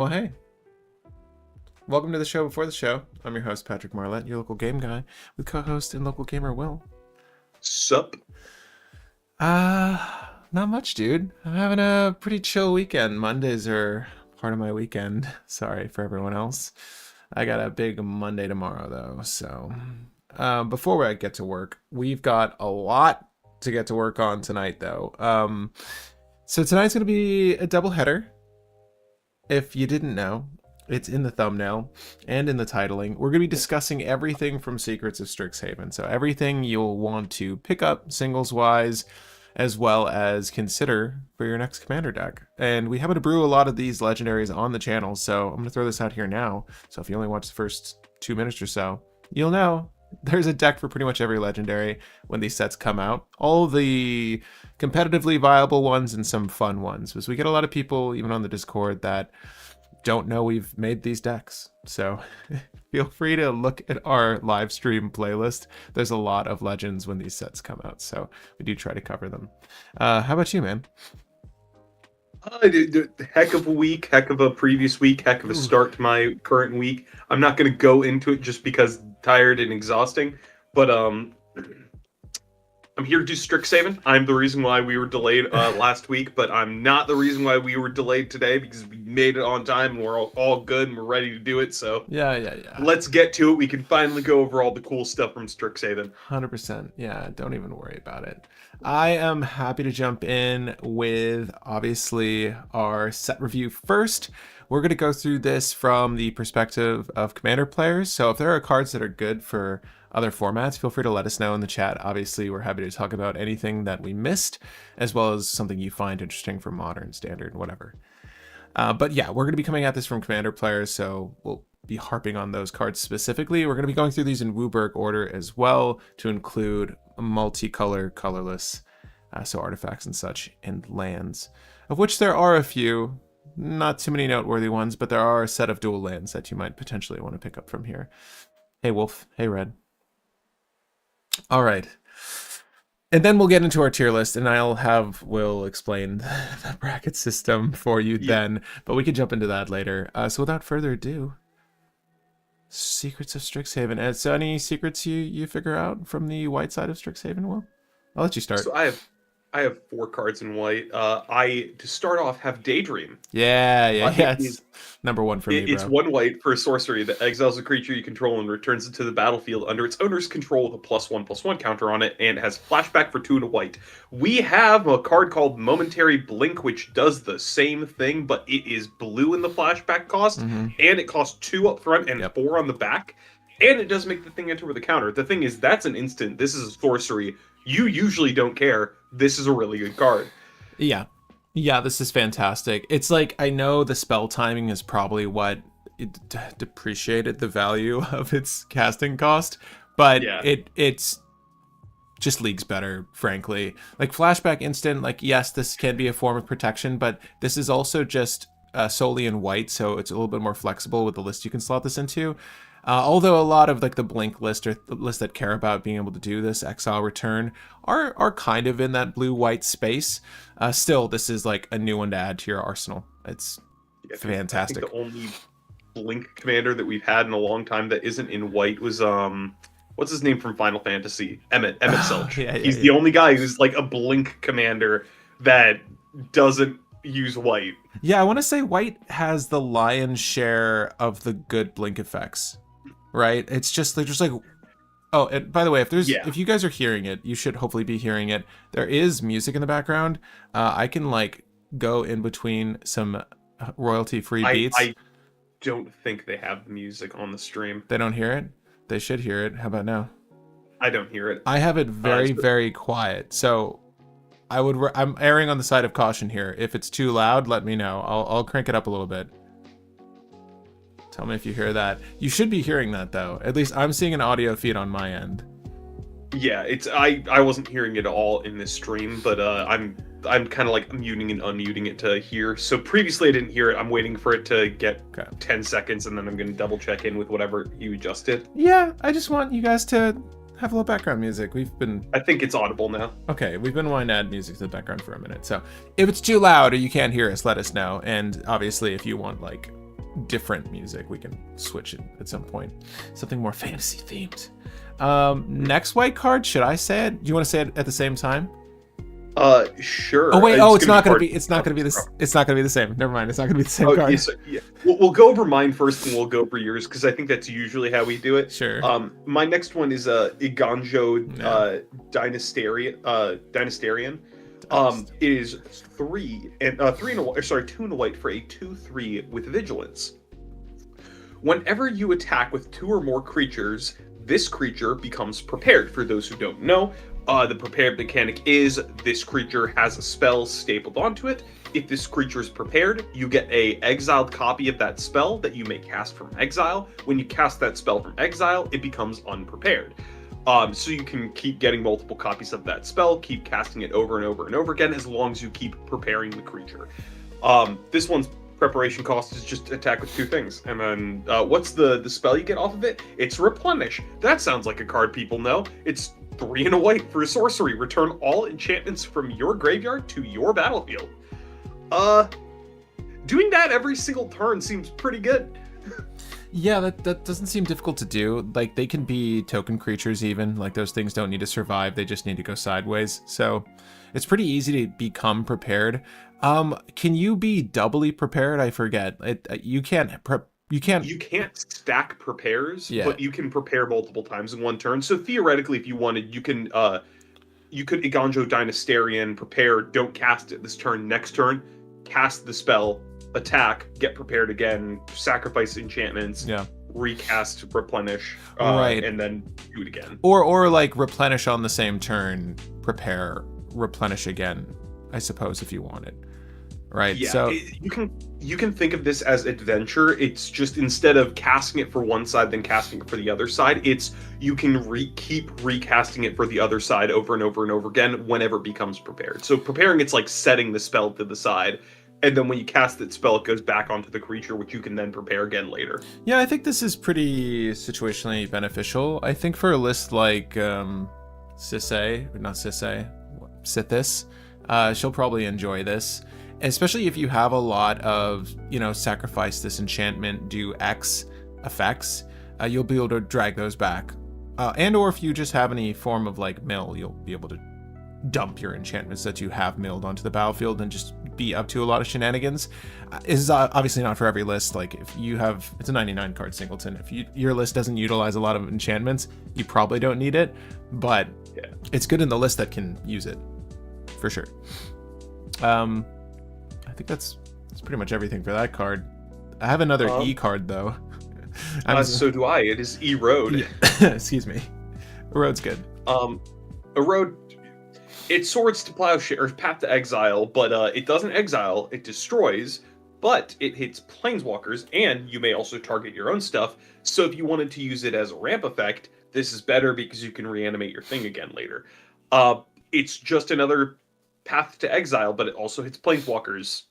Well, hey, welcome to the show before the show. I'm your host, Patrick Marlette, your local game guy, with co-host and local gamer Will. Sup? Not much, dude. I'm having a pretty chill weekend. Mondays are part of my weekend. Sorry for everyone else. I got a big Monday tomorrow, though, so... before I get to work, we've got a lot to get to work on tonight, though. So tonight's going to be a double header. If you didn't know, it's in the thumbnail and in the titling. We're going to be discussing everything from Secrets of Strixhaven. So everything you'll want to pick up singles-wise, as well as consider for your next commander deck. And we happen to brew a lot of these legendaries on the channel, so I'm going to throw this out here now. So if you only watch the first 2 minutes or so, you'll know there's a deck for pretty much every legendary when these sets come out. All the competitively viable ones and some fun ones, because we get a lot of people, even on the Discord, that don't know we've made these decks. So feel free to look at our live stream playlist. There's a lot of legends when these sets come out, so we do try to cover them. How about you, man? Heck of a week, heck of a previous week, heck of a start to my current week. I'm not going to go into it just because tired and exhausting, but I'm here to do Strixhaven. I'm the reason why we were delayed last week, but I'm not the reason why we were delayed today, because we made it on time and we're all good and we're ready to do it. So Yeah. let's get to it. We can finally go over all the cool stuff from Strixhaven. 100%. Yeah, don't even worry about it. I am happy to jump in with, obviously, our set review first. We're going to go through this from the perspective of Commander players. So if there are cards that are good for other formats, feel free to let us know in the chat. Obviously, we're happy to talk about anything that we missed, as well as something you find interesting for Modern, Standard, whatever. But yeah, we're going to be coming at this from Commander players, so we'll be harping on those cards specifically. We're going to be going through these in Wooburg order as well, to include multicolor, colorless, so artifacts and such, and lands, of which there are a few. Not too many noteworthy ones, but there are a set of dual lands that you might potentially want to pick up from here. Hey, Wolf. Hey, Red. All right. And then we'll get into our tier list, and I'll have Will explain the bracket system for you then, but we can jump into that later. So without further ado, Secrets of Strixhaven. So any secrets you figure out from the white side of Strixhaven, Will? I'll let you start. So I have 4 cards in white. To start off, have Daydream. Yeah. It's number 1 for me, bro. It's 1 white for a sorcery that exiles a creature you control and returns it to the battlefield under its owner's control with a +1/+1 counter on it, and it has flashback for 2 and a white. We have a card called Momentary Blink, which does the same thing, but it is blue in the flashback cost, and it costs 2 up front and 4 on the back, and it does make the thing enter with a counter. The thing is, that's an instant. This is a sorcery. You usually don't care. This is a really good card. Yeah, this is fantastic. It's like, I know the spell timing is probably what depreciated the value of its casting cost, but it's just leagues better, frankly. Like flashback instant, like, yes, this can be a form of protection, but this is also just solely in white, so it's a little bit more flexible with the list you can slot this into. Although a lot of like the blink list or the lists that care about being able to do this exile return are kind of in that blue-white space. Still, this is like a new one to add to your arsenal. It's fantastic. I think the only blink commander that we've had in a long time that isn't in white was what's his name from Final Fantasy? Emmett Selch. He's the only guy who's like a blink commander that doesn't use white. Yeah, I want to say white has the lion's share of the good blink effects. Right? It's just like oh, and by the way, if you guys are hearing it, you should hopefully be hearing it. There is music in the background. I can like go in between some royalty-free beats. I don't think they have music on the stream. They don't hear it? They should hear it. How about now? I don't hear it. I have it very quiet. So I'm erring on the side of caution here. If it's too loud, let me know. I'll crank it up a little bit. Tell me if you hear that. You should be hearing that, though. At least I'm seeing an audio feed on my end. Yeah, I wasn't hearing it all in this stream, but I'm kind of like muting and unmuting it to hear. So previously I didn't hear it. I'm waiting for it to get 10 seconds, and then I'm going to double check in with whatever you adjusted. Yeah, I just want you guys to have a little background music. I think it's audible now. Okay, we've been wanting to add music to the background for a minute. So if it's too loud or you can't hear us, let us know. And obviously, if you want like different music, we can switch it at some point. Something more fantasy themed. Next white card, should I say it? Do you want to say it at the same time? Sure. Oh wait, it's not gonna be the same. Never mind, it's not gonna be the same card. Yes, yeah. We'll go over mine first, and we'll go over yours because I think that's usually how we do it. Sure. My next one is Iganjo Dynastarian. It is 2 and a white for a 2/3 with vigilance. Whenever you attack with 2 or more creatures, this creature becomes prepared. For those who don't know, the prepared mechanic is this creature has a spell stapled onto it. If this creature is prepared, you get a exiled copy of that spell that you may cast from exile. When you cast that spell from exile, it becomes unprepared. So you can keep getting multiple copies of that spell, keep casting it over and over and over again, as long as you keep preparing the creature. This one's preparation cost is just attack with 2 things. And then what's the spell you get off of it? It's Replenish. That sounds like a card people know. It's 3 and a white for a sorcery. Return all enchantments from your graveyard to your battlefield. Doing that every single turn seems pretty good. Yeah, that doesn't seem difficult to do. Like, they can be token creatures even. Like, those things don't need to survive. They just need to go sideways. So it's pretty easy to become prepared. Can you be doubly prepared? I forget. You can't stack prepares, yeah. But you can prepare multiple times in one turn. So theoretically, if you wanted, you could Iganjo Dynastarian, prepare, don't cast it this turn, next turn, cast the spell, attack, get prepared again, sacrifice enchantments, recast, replenish, right, and then do it again. Or like replenish on the same turn, prepare, replenish again, I suppose, if you wanted. Right. Yeah, so you can think of this as adventure. It's just instead of casting it for one side then casting it for the other side, it's you can keep recasting it for the other side over and over and over again whenever it becomes prepared. So preparing, it's like setting the spell to the side, and then when you cast that spell, it goes back onto the creature, which you can then prepare again later. Yeah, I think this is pretty situationally beneficial. I think for a list like Sithis, she'll probably enjoy this. Especially if you have a lot of, sacrifice this enchantment, do X effects, you'll be able to drag those back. And or if you just have any form of like mill, you'll be able to dump your enchantments that you have milled onto the battlefield and just be up to a lot of shenanigans. This is obviously not for every list. Like if you have, it's a 99 card singleton. If your list doesn't utilize a lot of enchantments, you probably don't need it, but it's good in the list that can use it, for sure. I think that's pretty much everything for that card. I have another E card though. So do I. It is Erode. Yeah. Excuse me. Erode's good. Erode, it swords to Plowshare or Path to Exile, but it doesn't exile. It destroys, but it hits Planeswalkers, and you may also target your own stuff. So if you wanted to use it as a ramp effect, this is better because you can reanimate your thing again later. It's just another Path to Exile, but it also hits Planeswalkers.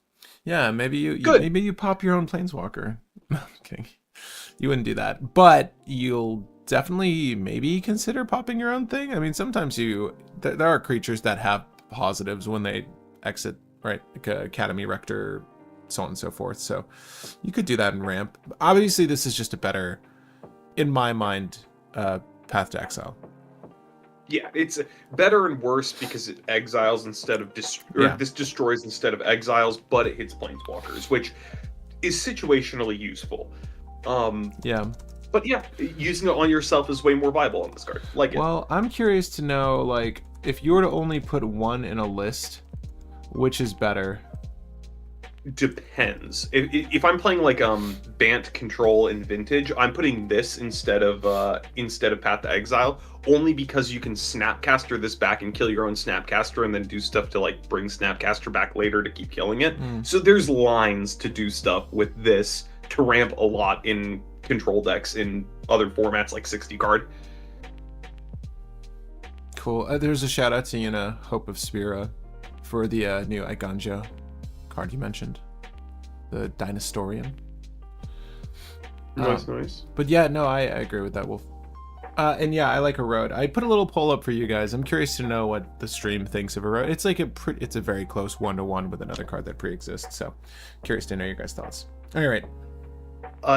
Yeah, maybe you pop your own Planeswalker. Okay, you wouldn't do that, but you'll definitely maybe consider popping your own thing. I mean, sometimes there are creatures that have positives when they exit, right? Like Academy Rector, so on and so forth. So you could do that in ramp. Obviously, this is just a better, in my mind, Path to Exile. Yeah, it's better and worse because it exiles instead of this destroys instead of exiles, but it hits Planeswalkers, which is situationally useful. But yeah, using it on yourself is way more viable on this card. Well, I'm curious to know, like, if you were to only put one in a list, which is better? Depends. If I'm playing like Bant Control in Vintage, I'm putting this instead of Path to Exile, only because you can Snapcaster this back and kill your own Snapcaster and then do stuff to like bring Snapcaster back later to keep killing it. So there's lines to do stuff with this to ramp a lot in control decks in other formats like 60 card. Cool. There's a shout out to Yuna, Hope of Spira, for the new Iganjo card you mentioned, the Dynastorian. Nice. But yeah, no, I agree with that, Wolf. And yeah, I like Erode. I put a little poll up for you guys. I'm curious to know what the stream thinks of Erode. It's like it's a very close 1-to-1 with another card that pre-exists. So curious to know your guys' thoughts. All right.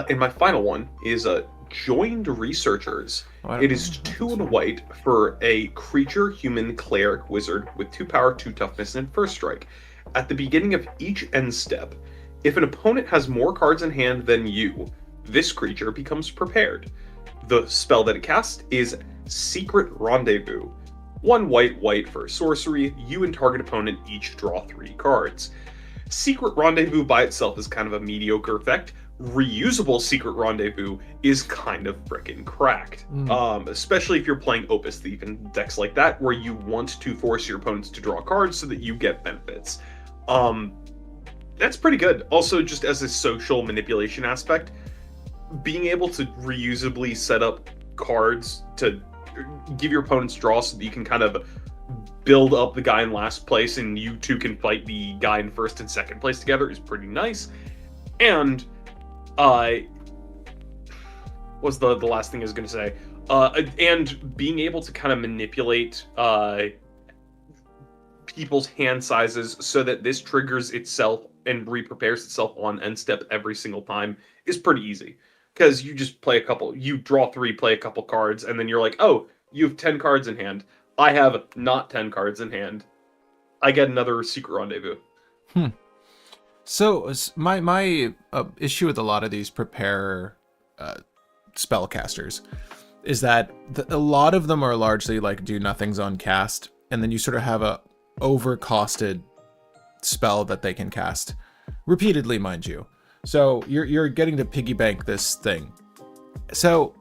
And my final one is joined researchers. Oh, It is 2 and a white for a creature, human, cleric, wizard with 2 power, 2 toughness, and first strike. At the beginning of each end step, if an opponent has more cards in hand than you, this creature becomes prepared. The spell that it casts is Secret Rendezvous. 1 white, white for sorcery. You and target opponent each draw 3 cards. Secret Rendezvous by itself is kind of a mediocre effect. Reusable Secret Rendezvous is kind of frickin' cracked. Especially if you're playing Opus Thief and decks like that, where you want to force your opponents to draw cards so that you get benefits. That's pretty good. Also, just as a social manipulation aspect, being able to reusably set up cards to give your opponents draw so that you can kind of build up the guy in last place and you two can fight the guy in first and second place together is pretty nice. And was the last thing I was going to say. And being able to kind of manipulate people's hand sizes so that this triggers itself and re-prepares itself on end step every single time is pretty easy. Because you just play you draw 3, play a couple cards, and then you're like, oh, you have 10 cards in hand. I have not 10 cards in hand. I get another Secret Rendezvous. So my issue with a lot of these prepare spellcasters is that a lot of them are largely like do nothings on cast, and then you sort of have a overcosted spell that they can cast repeatedly, mind you. So you're getting to piggy bank this thing. So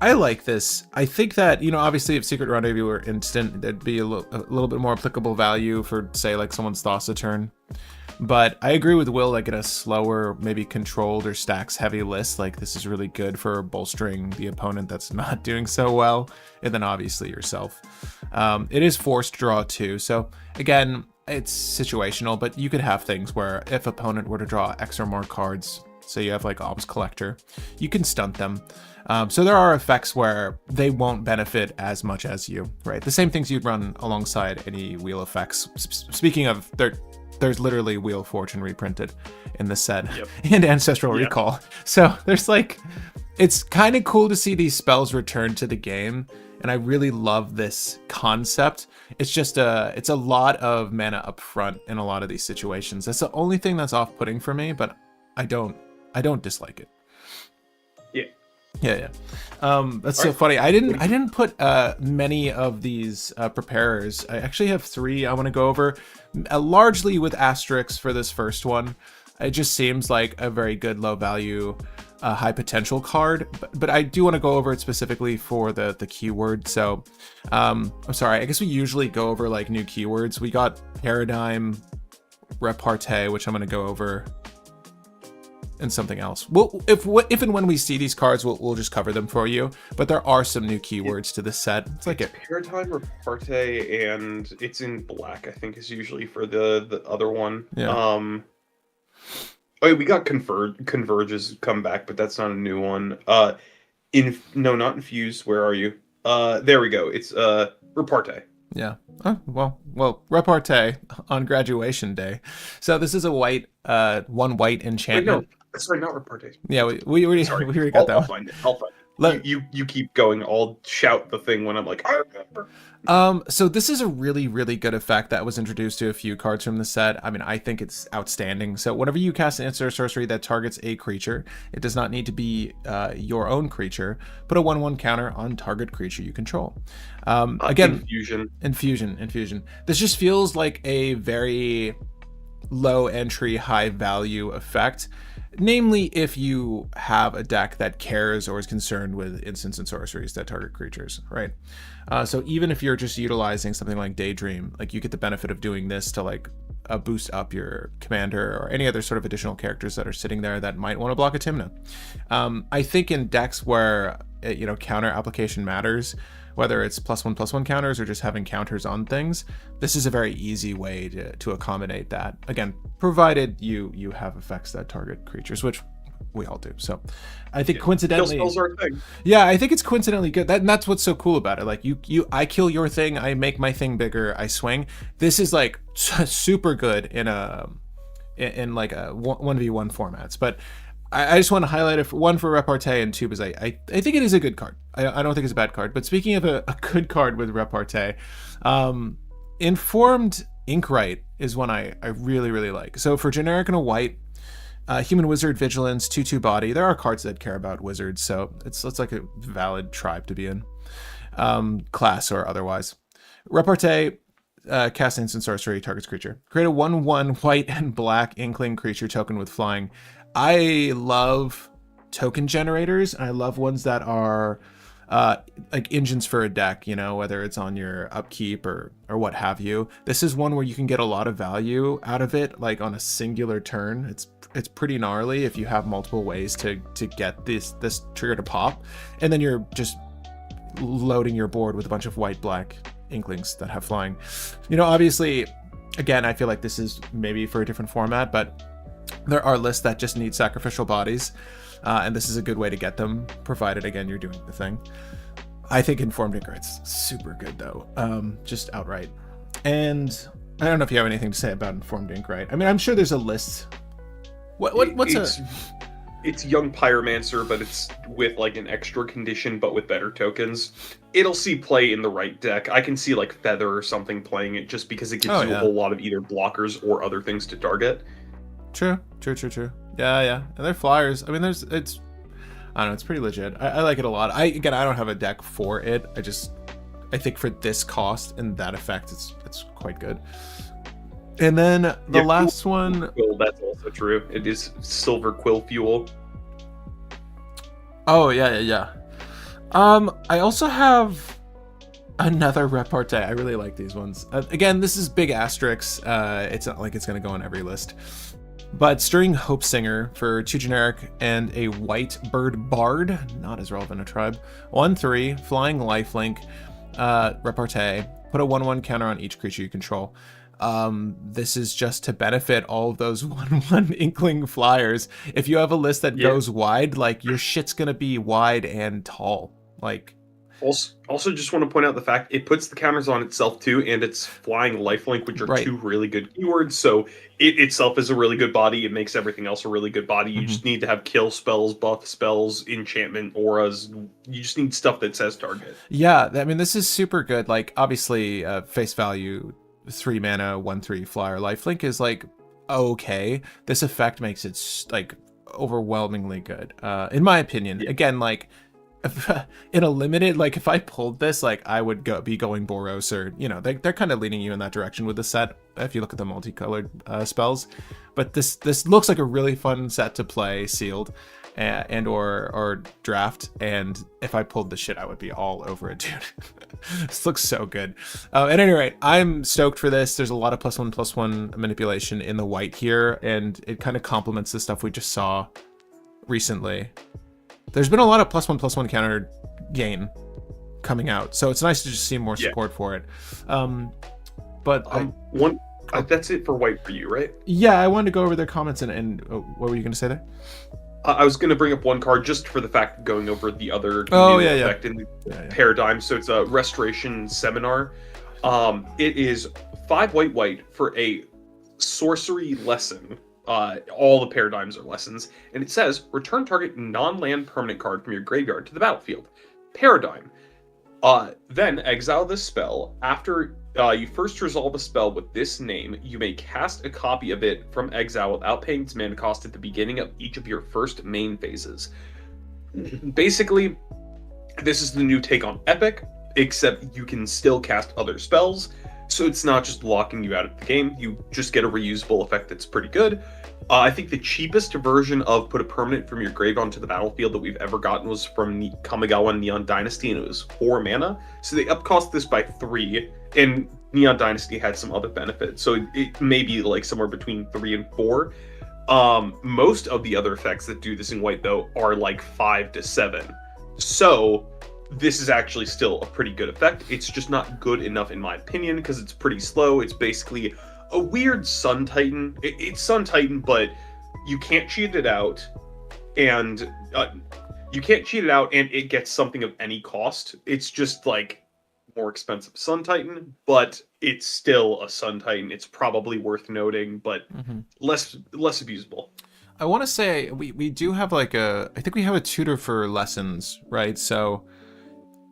I like this. I think that, obviously if Secret Rendezvous were instant, there'd be a little bit more applicable value for, say, like someone's Thassa turn. But I agree with Will, like in a slower, maybe controlled or stacks heavy list, like this is really good for bolstering the opponent that's not doing so well. And then obviously yourself. It is forced draw too. So again, it's situational, but you could have things where if opponent were to draw X or more cards, so you have like Alms Collector, you can stunt them. So there are effects where they won't benefit as much as you, right? The same things you'd run alongside any wheel effects. Speaking of, there's literally Wheel of Fortune reprinted in the set, and Ancestral Recall. So there's like, it's kind of cool to see these spells return to the game, and I really love this concept. It's just it's a lot of mana up front in a lot of these situations. That's the only thing that's off-putting for me, but I don't dislike it. Yeah. That's so funny. I didn't put many of these preparers. I actually have 3 I want to go over, largely with asterisks for this first one. It just seems like a very good low value, high potential card, but I do want to go over it specifically for the keyword. So I'm sorry, I guess we usually go over like new keywords. We got Paradigm, Repartee, which I'm going to go over, and something else. Well, if and when we see these cards, we'll just cover them for you. But there are some new keywords to this set. It's like Paradigm, Repartee, and it's in black, I think, is usually for the other one. Yeah. We got Converges come back, but that's not a new one. Not Infuse. Where are you? There we go. It's Repartee. Yeah. Oh, well, Repartee on graduation day. So this is a white, 1 white enchantment. Wait, no, sorry, not Repartee. Yeah, we already got that one. I'll find it. You keep going. I'll shout the thing when I'm like, I remember. So this is a really, really good effect that was introduced to a few cards from the set. I mean, I think it's outstanding. So whenever you cast an instant sorcery that targets a creature, it does not need to be your own creature. Put a 1/1 counter on target creature you control. Again, infusion. This just feels like a very low entry, high value effect. Namely, if you have a deck that cares or is concerned with instants and sorceries that target creatures, right? So even if you're just utilizing something like Daydream, like you get the benefit of doing this to like boost up your commander or any other sort of additional characters that are sitting there that might want to block a Tymna. I think in decks where counter application matters, whether it's +1/+1 counters or just having counters on things, this is a very easy way to accommodate that. Again, provided you have effects that target creatures, which we all do. So I think coincidentally, kill spells are a thing. Yeah, I think it's coincidentally good. And that's what's so cool about it. Like I kill your thing, I make my thing bigger, I swing. This is like super good in like a 1v1 formats. But I just want to highlight it, one for repartee and two because I think it is a good card. I don't think it's a bad card. But speaking of a good card with repartee, Informed Inkwright is one I really, really like. So for generic and a white, Human Wizard, Vigilance, 2/2 body. There are cards that care about wizards, so it's like a valid tribe to be in, class or otherwise. Repartee, cast instant sorcery, targets creature. Create a 1/1 white and black inkling creature token with flying. I love token generators, and I love ones that are like engines for a deck, you know, whether it's on your upkeep or what have you. This is one where you can get a lot of value out of it, like on a singular turn. It's pretty gnarly if you have multiple ways to get this trigger to pop, and then you're just loading your board with a bunch of white black inklings that have flying. You know, obviously, again, I feel like this is maybe for a different format, but there are lists that just need sacrificial bodies, and this is a good way to get them, provided, again, you're doing the thing. I think Informed Inkwright's super good, though, just outright. And I don't know if you have anything to say about Informed Inkwright. I mean, I'm sure there's a list. It's Young Pyromancer, but it's with like an extra condition, but with better tokens. It'll see play in the right deck. I can see like Feather or something playing it just because it gives you a whole lot of either blockers or other things to target. True. Yeah. And they're flyers. I mean, I don't know, it's pretty legit. I like it a lot. I don't have a deck for it. I think for this cost and that effect, it's quite good. And then the last one. Quill, that's also true. It is Silver Quill Fuel. Oh, yeah. I also have another repartee. I really like these ones. Again, this is big asterisks. It's not like it's going to go on every list. But Stirring Hope Singer for 2 generic and a white bird bard, not as relevant a tribe. 1/3, flying lifelink, repartee. Put a 1/1 counter on each creature you control. This is just to benefit all of those 1/1 inkling flyers. If you have a list that goes wide, like your shit's gonna be wide and tall. Like, also just want to point out the fact it puts the counters on itself too, and it's flying lifelink, which are two really good keywords. So it itself is a really good body. It makes everything else a really good body. You just need to have kill spells, buff spells, enchantment auras. You just need stuff that says target. Yeah, I mean, this is super good. Like, obviously, face value, 3 mana, 1/3 flyer lifelink is like okay. This effect makes it like overwhelmingly good, in my opinion. Again, like in a limited, like if I pulled this, like I would be going Boros, or you know, they're kind of leading you in that direction with the set if you look at the multicolored spells. But this looks like a really fun set to play sealed and or draft, and if I pulled the shit, I would be all over it, dude. This looks so good. At any rate, I'm stoked for this. There's a lot of +1/+1 manipulation in the white here, and it kind of complements the stuff we just saw recently. There's been a lot of +1/+1 counter gain coming out, so it's nice to just see more support for it. That's it for white for you, right? Yeah, I wanted to go over their comments and what were you going to say there? I was going to bring up one card just for the fact of going over the other effect in the paradigm. So it's a Restoration Seminar. It is 5 white for a sorcery lesson. All the paradigms are lessons. And it says, return target non-land permanent card from your graveyard to the battlefield. Paradigm. Then exile this spell. After you first resolve a spell with this name, you may cast a copy of it from exile without paying its mana cost at the beginning of each of your first main phases. Basically, this is the new take on Epic, except you can still cast other spells, so it's not just locking you out of the game. You just get a reusable effect that's pretty good. I think the cheapest version of put a permanent from your grave onto the battlefield that we've ever gotten was from Kamigawa Neon Dynasty, and it was 4 mana. So they upcost this by 3, and Neon Dynasty had some other benefits. So it may be like somewhere between 3 and 4. Most of the other effects that do this in white, though, are like 5 to 7. So this is actually still a pretty good effect. It's just not good enough, in my opinion, because it's pretty slow. It's basically a weird Sun Titan. It's Sun Titan, but you can't cheat it out, and it gets something of any cost. It's just like more expensive Sun Titan, but it's still a Sun Titan. It's probably worth noting, but less abusable. I want to say we do have like I think we have a tutor for lessons, right? So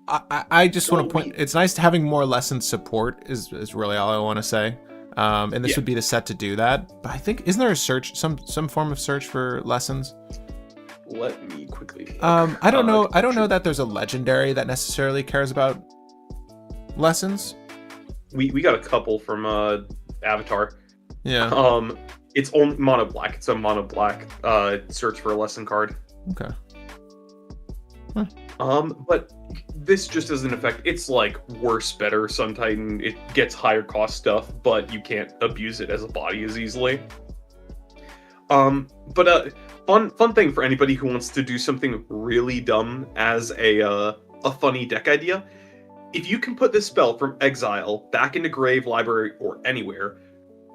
I just want Well, to point. It's nice to having more lesson support is really all I want to say. And this yeah. would be the set to do that. But I think isn't there a search, some form of search for lessons? Let me quickly look. I don't know. I don't know that there's a legendary that necessarily cares about lessons. We got a couple from Avatar. Yeah. It's only mono black. It's a mono black search for a lesson card. Okay. But this just doesn't affect. It's like worse, better Sun Titan. It gets higher cost stuff, but you can't abuse it as a body as easily. But fun thing for anybody who wants to do something really dumb as a funny deck idea. If you can put this spell from exile back into grave, library, or anywhere,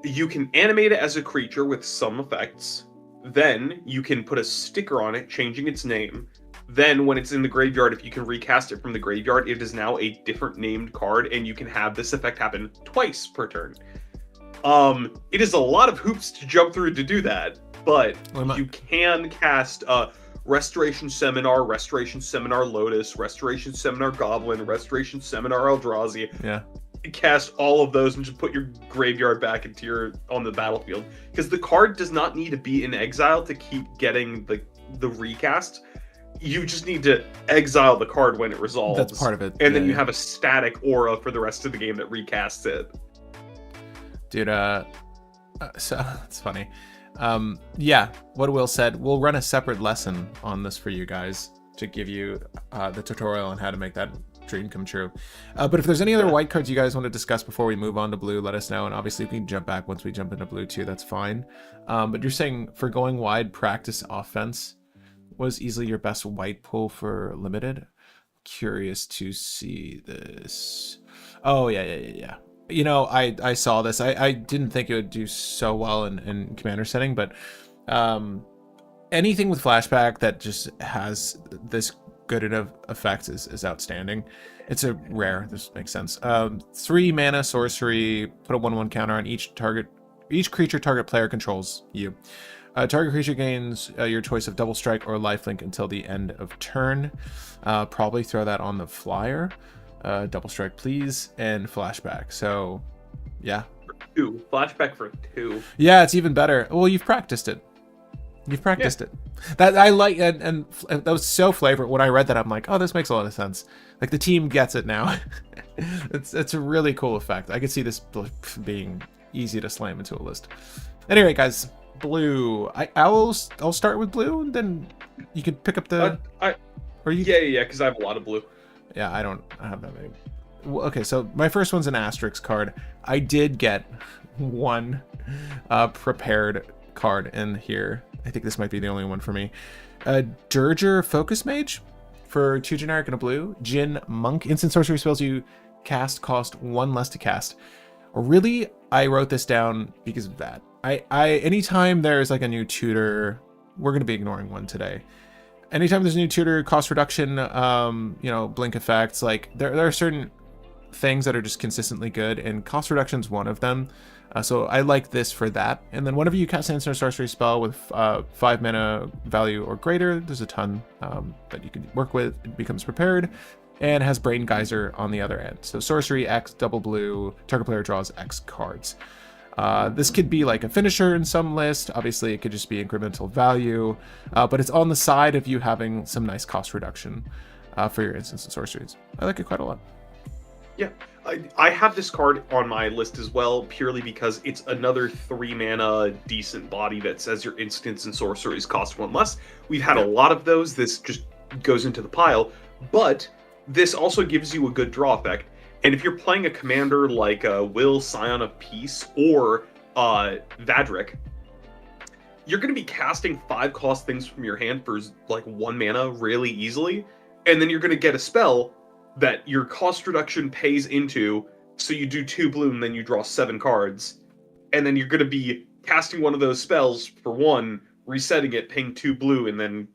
you can animate it as a creature with some effects. Then you can put a sticker on it, changing its name. Then when it's in the graveyard, if you can recast it from the graveyard, it is now a different named card, and you can have this effect happen twice per turn. It is a lot of hoops to jump through to do that, but you can cast Restoration Seminar Lotus, Restoration Seminar Goblin, Restoration Seminar Eldrazi. Yeah. Cast all of those and just put your graveyard back into on the battlefield, because the card does not need to be in exile to keep getting the recast. You just need to exile the card when it resolves. That's part of it. And then you have a static aura for the rest of the game that recasts it. Dude, so it's funny. Yeah, what Will said, we'll run a separate lesson on this for you guys to give you the tutorial on how to make that dream come true. But if there's any other white cards you guys want to discuss before we move on to blue, let us know. And obviously we can jump back once we jump into blue too, that's fine. But you're saying for going wide, practice offense was easily your best white pull for limited? Curious to see this. Oh, yeah. You know, I saw this. I didn't think it would do so well in commander setting, but anything with flashback that just has this good enough effect is outstanding. It's a rare. This makes sense. 3 mana sorcery. Put a 1/1 counter on each creature target player controls you. Target creature gains your choice of double strike or lifelink until the end of turn. Probably throw that on the flyer. Double strike, please, and flashback. So, yeah. 2. Flashback for 2. Yeah, it's even better. Well, you've practiced it. It. That I like, and that was so flavorful. When I read that, I'm like, oh, this makes a lot of sense. Like the team gets it now. It's a really cool effect. I could see this being easy to slam into a list. Anyway, guys, blue. I'll start with blue, and then you can pick up the. Yeah, because I have a lot of blue. Yeah, I don't have that many. Okay, so my first one's an asterisk card. I did get one prepared card in here. I think this might be the only one for me. Dirger Focus Mage for 2 generic and a blue. Jin Monk. Instant sorcery spells you cast cost 1 less to cast. Really, I wrote this down because of that. Anytime there's like a new tutor, we're going to be ignoring one today. Anytime there's a new tutor, cost reduction, blink effects, like there are certain things that are just consistently good, and cost reduction's one of them. So I like this for that. And then whenever you cast an instant sorcery spell with 5 mana value or greater, there's a ton that you can work with. It becomes prepared and has Brain Geyser on the other end. So sorcery X, double blue, target player draws X cards. This could be like a finisher in some list. Obviously, it could just be incremental value, but it's on the side of you having some nice cost reduction for your instants and sorceries. I like it quite a lot. Yeah, I have this card on my list as well, purely because it's another 3 mana decent body that says your instants and sorceries cost 1 less. We've had a lot of those. This just goes into the pile, but this also gives you a good draw effect. And if you're playing a commander like Will, Scion of Peace, or Vadric, you're going to be casting 5 cost things from your hand for like 1 mana really easily, and then you're going to get a spell that your cost reduction pays into, so you do 2 blue and then you draw 7 cards, and then you're going to be casting one of those spells for 1, resetting it, paying 2 blue, and then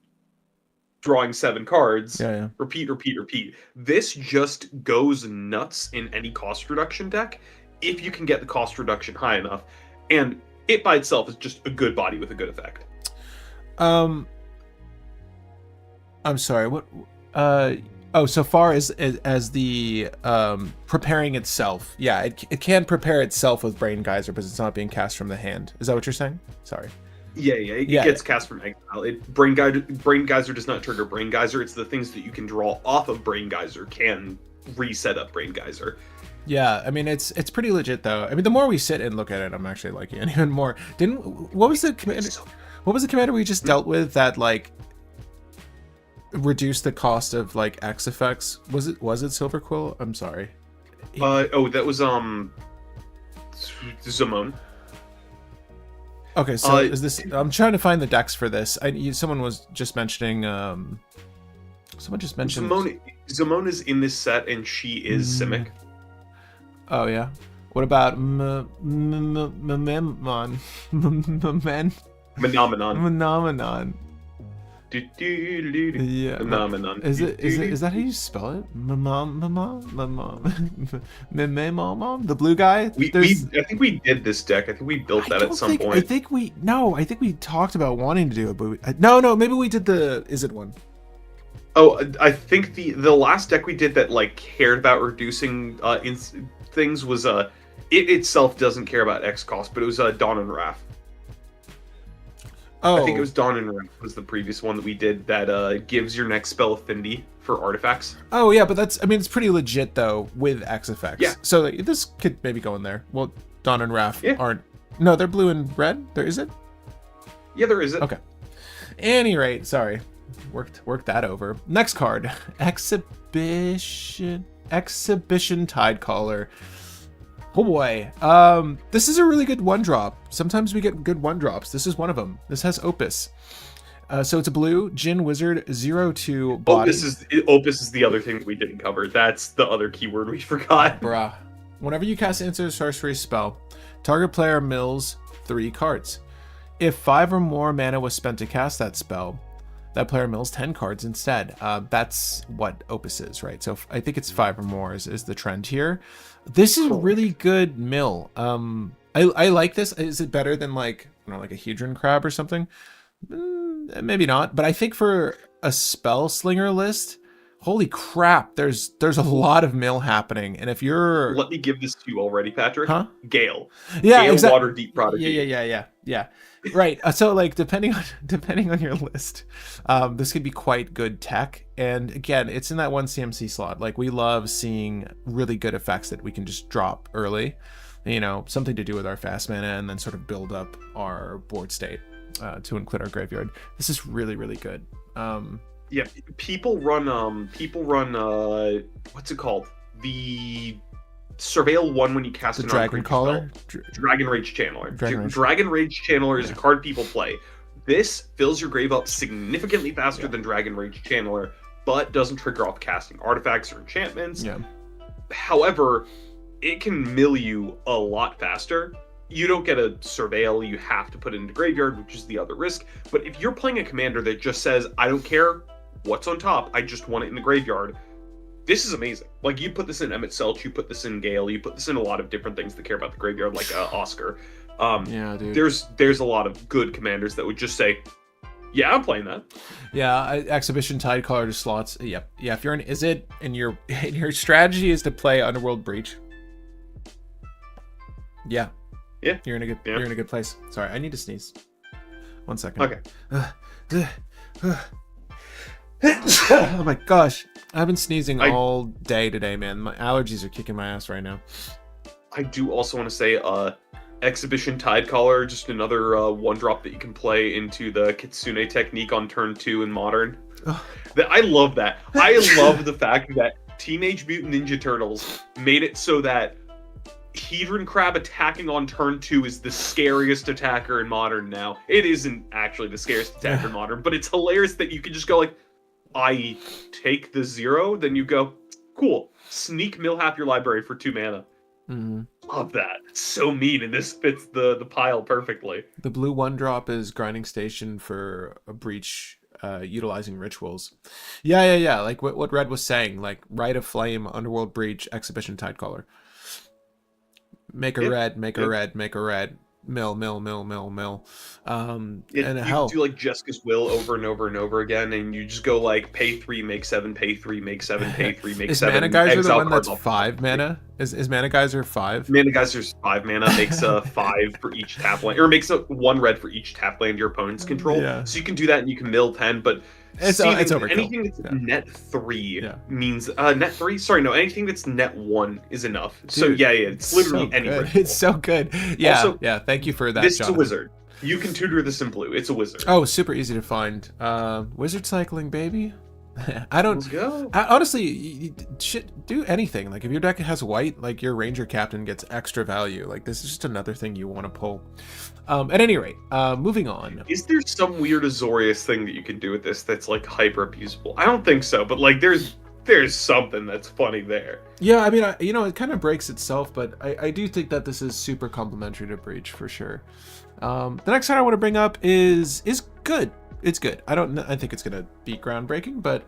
drawing 7 cards. Yeah. Repeat. This just goes nuts in any cost reduction deck if you can get the cost reduction high enough, and it by itself is just a good body with a good effect. Um, I'm sorry. What? Uh, oh, so far as the preparing itself. Yeah, it can prepare itself with Brain Geyser, but it's not being cast from the hand. Is that what you're saying? Sorry. Yeah, it Yeah. gets cast from exile. Brain Geyser does not trigger Brain Geyser. It's the things that you can draw off of Brain Geyser can reset up Brain Geyser. Yeah, I mean it's pretty legit though. I mean the more we sit and look at it, I'm actually liking it even more. What was the commander? What was the commander we just dealt with that like reduced the cost of like X effects? Was it Silver Quill? I'm sorry. That was Zamon. Okay, so is this? I'm trying to find the decks for this. Someone was just mentioning. Someone just mentioned. Zamon is in this set, and she is Simic. Oh yeah. What about Memon? Phenomenon. Yeah. Phenomenon. Is that how you spell it? The blue guy? I think we did this deck. I think we built that at some point. I think we talked about wanting to do it, but no, maybe we did the Izzet one. Oh, I think the last deck we did that like cared about reducing things was it itself doesn't care about X cost, but it was Dawn and Wrath. Oh, I think it was Dawn and Wrath was the previous one that we did that gives your next spell affinity for artifacts. Oh yeah, but it's pretty legit though with X effects. Yeah. So like, this could maybe go in there. Well, Dawn and Wrath aren't. No, they're blue and red. There is it. Yeah, there is it. Okay. Any rate, sorry, worked that over. Next card, Exhibition Tidecaller. Oh boy, this is a really good one drop. Sometimes we get good one drops. This is one of them. This has Opus. So it's a blue Djinn Wizard 0/2 body. Opus is the other thing that we didn't cover. That's the other keyword we forgot. Bruh. Whenever you cast instant sorcery spell, target player mills 3 cards. If 5 or more mana was spent to cast that spell, that player mills 10 cards instead. That's what Opus is, right? So I think it's 5 or more is the trend here. This is really good mill. I like this. Is it better than like a Hedron Crab or something? Maybe not. But I think for a spell slinger list, holy crap, there's a lot of mill happening. And if you're let me give this to you already, Patrick. Huh? Gale. Yeah, Gale exactly. Water Deep Prodigy. Yeah. Right. So like depending on your list, this could be quite good tech. And again, it's in that one CMC slot. Like we love seeing really good effects that we can just drop early. Something to do with our fast mana and then sort of build up our board state to include our graveyard. This is really, really good. Yeah, people run what's it called? The Surveil one when you cast the an Dragon Caller? Dragon Rage Channeler. Dragon Rage Channeler is a card people play. This fills your grave up significantly faster than Dragon Rage Channeler, but doesn't trigger off casting artifacts or enchantments. Yeah. However, it can mill you a lot faster. You don't get a Surveil, you have to put it into graveyard, which is the other risk. But if you're playing a commander that just says, I don't care what's on top, I just want it in the graveyard, this is amazing. Like, you put this in Emmett Selch, you put this in Gale, you put this in a lot of different things that care about the graveyard, like Oscar. Yeah, dude. There's a lot of good commanders that would just say, yeah, I'm playing that. Yeah, Exhibition Tidecaller to slots. Yep. Yeah, if you're an Izzet and your strategy is to play Underworld Breach. Yeah. Yeah. You're in a good place. Sorry, I need to sneeze. 1 second. Okay. Oh my gosh. I've been sneezing all day today, man. My allergies are kicking my ass right now. I do also want to say Exhibition Tidecaller, just another one drop that you can play into the Kitsune technique on turn 2 in Modern. I love that. I love the fact that Teenage Mutant Ninja Turtles made it so that Hedron Crab attacking on turn 2 is the scariest attacker in Modern now. It isn't actually the scariest attacker in Modern, but it's hilarious that you can just go like, I take the 0, then you go, cool, sneak Millhap your library for 2 mana. Mm-hmm. Love that. It's so mean, and this fits the pile perfectly. The blue 1-drop is Grinding Station for a Breach utilizing rituals. Yeah. Like what Red was saying, like Rite of Flame, Underworld Breach, Exhibition Tidecaller. Make a red, make a red, make a red. mill. It, And you can hell, do like Jessica's Will over and over and over again, and you just go like pay 3, make 7, pay 3, make 7, pay 3, make is Mana 7, Geyser the exile one that's cards off the top. 5 mana? Is Mana Geyser 5? Mana Geyser's 5 mana, makes a 5 for each tap land, or makes a 1 red for each tap land your opponents control. Yeah. So you can do that, and you can mill 10. But It's overkill. anything that's Yeah. net 3 Yeah. means net 3. Sorry, no, anything that's net 1 is enough. So Dude, yeah, it's literally so any good. ritual. It's so good. Yeah, Also, yeah. Thank you for that, This is a Jonathan. wizard. You can tutor this in blue. It's a wizard. Oh, super easy to find. Wizard cycling, baby. I don't. Let's go. Honestly, shit, do anything. Like if your deck has white, like your Ranger Captain gets extra value. Like this is just another thing you want to pull. At any rate, moving on. Is there some weird Azorius thing that you can do with this that's like hyper abusable? I don't think so, but like there's something that's funny there. Yeah, I mean, it kind of breaks itself, but I do think that this is super complementary to Breach for sure. The next card I want to bring up is good. It's good. I think it's gonna be groundbreaking, but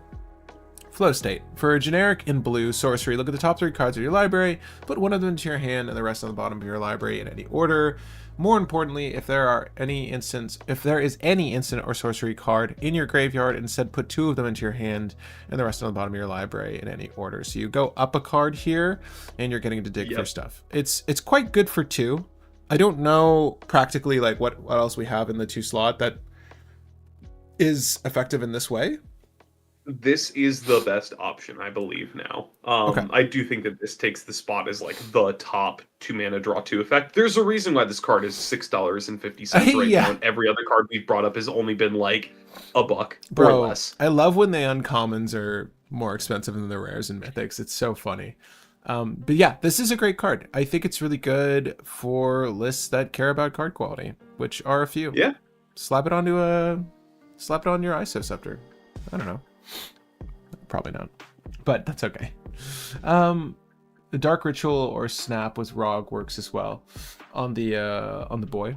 Flow State. For a generic in blue sorcery, look at the top 3 cards of your library, put one of them into your hand and the rest on the bottom of your library in any order. More importantly, if there is any instant or sorcery card in your graveyard, instead put 2 of them into your hand and the rest on the bottom of your library in any order. So you go up a card here and you're getting to dig for stuff. It's quite good for 2. I don't know practically like what else we have in the 2 slot that is effective in this way. This is the best option, I believe, now. Okay. I do think that this takes the spot as like the top 2 mana draw 2 effect. There's a reason why this card is $6.50 right Yeah. now, and every other card we've brought up has only been like $1 Bro, or less. I love when the uncommons are more expensive than the rares and mythics. It's so funny. But yeah, this is a great card. I think it's really good for lists that care about card quality, which are a few. Yeah. Slap it on your ISO scepter. I don't know. Probably not, but that's okay. The Dark Ritual or Snap with Rog works as well on the boy.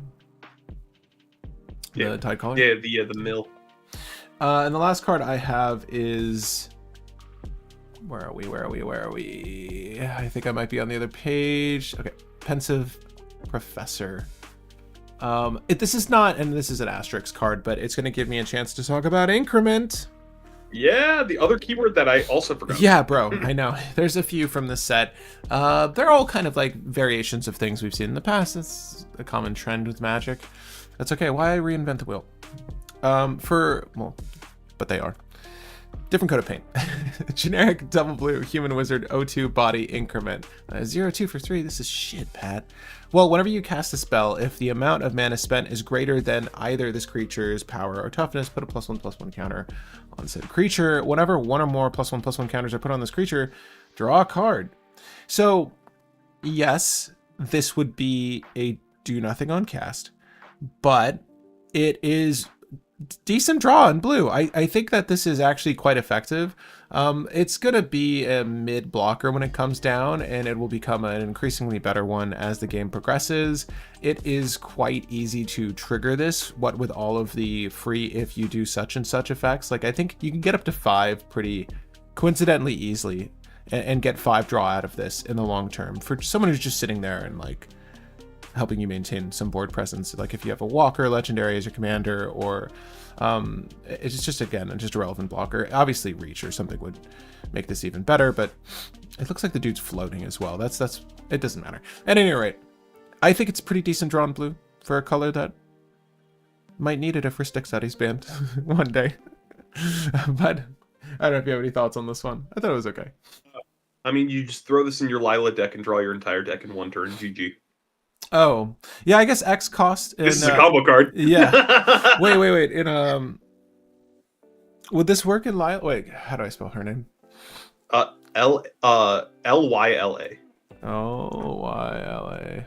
The Tide Calling. Yeah, the mill. And the last card I have is where are we? I think I might be on the other page. Okay, Pensive Professor. This is not, and this is an asterisk card, but it's going to give me a chance to talk about Increment. Yeah, the other keyword that I also forgot. Yeah, bro, I know. There's a few from this set. They're all kind of like variations of things we've seen in the past. It's a common trend with Magic. That's okay. Why reinvent the wheel? But they are. Different coat of paint. Generic double blue human wizard O2 body increment. 0/2 for 3. This is shit, Pat. Well, whenever you cast a spell, if the amount of mana spent is greater than either this creature's power or toughness, put a +1/+1 counter on said creature. Whenever one or more +1/+1 counters are put on this creature, draw a card. So, yes, this would be a do nothing on cast, but it is decent draw in blue. I think that this is actually quite effective. It's gonna be a mid blocker when it comes down, and it will become an increasingly better one as the game progresses. It is quite easy to trigger this, what with all of the free if you do such and such effects. Like I think you can get up to 5 pretty coincidentally easily and get 5 draw out of this in the long term for someone who's just sitting there and like helping you maintain some board presence. Like if you have a Walker Legendary as your commander, or it's just, again, just a relevant blocker. Obviously Reach or something would make this even better, but it looks like the dude's floating as well. That's it doesn't matter. At any rate, I think it's pretty decent drawn blue for a color that might need it if we're Stick Studies banned one day. But I don't know if you have any thoughts on this one. I thought it was okay. I mean, you just throw this in your Lila deck and draw your entire deck in one turn. GG. Oh, yeah, I guess X cost. This is a combo card. Yeah. Wait. Would this work in Lila? Wait, how do I spell her name? Lyla. Oyla.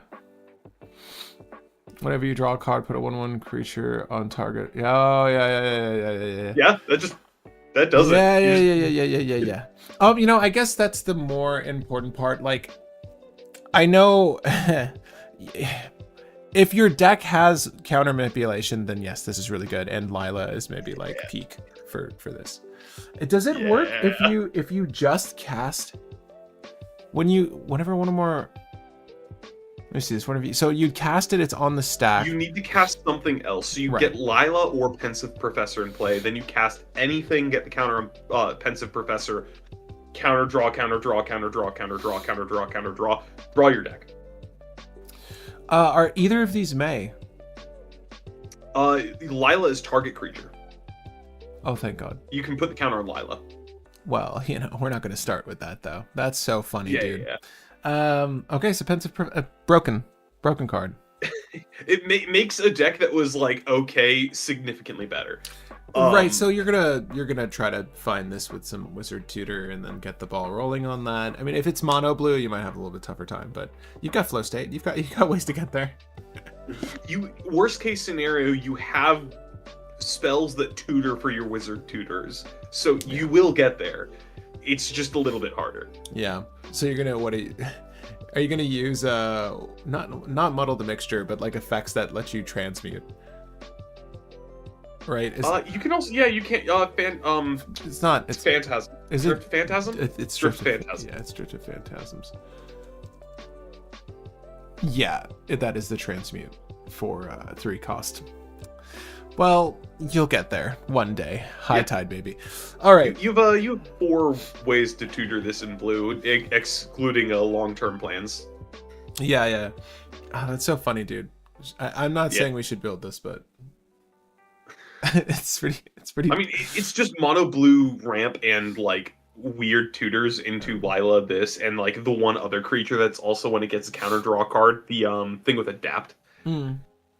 Whenever you draw a card, put a 1/1 creature on target. Oh, yeah. Yeah, that does it. Yeah. I guess that's the more important part. Like, I know if your deck has counter manipulation, then yes, this is really good. And Lila is maybe like peak for this. Does it work if you just cast whenever one or more? Let me see this. One of you. So you cast it. It's on the stack. You need to cast something else. So you Right. get Lila or Pensive Professor in play. Then you cast anything, get the counter Pensive Professor, counter draw, counter draw, counter draw, counter draw, counter draw, counter draw. Draw your deck. Are either of these May? Lila is target creature. Oh, thank God. You can put the counter on Lila. Well, you know, we're not going to start with that though. That's so funny, Yeah, dude. yeah. Okay, so pensive, broken card. It makes a deck that was like okay significantly better. Right, so you're gonna try to find this with some Wizard Tutor and then get the ball rolling on that. I mean, if it's mono blue, you might have a little bit tougher time, but you've got flow state. You've got ways to get there. You worst case scenario, you have spells that tutor for your Wizard Tutors, so you will get there. It's just a little bit harder. Yeah. So you're gonna are you gonna use not muddle the mixture, but like effects that let you transmute? Right. You can also you can't It's not. It's Phantasm. Is Drift it Phantasm? It's Drift Drift Phantasm. Yeah, it's Drift of Phantasms. Yeah, that is the transmute for 3 cost. Well, you'll get there one day. High tide, baby. All right. You have 4 ways to tutor this in blue, excluding long-term plans. Yeah. Oh, that's so funny, dude. I'm not saying we should build this, but it's pretty. I mean, it's just mono blue ramp and like weird tutors into Lila this and like the one other creature that's also when it gets a counter draw card, the thing with adapt.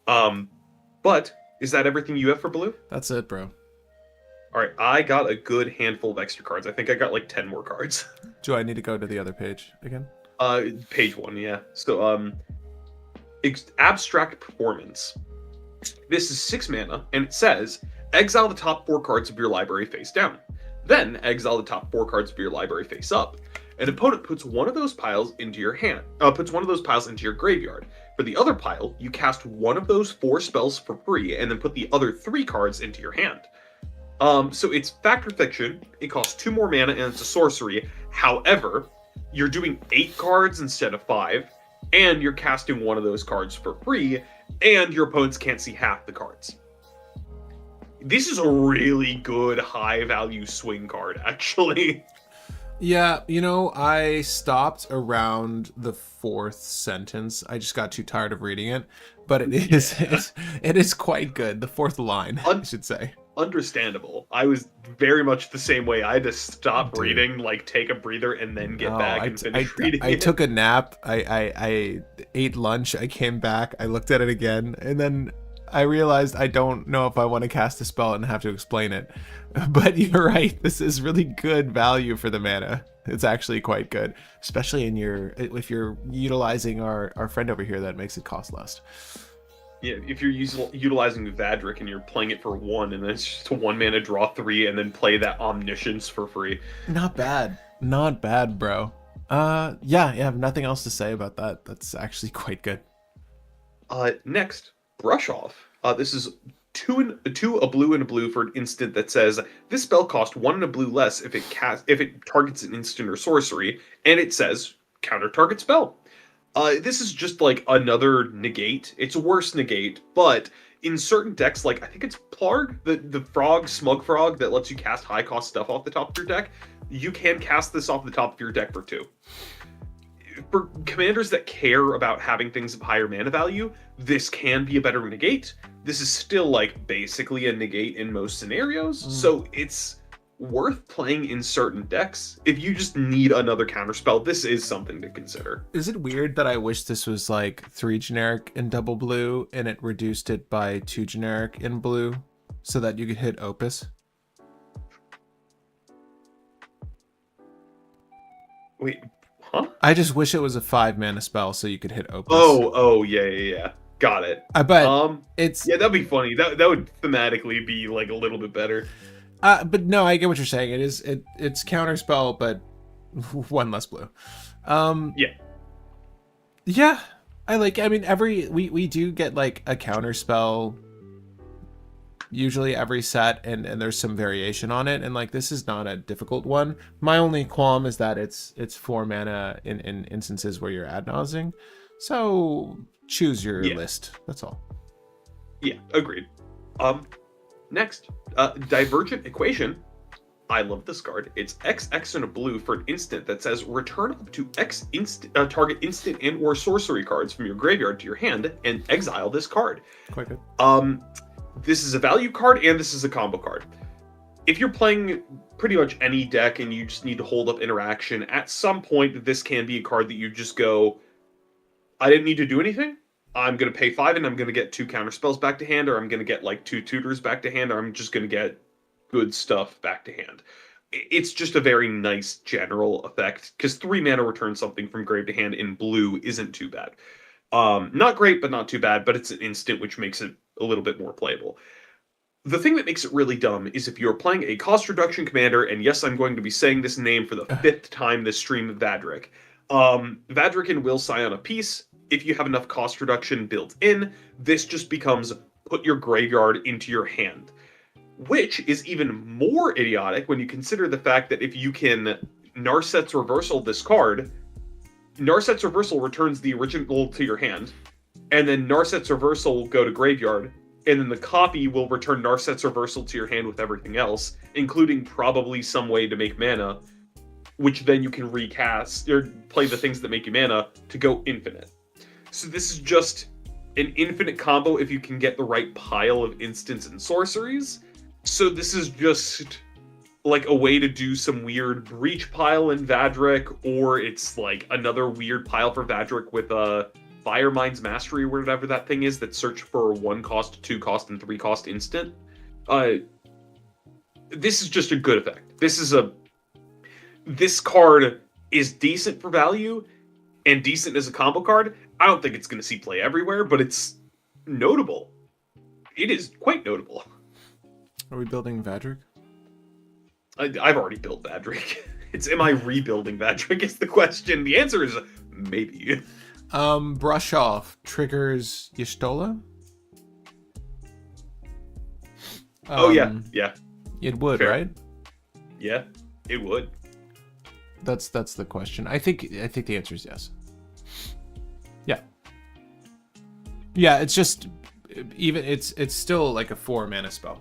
But is that everything you have for blue? That's it, bro. All right, I got a good handful of extra cards. I think I got like 10 more cards. Do I need to go to the other page again? Page 1, yeah. So Abstract Performance. This is 6 mana, and it says exile the top 4 cards of your library face down. Then exile the top 4 cards of your library face up. An opponent puts one of those piles into your hand. Puts one of those piles into your graveyard. For the other pile, you cast one of those 4 spells for free, and then put the other 3 cards into your hand. So it's Fact or Fiction. It costs 2 more mana, and it's a sorcery. However, you're doing 8 cards instead of 5, and you're casting one of those cards for free, and your opponents can't see half the cards. This is a really good high-value swing card, actually. Yeah, you know, I stopped around the 4th sentence. I just got too tired of reading it, but it is quite good. The 4th line, I should say. Understandable. I was very much the same way. I had to stop reading, like take a breather, and then get back and finish reading. I took a nap. I ate lunch. I came back. I looked at it again, and then I realized I don't know if I want to cast a spell and have to explain it. But you're right. This is really good value for the mana. It's actually quite good, especially if you're utilizing our friend over here that makes it cost less. Yeah, if you're utilizing Vadrik and you're playing it for 1, and then it's just a 1 mana draw 3, and then play that Omniscience for free. Not bad. Not bad, bro. Yeah, I have nothing else to say about that. That's actually quite good. Next, Brush Off. This is 2 a blue and a blue for an instant that says this spell costs 1 and a blue less if it targets an instant or sorcery, and it says counter target spell. This is just like another negate. It's a worse negate, but in certain decks, like I think it's Plarg, the frog, Smug Frog, that lets you cast high cost stuff off the top of your deck, you can cast this off the top of your deck for 2. For commanders that care about having things of higher mana value, this can be a better negate. This is still like basically a negate in most scenarios, so it's worth playing in certain decks. If you just need another counterspell, this is something to consider. Is it weird that I wish this was like 3 generic in double blue and it reduced it by 2 generic in blue so that you could hit Opus? Wait, huh? I just wish it was a 5 mana spell so you could hit Opus. Oh, yeah. Got it. I bet it's... Yeah, that'd be funny. That would thematically be like a little bit better. But no, I get what you're saying. It's counterspell, but 1 less blue. Yeah. I mean, we do get like a counterspell usually every set, and there's some variation on it, and like this is not a difficult one. My only qualm is that it's 4 mana in instances where you're ad nauseing. So choose your Yeah, list. That's all. yeah, agreed. Um, Next, Divergent Equation. I love this card. It's X and a blue for an instant that says return up to target instant and or sorcery cards from your graveyard to your hand and exile this card. Quite good. This is a value card and this is a combo card. If you're playing pretty much any deck and you just need to hold up interaction, at some point this can be a card that you just go, I didn't need to do anything. I'm going to pay 5 and I'm going to get 2 counter spells back to hand, or I'm going to get like 2 tutors back to hand, or I'm just going to get good stuff back to hand. It's just a very nice general effect, because 3 mana return something from grave to hand in blue isn't too bad. Not great, but not too bad, but it's an instant, which makes it a little bit more playable. The thing that makes it really dumb is if you're playing a cost reduction commander, and yes, I'm going to be saying this name for the 5th time this stream, Vadrik. Vadrik and Will Scion a piece. If you have enough cost reduction built in, this just becomes put your graveyard into your hand. Which is even more idiotic when you consider the fact that if you can Narset's Reversal this card, Narset's Reversal returns the original to your hand, and then Narset's Reversal will go to graveyard, and then the copy will return Narset's Reversal to your hand with everything else, including probably some way to make mana, which then you can recast, or play the things that make you mana, to go infinite. So this is just an infinite combo if you can get the right pile of instants and sorceries. So this is just like a way to do some weird breach pile in Vadrik, or it's like another weird pile for Vadrik with a Firemind's Mastery, or whatever that thing is that search for 1 cost, 2 cost, and 3 cost instant. This is just a good effect. This card is decent for value and decent as a combo card. I don't think it's going to see play everywhere, but it's notable. It is quite notable. Are we building Vadrik? I've already built Vadrik. Am I rebuilding Vadrik is the question. The answer is maybe. Brush Off triggers Y'shtola? Oh yeah. It would, Fair. right? Yeah, it would. That's the question. I think the answer is yes. Yeah. Yeah, it's just even it's still like a 4 mana spell.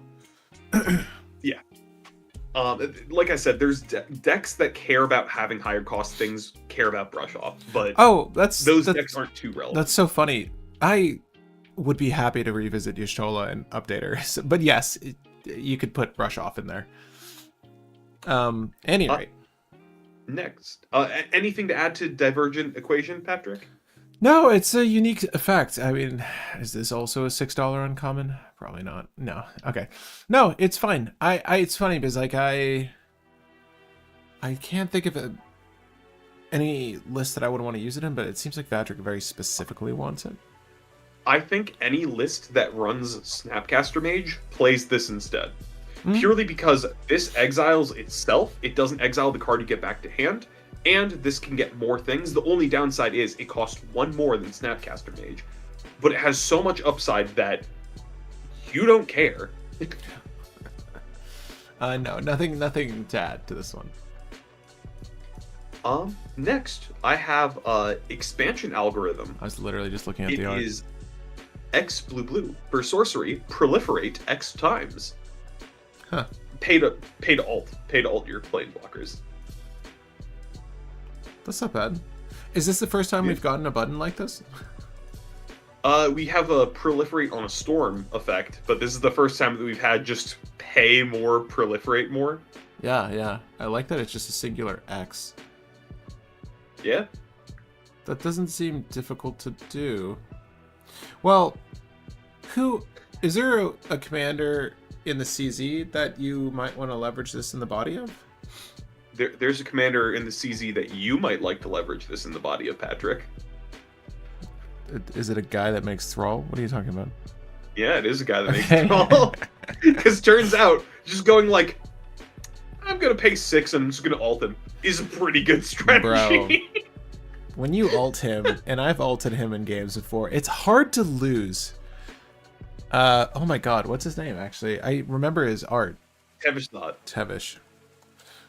Yeah. Like I said, there's decks that care about having higher cost things care about Brush Off, but those decks aren't too relevant. That's so funny. I would be happy to revisit Y'shtola and update her, but yes, you could put Brush Off in there. Anyway. Next, anything to add to Divergent Equation, Patrick? No, it's a unique effect. I mean, is this also a $6 uncommon? Probably not. No. Okay. No, it's fine. It's funny because like I can't think of any list that I would want to use it in, but it seems like Vadrik very specifically wants it. I think any list that runs Snapcaster Mage plays this instead. Purely because this exiles itself. It doesn't exile the card you get back to hand. And this can get more things. The only downside is it costs 1 more than Snapcaster Mage. But it has so much upside that you don't care. No, nothing to add to this one. Next, I have Expansion Algorithm. I was literally just looking at the art. It is X blue. For sorcery, proliferate X times. Huh. Pay to alt your planeswalkers. That's not bad. Is this the first time we've gotten a button like this? We have a proliferate on a storm effect, but this is the first time that we've had just pay more, proliferate more. Yeah. I like that it's just a singular X. Yeah. That doesn't seem difficult to do. Well, is there a commander in the CZ that you might want to leverage this in the body of? There's a commander in the CZ that you might like to leverage this in the body of, Patrick. Is it a guy that makes Thrall? What are you talking about? Yeah, it is a guy that makes Thrall. Because turns out, just going like, I'm going to pay 6 and I'm just going to alt him, is a pretty good strategy. Bro, when you alt him, and I've alted him in games before, it's hard to lose. Oh my god, what's his name, actually? I remember his art. Tevish.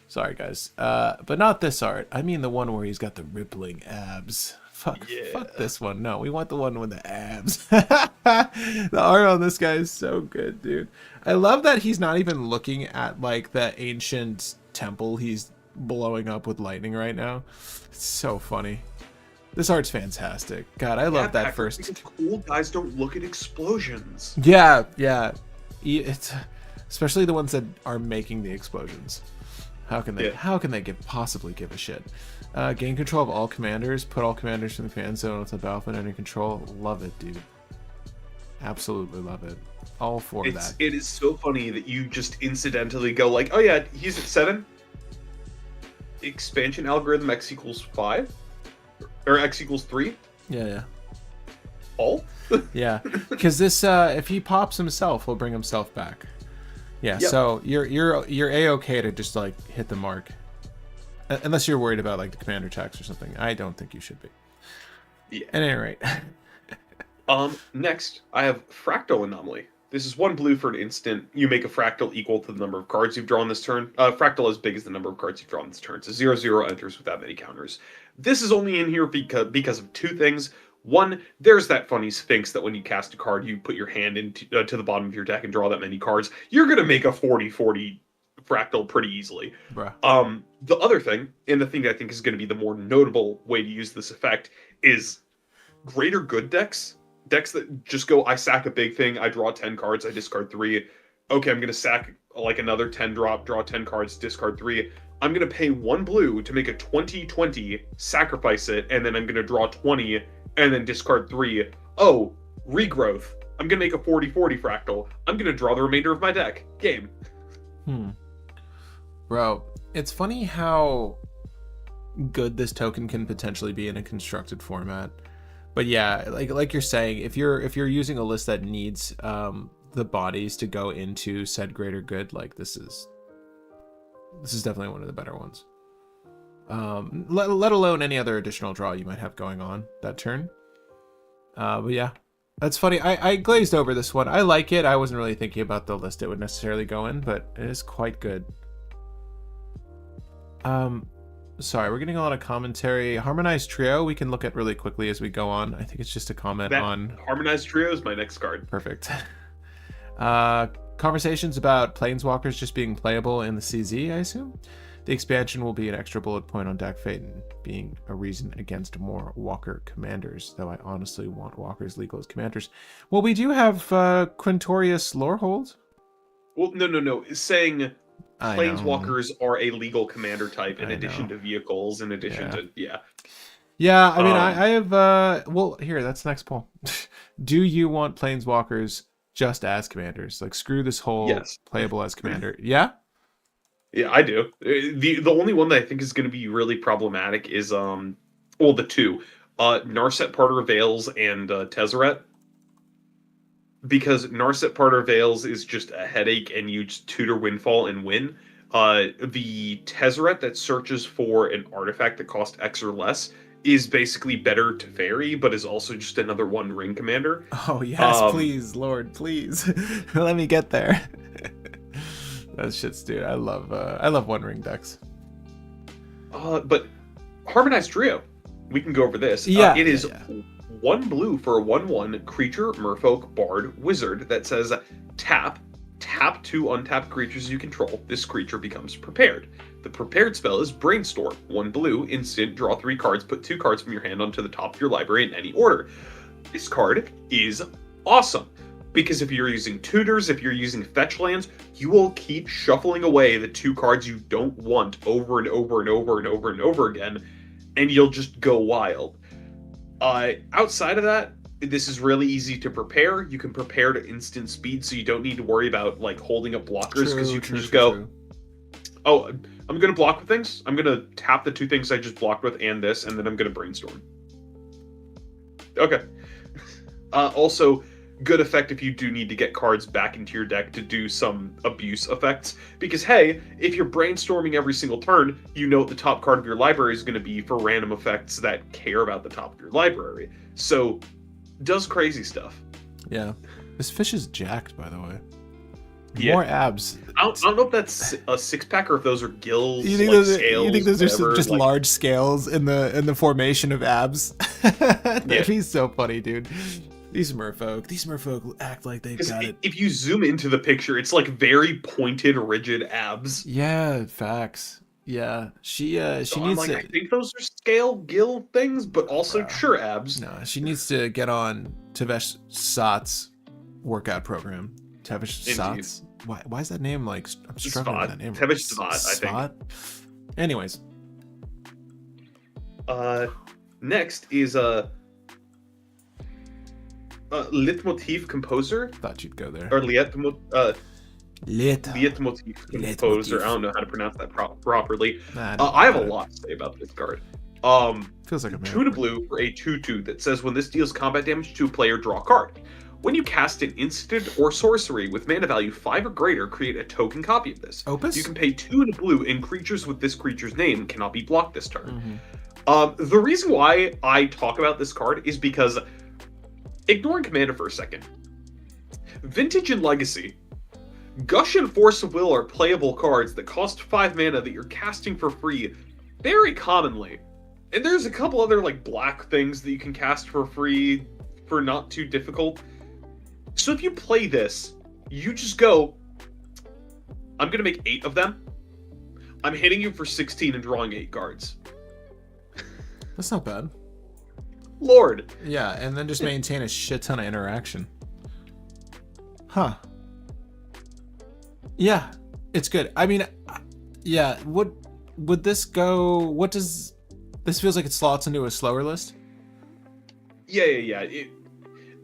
Sorry, guys. But not this art. I mean the one where he's got the rippling abs. Fuck this one. No, we want the one with the abs. The art on this guy is so good, dude. I love that he's not even looking at like the ancient temple he's blowing up with lightning right now. It's so funny. This art's fantastic. God, I love that Patrick, first. because cool guys don't look at explosions. Yeah. It's especially the ones that are making the explosions. How can they? Yeah. How can they possibly give a shit? Gain control of all commanders. Put all commanders from the command zone with the battlefield under control. Love it, dude. Absolutely love it. All for that. It is so funny that you just incidentally go like, oh yeah, he's at 7. Expansion algorithm x equals 5, or x equals 3. Yeah. All. Yeah, because this if he pops himself, he'll bring himself back. Yeah, Yep. so you're a-okay to just like hit the mark, unless you're worried about like the commander checks or something. I don't think you should be. Yeah. At any rate. Next, I have Fractal Anomaly. This is 1 blue for an instant. You make a fractal equal to the number of cards you've drawn this turn. Fractal as big as the number of cards you've drawn this turn. So 0/0 enters without many counters. This is only in here because of 2 things. One, there's that funny Sphinx that when you cast a card, you put your hand into to the bottom of your deck and draw that many cards. You're going to make a 40/40 fractal pretty easily. Bruh. The other thing, and the thing that I think is going to be the more notable way to use this effect, is greater good decks. Decks that just go, I sack a big thing, I draw 10 cards, I discard 3. Okay, I'm going to sack like another 10 drop, draw 10 cards, discard 3. I'm going to pay 1 blue to make a 20/20, sacrifice it, and then I'm going to draw 20, and then discard 3. Oh, regrowth. I'm going to make a 40/40 fractal. I'm going to draw the remainder of my deck. Game. Bro, it's funny how good this token can potentially be in a constructed format. But yeah, like you're saying, if you're using a list that needs the bodies to go into said greater good, like this is definitely one of the better ones. Let alone any other additional draw you might have going on that turn. But yeah, that's funny. I glazed over this one. I like it. I wasn't really thinking about the list it would necessarily go in, but it is quite good. Sorry, we're getting a lot of commentary. Harmonized Trio, we can look at really quickly as we go on. I think it's just a comment on... Harmonized Trio is my next card. Perfect. Conversations about Planeswalkers just being playable in the CZ, I assume? The expansion will be an extra bullet point on deck fate and being a reason against more Walker commanders, though I honestly want Walkers legal as commanders. Well, we do have Quintorius Lorehold. Well, no. It's saying... Planeswalkers are a legal commander type in addition to vehicles, in addition to, Yeah, I mean, I have, well, here, that's the next poll. Do you want Planeswalkers just as commanders? Like, screw this whole playable as commander. Yeah? Yeah, I do. The only one that I think is going to be really problematic is, the 2. Narset Parter Veils and Tezzeret. Because Narset Parter Veils is just a headache and you just tutor Windfall and win. The Tezzeret that searches for an artifact that costs X or less is basically better to Fairy, but is also just another 1 ring commander. Oh yes, please, Lord, please. Let me get there. That shit's, dude. I love 1 ring decks. But Harmonized Trio, we can go over this. It is 1 blue for a 1/1 creature, merfolk, bard, wizard that says tap 2 untapped creatures you control. This creature becomes prepared. The prepared spell is Brainstorm. 1 blue, instant, draw 3 cards, put 2 cards from your hand onto the top of your library in any order. This card is awesome because if you're using tutors, if you're using fetch lands, you will keep shuffling away the 2 cards you don't want over and over and over and over and over again, and you'll just go wild. Outside of that, this is really easy to prepare. You can prepare to instant speed, so you don't need to worry about like holding up blockers because you can just go, oh, I'm going to block with things. I'm going to tap the 2 things I just blocked with and this, and then I'm going to brainstorm. Okay. Also, good effect if you do need to get cards back into your deck to do some abuse effects. Because, hey, if you're brainstorming every single turn, you know what the top card of your library is going to be for random effects that care about the top of your library. So, does crazy stuff. Yeah. This fish is jacked, by the way. Yeah. More abs. I don't know if that's a six-pack or if those are gills, You think like those? scales, You think those are whatever, just like, large scales in the formation of abs? That'd yeah. be so funny, dude. These merfolk act like they've Because got it. if you zoom into the picture, it's like very pointed, rigid abs. Yeah, facts. Yeah, she So I'm needs like, I to. think those are scale gill things, but also Bro. sure abs. No, she needs to get on Tavesh Sat's workout program. Tavesh Indeed. Sat's. Why is that name like? I'm struggling with Svat. that name. Tevish Svat, I think. Svat? Anyways, Next is Leitmotiv Composer, thought you'd go there. or Lit. Leitmotiv Composer. I don't know how to pronounce that properly. Nah, I have a lot to say about this card. Feels like a Two to blue for a 2/2 that says when this deals combat damage to a player, draw a card. When you cast an instant or sorcery with mana value 5 or greater, create a token copy of this. Opus? You can pay 2 and a blue, and creatures with this creature's name cannot be blocked this turn. Mm-hmm. The reason why I talk about this card is because, ignoring Commander for a second, Vintage and Legacy, Gush and Force of Will are playable cards that cost 5 mana that you're casting for free very commonly. And there's a couple other like black things that you can cast for free for not too difficult. So if you play this, you just go, I'm going to make 8 of them. I'm hitting you for 16 and drawing 8 cards. That's not bad. Lord. Yeah, and then just maintain a shit ton of interaction. Huh. Yeah, it's good. I mean, yeah, would this go... What does... This feels like it slots into a slower list? Yeah.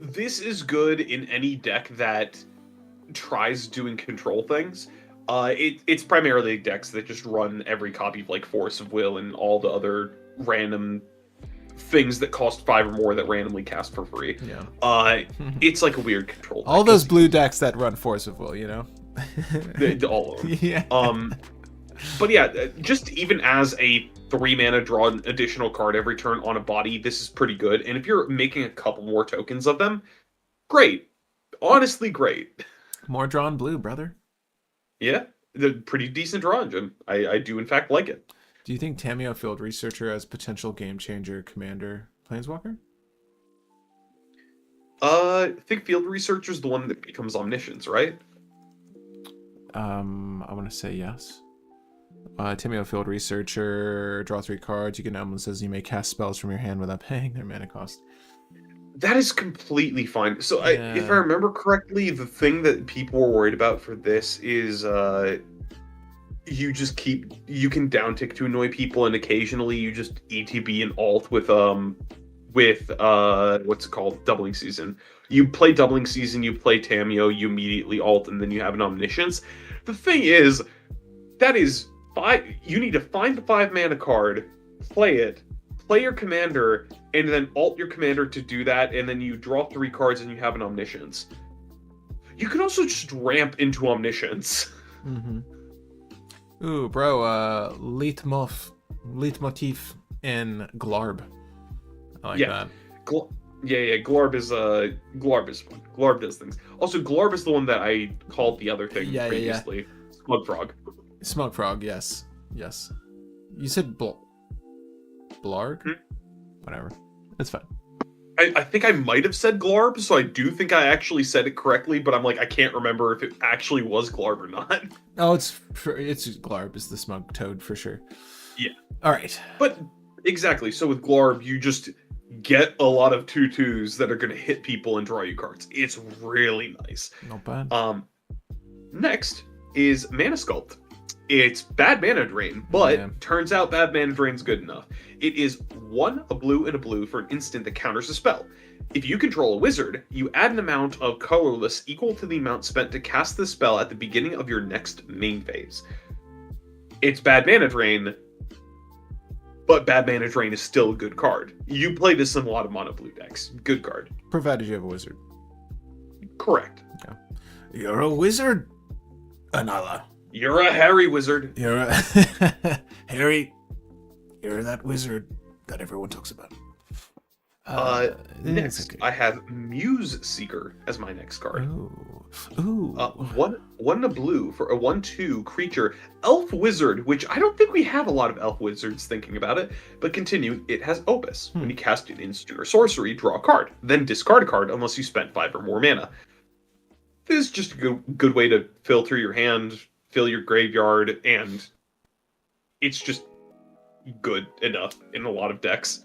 This is good in any deck that tries doing control things. It's primarily decks that just run every copy of like Force of Will and all the other random things that cost 5 or more that randomly cast for free. Yeah. It's like a weird control deck. All those blue decks that run Force of Will, you know? All of them. Yeah. But yeah, just even as a 3 mana draw an additional card every turn on a body, this is pretty good. And if you're making a couple more tokens of them, great. Honestly, great. More drawn blue, brother. Yeah, the pretty decent draw engine. I do in fact like it. Do you think Tamiyo Field Researcher as potential game changer commander planeswalker? I think Field Researcher's the one that becomes Omniscience, right? I want to say yes. Tamiyo Field Researcher, draw 3 cards. You get emblems says you may cast spells from your hand without paying their mana cost. That is completely fine. So Yeah. if I remember correctly, the thing that people were worried about for this is you can downtick to annoy people, and occasionally you just ETB and alt with what's it called, Doubling Season. You play Doubling Season, you play Tamiyo, you immediately alt, and then you have an Omniscience. The thing is, that is you need to find the 5 mana card, play it, play your commander, and then alt your commander to do that, and then you draw 3 cards and you have an Omniscience. You can also just ramp into Omniscience. Mm-hmm. Ooh, bro, Leitmotif and Glarb. I like that. Glarb is fun. Glarb does things. Also, Glarb is the one that I called the other thing previously. Yeah. Smug Frog. Smug Frog, yes. You said Blarg? Whatever. It's fine. I think I might have said Glarb, so I do think I actually said it correctly, but I'm like, I can't remember if it actually was Glarb or not. Oh, it's Glarb. It's the Smug Toad for sure. Yeah. All right. But exactly. So with Glarb, you just get a lot of 2/2s that are going to hit people and draw you cards. It's really nice. Not bad. Next is Mana Sculpt. It's bad mana drain, but turns out bad mana drain's good enough. It is 1 a blue and a blue for an instant that counters a spell. If you control a wizard, you add an amount of colorless equal to the amount spent to cast the spell at the beginning of your next main phase. It's bad mana drain, but bad mana drain is still a good card. You play this in a lot of mono blue decks. Good card. Provided you have a wizard. Correct. Yeah. You're a wizard, Anala. You're a hairy wizard. You're a Harry. You're that wizard that everyone talks about. Uh, it's Next, I have Muse Seeker as my next card. Ooh. Ooh. One in a blue for a 1/2 creature, Elf Wizard, which I don't think we have a lot of Elf Wizards thinking about it, but continue, it has Opus. When you cast an instant or sorcery, draw a card, then discard a card unless you spent 5 or more mana. This is just a good way to filter your hand, fill your graveyard, and it's just good enough in a lot of decks.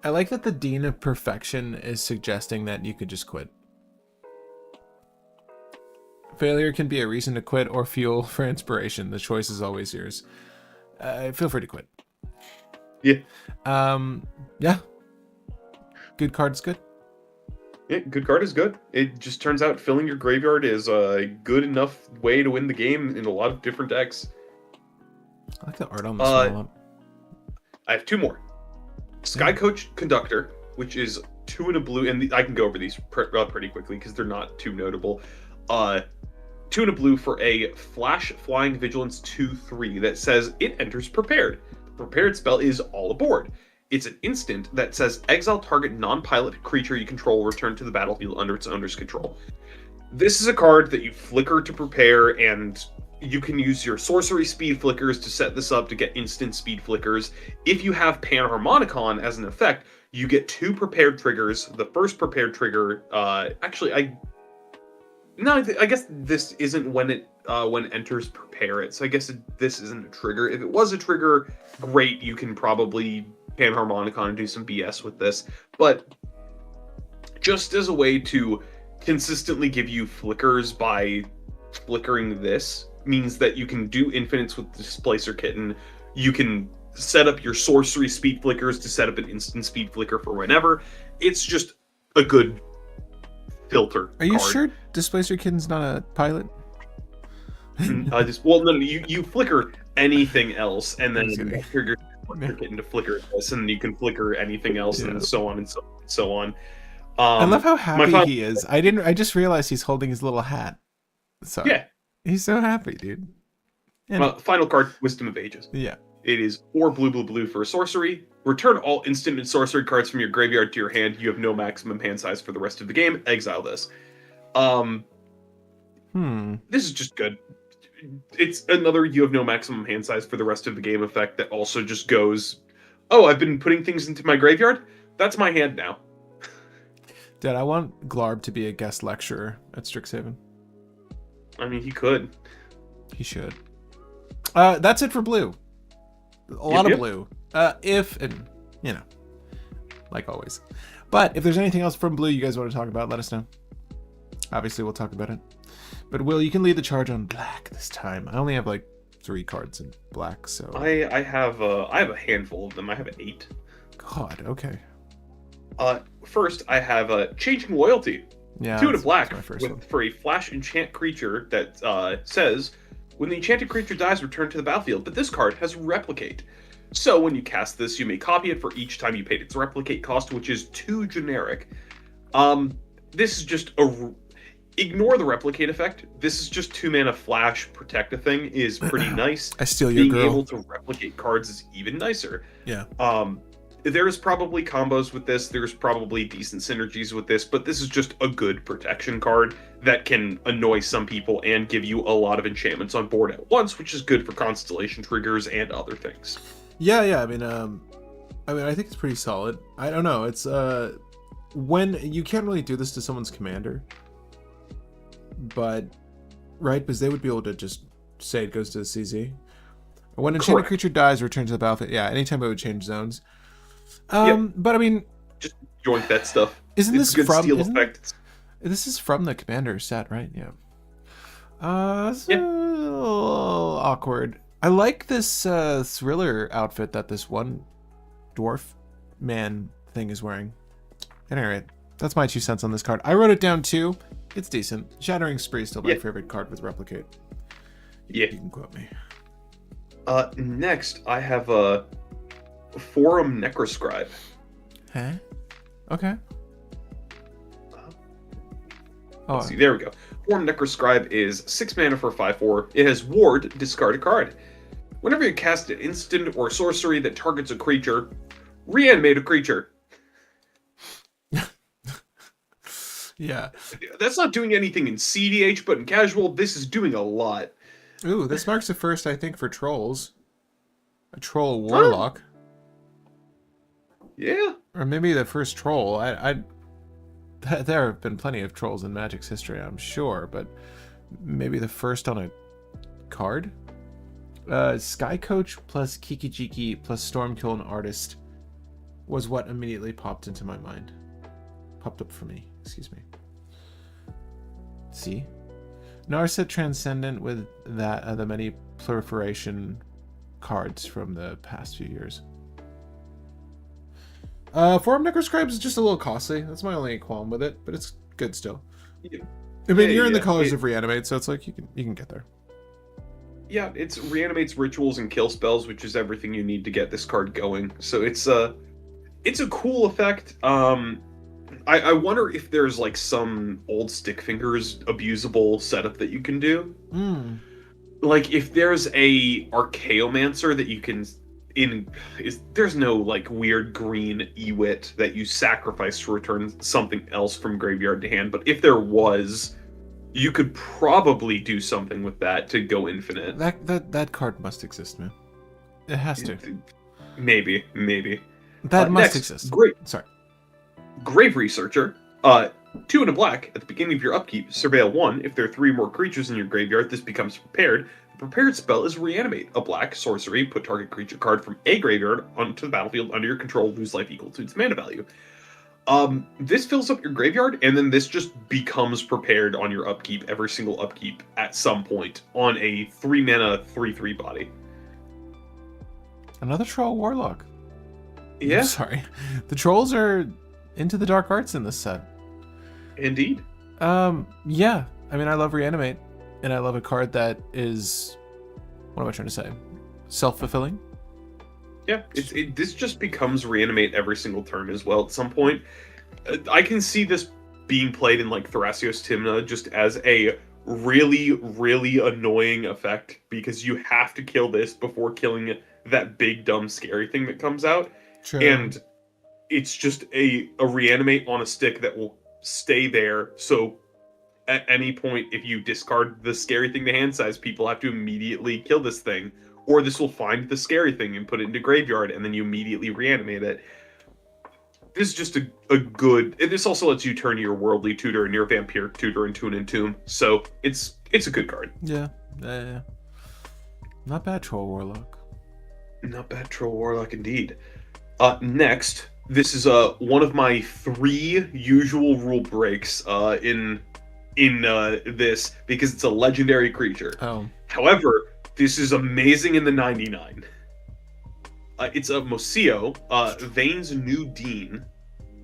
I like that the Dean of Perfection is suggesting that you could just quit. Failure can be a reason to quit or fuel for inspiration. The choice is always yours. Feel free to quit. Yeah. Yeah. Good card's good. Yeah, good card is good. It just turns out filling your graveyard is a good enough way to win the game in a lot of different decks. I like the art on this one a lot. I have 2 more. Sky Coach Conductor, which is 2 in a blue, and I can go over these pretty quickly because they're not too notable. 2 in a blue for a Flash Flying Vigilance 2/3 that says it enters prepared. The prepared spell is All Aboard. It's an instant that says exile target non-pilot creature you control, return to the battlefield under its owner's control. This is a card that you flicker to prepare, and you can use your sorcery speed flickers to set this up to get instant speed flickers. If you have Panharmonicon as an effect, you get 2 prepared triggers. The first prepared trigger, I guess this isn't when it enters prepare it. So I guess this isn't a trigger. If it was a trigger, great. You can probably Panharmonicon and do some BS with this. But just as a way to consistently give you flickers by flickering this means that you can do infinites with Displacer Kitten. You can set up your sorcery speed flickers to set up an instant speed flicker for whenever. It's just a good filter. Are you sure Displacer Kitten's not a pilot? No, you flicker anything else, and then you trigger Displacer Kitten to flicker this, and you can flicker anything else, and so on and so on. I love how happy he is. I just realized he's holding his little hat. So yeah, he's so happy, dude. Final card, Wisdom of Ages. Yeah. It is 4 blue for a sorcery. Return all instant and sorcery cards from your graveyard to your hand. You have no maximum hand size for the rest of the game. Exile this. This is just good. It's another you have no maximum hand size for the rest of the game effect that also just goes, oh, I've been putting things into my graveyard? That's my hand now. Dad, I want Glarb to be a guest lecturer at Strixhaven. I mean, he could. He should. That's it for blue. A lot of blue. Like always. But if there's anything else from blue you guys want to talk about, let us know. Obviously, we'll talk about it. But Will, you can lead the charge on black this time. I only have like 3 cards in black, so I have a handful of them. I have 8. God, okay. First, I have Changing Loyalty. Yeah, 2 to black one. for a flash enchant creature that says, when the enchanted creature dies, return to the battlefield, but this card has Replicate. So when you cast this, you may copy it for each time you paid its Replicate cost, which is 2 generic. This is just ignore the Replicate effect. This is just 2 mana flash, protect a thing is pretty nice. I steal your girl. Being able to replicate cards is even nicer. Yeah. There's probably combos with this. There's probably decent synergies with this, but this is just a good protection card that can annoy some people and give you a lot of enchantments on board at once, which is good for constellation triggers and other things. Yeah. I mean, I think it's pretty solid. I don't know. It's when you can't really do this to someone's commander, but right, because they would be able to just say it goes to the CZ. When an enchanted creature dies, returns to the battlefield. Yeah, anytime it would change zones. But I mean, just joint that stuff. Isn't it's this good from? Steal effect. This is from the commander set, right? Yeah. It's a little awkward. I like this thriller outfit that this one dwarf man thing is wearing. At any rate, that's my 2 cents on this card. I wrote it down too. It's decent. Shattering Spree is still my favorite card with Replicate. Yeah. You can quote me. Next, I have a Forum Necroscribe. Huh? Okay. Let's see, there we go. Forum Necroscribe is 6 mana for 5/4. It has Ward, discard a card. Whenever you cast an instant or sorcery that targets a creature, reanimate a creature. Yeah. That's not doing anything in cEDH, but in casual, this is doing a lot. Ooh, this marks the first, I think, for trolls. A troll Huh? warlock. Yeah. Or maybe the first troll. There have been plenty of trolls in Magic's history, I'm sure, but maybe the first on a card? Sky Coach plus Kikijiki plus Stormkill Artist was what immediately popped into my mind. Popped up for me, excuse me. See? Narset Transcendent with that the many proliferation cards from the past few years. Forum Necroscribes is just a little costly. That's my only qualm with it, but it's good still. Yeah. I mean, you're in the Yeah. colors of Reanimate, so it's like you can get there. Yeah, it's reanimates rituals and kill spells, which is everything you need to get this card going. So it's a cool effect. I wonder if there's like some old stick fingers abusable setup that you can do. Mm. Like if there's a Archaeomancer that you can there's no like weird green Ewit that you sacrifice to return something else from graveyard to hand, but if there was, you could probably do something with that to go infinite. That card must exist, man. It has to. Maybe. That must Next, exist. great. Sorry. Grave Researcher. 2 and a black. At the beginning of your upkeep, surveil 1. If there are 3 more creatures in your graveyard, this becomes prepared. The prepared spell is Reanimate. A black sorcery. Put target creature card from a graveyard onto the battlefield under your control. Lose life equal to its mana value. This fills up your graveyard, and then this just becomes prepared on your upkeep, every single upkeep at some point, on a 3 mana 3/3 body. Another troll warlock. Yeah. I'm sorry. The trolls are into the dark arts in this set. Indeed. Yeah. I mean, I love Reanimate, and I love a card that is, what am I trying to say? Self-fulfilling? Yeah, this just becomes Reanimate every single turn as well at some point. I can see this being played in like Thrasios Tymna just as a really, really annoying effect because you have to kill this before killing that big, dumb, scary thing that comes out. True. And it's just a Reanimate on a stick that will stay there, so at any point, if you discard the scary thing to hand size, people have to immediately kill this thing. Or this will find the scary thing and put it into graveyard, and then you immediately reanimate it. This is just a good... And this also lets you turn your Worldly Tutor and your Vampiric Tutor into an Entomb. So it's a good card. Yeah. Not bad, Troll Warlock. Not bad, Troll Warlock indeed. Next, this is one of my 3 usual rule breaks in this, because it's a legendary creature. Oh. However, this is amazing in the 99. It's a Moseo, Vane's New Dean.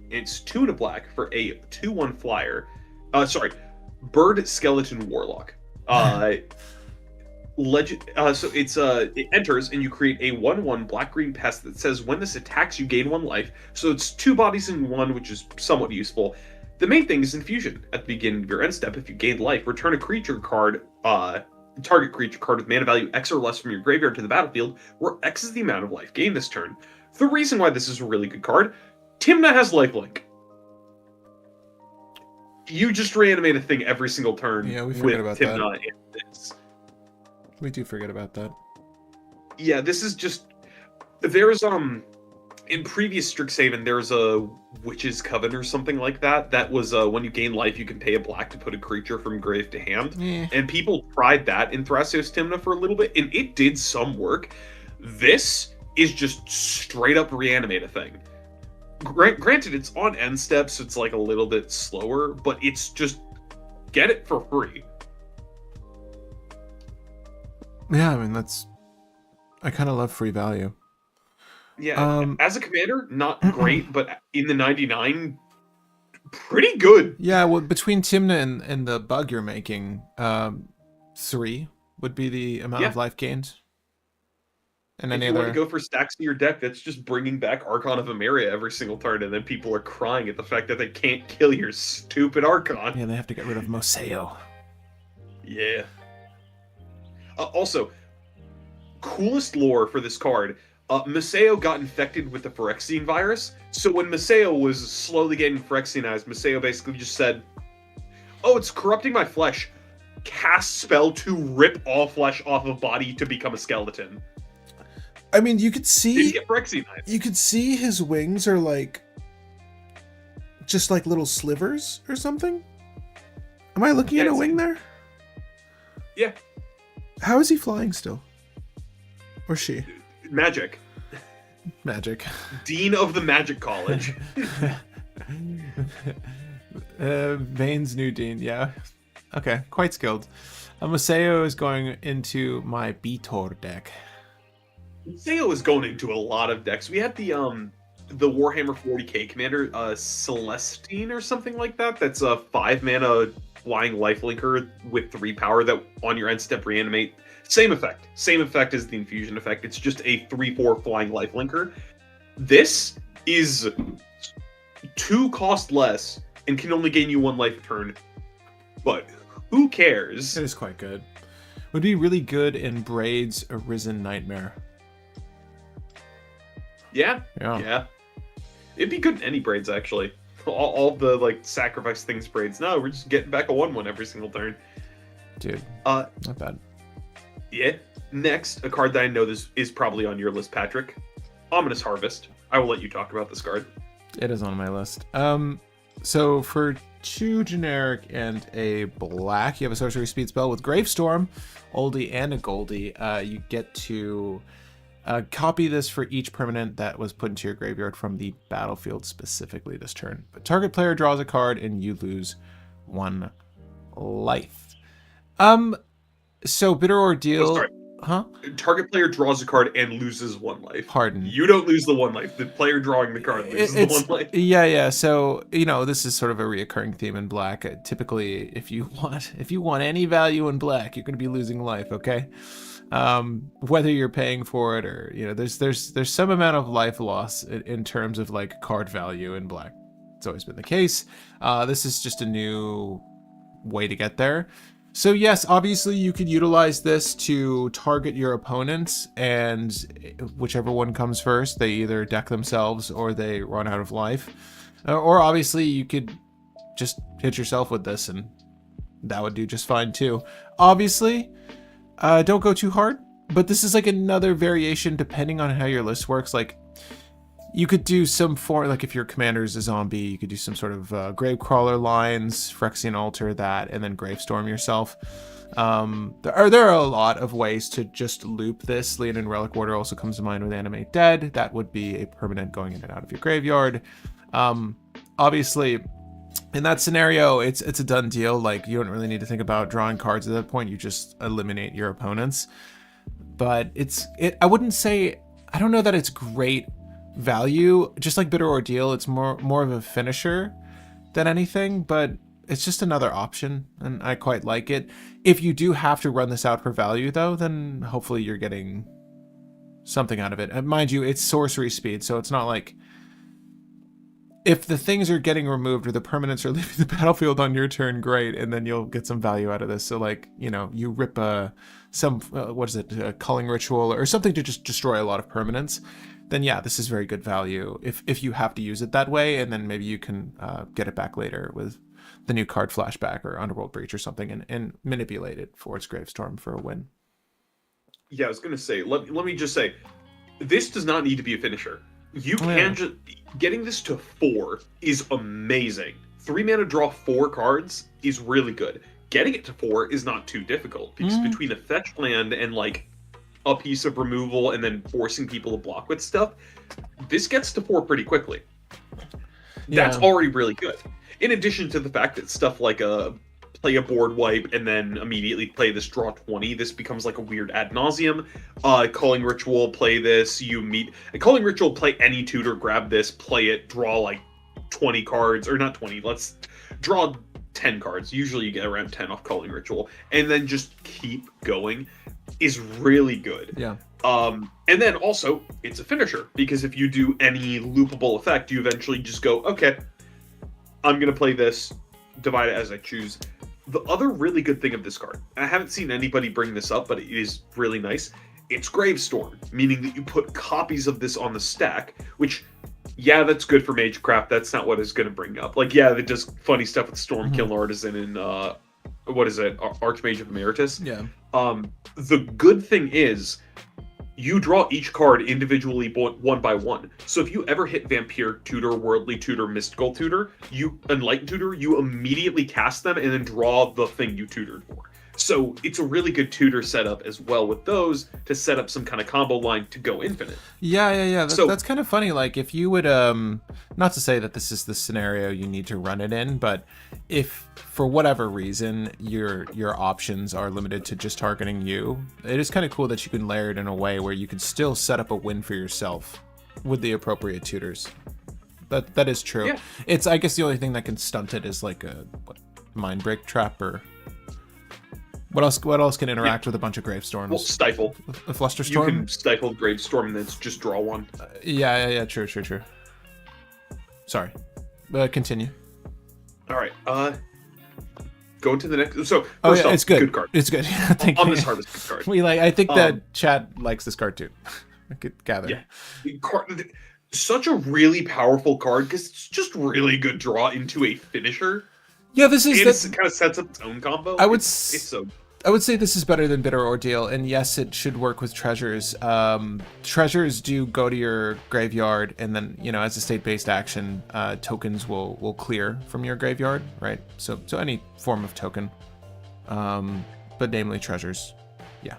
It's 2 and a black for a 2/1 flyer. Bird Skeleton Warlock. So it enters and you create a 1/1 black-green pest that says when this attacks you gain 1 life. So it's 2 bodies in 1, which is somewhat useful. The main thing is infusion. At the beginning of your end step, if you gain life, return a creature card, target creature card with mana value X or less from your graveyard to the battlefield, where X is the amount of life gained this turn. The reason why this is a really good card, Tymna has lifelink. You just reanimate a thing every single turn. Yeah, we forget about Tymna that. and this. We do forget about that. Yeah, this is just... There's, in previous Strixhaven, there's a Witch's Coven or something like that. That was when you gain life, you can pay a black to put a creature from grave to hand. Yeah. And people tried that in Thrasios Tymna for a little bit, and it did some work. This is just straight up reanimate a thing. Granted, it's on end steps, so it's like a little bit slower, but it's just get it for free. Yeah, I mean, I kind of love free value. Yeah, as a commander, not great, but in the 99, pretty good. Yeah, well, between Tymna and the bug you're making, 3 would be the amount of life gained. And if any you other... want to go for stacks in your deck, that's just bringing back Archon of Emeria every single turn, and then people are crying at the fact that they can't kill your stupid Archon. Yeah, they have to get rid of Moseo. Yeah. Also, coolest lore for this card, Moseo got infected with the Phyrexian virus, so when Moseo was slowly getting Phyrexianized, Moseo basically just said, Oh, it's corrupting my flesh. Cast spell to rip all flesh off of body to become a skeleton. I mean, you could Didn't see get Phyrexian Eyes. you could see his wings are like just like little slivers or something. Am I looking at a wing there? Yeah. How is he flying still? Or she? Magic. Magic. Dean of the Magic College. Vane's new dean, yeah. Okay, quite skilled. Maseo is going into my Beator deck. Theo is going into a lot of decks. We had the Warhammer 40k commander, Celestine or something like that. That's a 5-mana flying lifelinker with 3 power that on your end step reanimate. Same effect. Same effect as the infusion effect. It's just a 3/4 flying lifelinker. This is 2 cost less and can only gain you 1 life a turn. But who cares? It is quite good. Would be really good in Braid's Arisen Nightmare. Yeah. Yeah. It'd be good in any braids, actually. All the, like, sacrifice things braids. No, we're just getting back a 1/1 every single turn. Dude, not bad. Yeah. Next, a card that I know this is probably on your list, Patrick. Ominous Harvest. I will let you talk about this card. It is on my list. So for 2 generic and a black, you have a sorcery speed spell with Gravestorm, oldie and a goldie. You get to copy this for each permanent that was put into your graveyard from the battlefield specifically this turn. But target player draws a card and you lose 1 life. So Bitter Ordeal. Oh, sorry. Huh? Target player draws a card and loses 1 life. Pardon. You don't lose the 1 life. The player drawing the card loses the 1 life. Yeah. So, this is sort of a reoccurring theme in black. Typically, if you want any value in black, you're going to be losing life, okay? Whether you're paying for it or, there's some amount of life loss in terms of like card value in black. It's always been the case. This is just a new way to get there. So yes, obviously you could utilize this to target your opponents, and whichever one comes first, they either deck themselves or they run out of life. Or obviously you could just hit yourself with this and that would do just fine too. Obviously, don't go too hard, but this is like another variation depending on how your list works. Like, you could do some form, like if your commander is a zombie, you could do some sort of Gravecrawler lines, Phyrexian Altar that, and then Gravestorm yourself. There are a lot of ways to just loop this. Leonin Relic Warder also comes to mind with Animate Dead. That would be a permanent going in and out of your graveyard. Obviously, in that scenario, it's a done deal. Like, you don't really need to think about drawing cards at that point. You just eliminate your opponents. But I wouldn't say, I don't know that it's great value. Just like Bitter Ordeal, it's more of a finisher than anything, but it's just another option and I quite like it. If you do have to run this out for value though, then hopefully you're getting something out of it. And mind you, it's sorcery speed, so it's not like if the things are getting removed or the permanents are leaving the battlefield on your turn, great, and then you'll get some value out of this. So like, you rip a culling ritual or something to just destroy a lot of permanents, then yeah, this is very good value if you have to use it that way, and then maybe you can get it back later with the new card Flashback or Underworld Breach or something and manipulate it for its Gravestorm for a win. Yeah, I was going to say, let me just say, this does not need to be a finisher. You can just, getting this to 4 is amazing. 3 mana draw 4 cards is really good. Getting it to 4 is not too difficult, because between a fetch land and like a piece of removal and then forcing people to block with stuff, this gets to 4 pretty quickly. That's already really good. In addition to the fact that stuff like play a board wipe and then immediately play this draw 20, this becomes like a weird ad nauseum. Culling Ritual, play this, Culling Ritual, play any tutor, grab this, play it, draw like 20 cards, or not 20, let's draw 10 cards. Usually you get around 10 off Culling Ritual, and then just keep going is really good. Yeah. And then also, it's a finisher, because if you do any loopable effect, you eventually just go, okay, I'm going to play this, divide it as I choose. The other really good thing of this card, I haven't seen anybody bring this up, but it is really nice, it's Gravestorm, meaning that you put copies of this on the stack, which Yeah, that's good for Magecraft. That's not what it's going to bring up. Like, yeah, it does funny stuff with Mhm. Stormkill Artisan and what is it, Archmage of Emeritus. Yeah. The good thing is you draw each card individually one by one. So if you ever hit Vampire Tutor, Worldly Tutor, Mystical Tutor, Enlightened Tutor, you immediately cast them and then draw the thing you tutored for. So it's a really good tutor setup as well with those to set up some kind of combo line to go infinite. Yeah. So That's kind of funny. Like if you would, not to say that this is the scenario you need to run it in, but if for whatever reason your options are limited to just targeting you, it is kind of cool that you can layer it in a way where you can still set up a win for yourself with the appropriate tutors. That is true. yeah, It's, I guess the only thing that can stunt it is like a mind break trap or what else? What else can interact with a bunch of gravestorms? well, Stifle. A flusterstorm. You can Stifle Gravestorm and then just draw one. Yeah. True. Sorry. Continue. All right. Go into the next. So first Oh yeah, off, it's good. Good card. It's good. Thank On you. this harvest, good card. We like. I think that chat likes this card too. I could gather. Yeah. Such a really powerful card because it's just really good draw into a finisher. Yeah, this is. And it kind of sets up its own combo. It's so. I would say this is better than Bitter Ordeal, and yes, it should work with treasures. Treasures do go to your graveyard, and then as a state-based action, tokens will clear from your graveyard, right? So any form of token, but namely treasures. Yeah.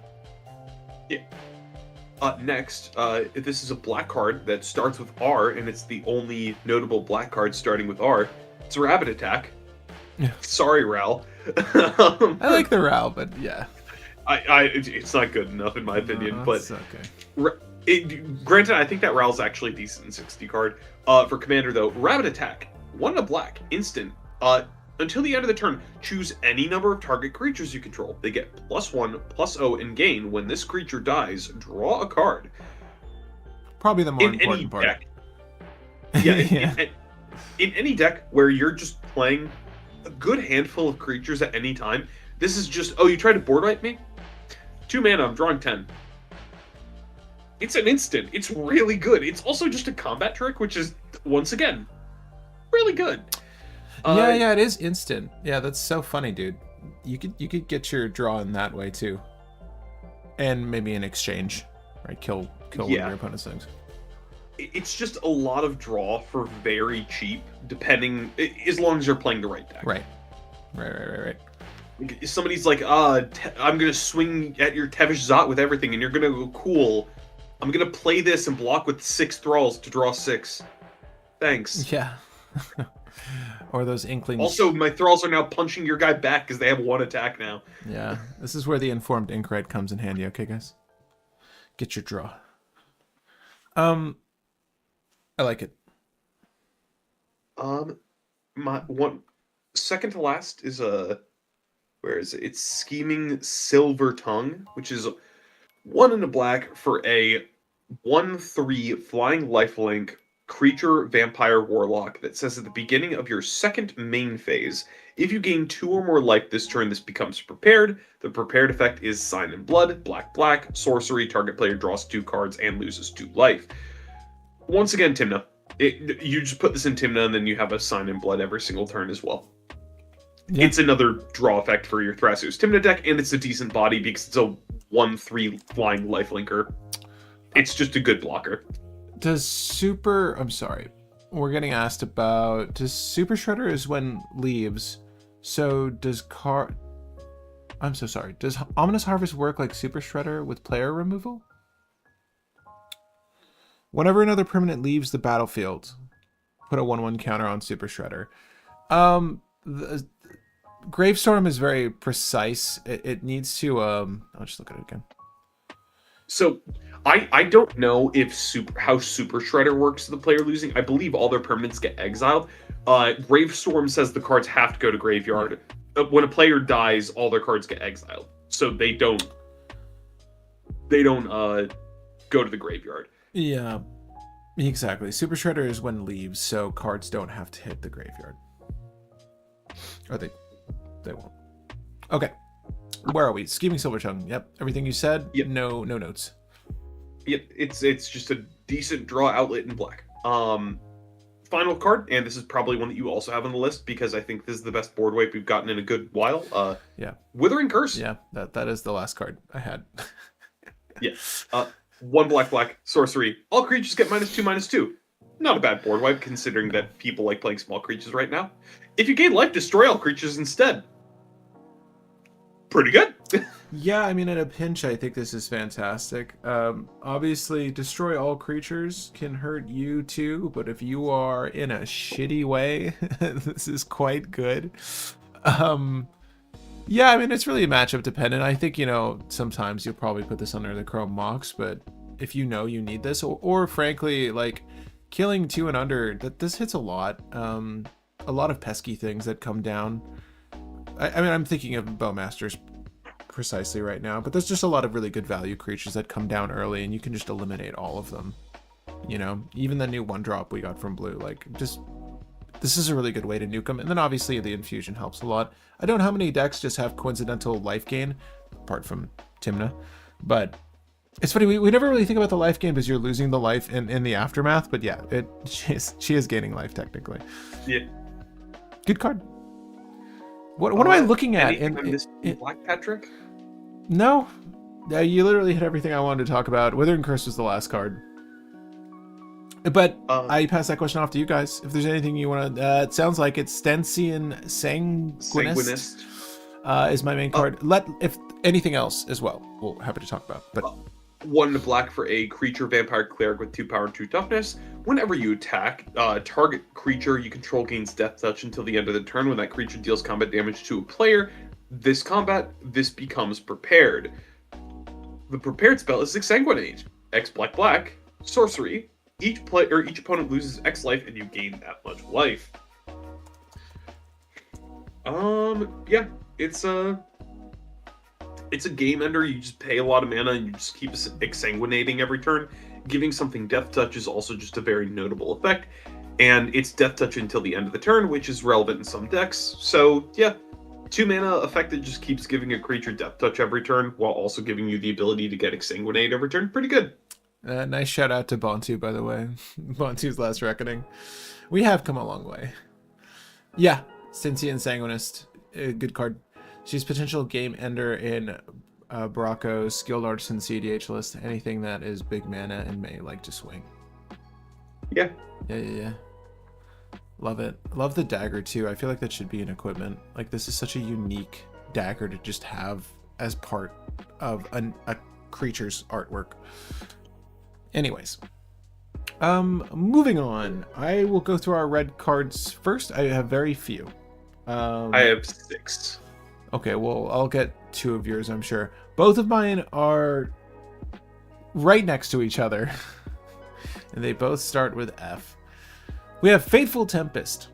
Next, this is a black card that starts with R, and it's the only notable black card starting with R. It's a Rabbit Attack. Yeah. Sorry, Ral. I like the Ral, but yeah. It's not good enough in my opinion. No, but it's okay. Granted, I think that Ral's actually a decent in 60 card. For Commander though, Rabbit Attack, 1 and a black, instant. Until the end of the turn, choose any number of target creatures you control. They get +1/+0 and gain. When this creature dies, draw a card. Probably the more In important any part. deck. Yeah. Yeah. In any deck where you're just playing a good handful of creatures at any time, this is just, oh, you tried to board wipe me? 2 mana, I'm drawing 10. It's an instant. It's really good. It's also just a combat trick, which is, once again, really good. Yeah, it is instant. Yeah, that's so funny, dude. You could get your draw in that way too, and maybe in exchange, right? Kill one of your opponent's things. It's just a lot of draw for very cheap, depending, as long as you're playing the right deck. Right. Somebody's like, I'm gonna swing at your Tevish Zot with everything, and you're gonna go, cool. I'm gonna play this and block with 6 thralls to draw 6. Thanks. Yeah. Or those inklings. Also, my thralls are now punching your guy back because they have 1 attack now. Yeah, this is where the informed Inkred comes in handy. Okay, guys, get your draw. I like it. My one second to last is where is it? It's Scheming Silver Tongue, which is 1 and a black for a 1/3 flying lifelink creature vampire warlock that says at the beginning of your second main phase, if you gain 2 or more life this turn, this becomes prepared. The prepared effect is Sign in Blood, black, sorcery, target player draws 2 cards and loses 2 life. Once again, Tymna. You just put this in Tymna and then you have a Sign in Blood every single turn as well. Yeah. It's another draw effect for your Thrasus Tymna deck, and it's a decent body because it's a 1/3 flying lifelinker. It's just a good blocker. I'm sorry. We're getting asked about, does Super Shredder is when leaves, so I'm so sorry. Does Ominous Harvest work like Super Shredder with player removal? Whenever another permanent leaves the battlefield, put a 1/1 counter on Super Shredder. The Gravestorm is very precise. It needs to, I'll just look at it again. So, I don't know if how Super Shredder works to the player losing. I believe all their permanents get exiled. Gravestorm says the cards have to go to graveyard. When a player dies, all their cards get exiled. So they don't go to the graveyard. Yeah, exactly. Super Shredder is when leaves, so cards don't have to hit the graveyard. Or they won't. Okay. Where are we? Scheming Silvertongue. Yep. Everything you said. Yep. No notes. Yep. It's just a decent draw outlet in black. final card, and this is probably one that you also have on the list because I think this is the best board wipe we've gotten in a good while. Yeah. Withering Curse. Yeah, that is the last card I had. Yeah. One black sorcery. All creatures get -2/-2. Not a bad board wipe considering that people like playing small creatures right now. If you gain life, destroy all creatures instead. Pretty good. Yeah, I mean, at a pinch, I think this is fantastic. Obviously, destroy all creatures can hurt you too, but if you are in a shitty way, this is quite good. Yeah, I mean, it's really matchup dependent. I think, you know, sometimes you'll probably put this under the Chrome Mox, but if you know you need this, or frankly, like, killing 2 and under, this hits a lot. A lot of pesky things that come down. I mean, I'm thinking of Bowmasters precisely right now, but there's just a lot of really good value creatures that come down early, and you can just eliminate all of them. You know, even the new 1-drop we got from blue, like, just, this is a really good way to nuke them. And then obviously the infusion helps a lot. I don't know how many decks just have coincidental life gain, apart from Timna, but it's funny, we never really think about the life gain because you're losing the life in the aftermath, but yeah, she is gaining life technically. Yeah. Good card. What am I looking at? Black Patrick? No. You literally hit everything I wanted to talk about. Withering Curse was the last card. But I pass that question off to you guys. If there's anything you want to... it sounds like it's Stensian Sanguinist is my main card. If anything else as well, we're happy to talk about. But 1 black for a creature vampire cleric with 2 power and 2 toughness. Whenever you attack, target creature you control gains death touch until the end of the turn. When that creature deals combat damage to a player, this becomes prepared. The prepared spell is Exsanguinate. X black, sorcery. Each opponent loses X life and you gain that much life. Yeah, it's a game ender. You just pay a lot of mana and you just keep exsanguinating every turn. Giving something death touch is also just a very notable effect, and it's death touch until the end of the turn, which is relevant in some decks. So yeah, 2 mana effect that just keeps giving a creature death touch every turn while also giving you the ability to get exsanguinate every turn. Pretty good. Nice shout out to Bontu, by the way. Bontu's Last Reckoning. We have come a long way. Yeah, Stensian Sanguinist, good card. She's potential game ender in Baracco's Skilled Artisan cEDH list. Anything that is big mana and may like to swing. Yeah. Yeah. Love it. Love the dagger too. I feel like that should be an equipment. Like, this is such a unique dagger to just have as part of a creature's artwork. Anyways, moving on. I will go through our red cards first. I have very few. I have 6. Okay, well, I'll get 2 of yours, I'm sure. Both of mine are right next to each other. And they both start with F. We have Fateful Tempest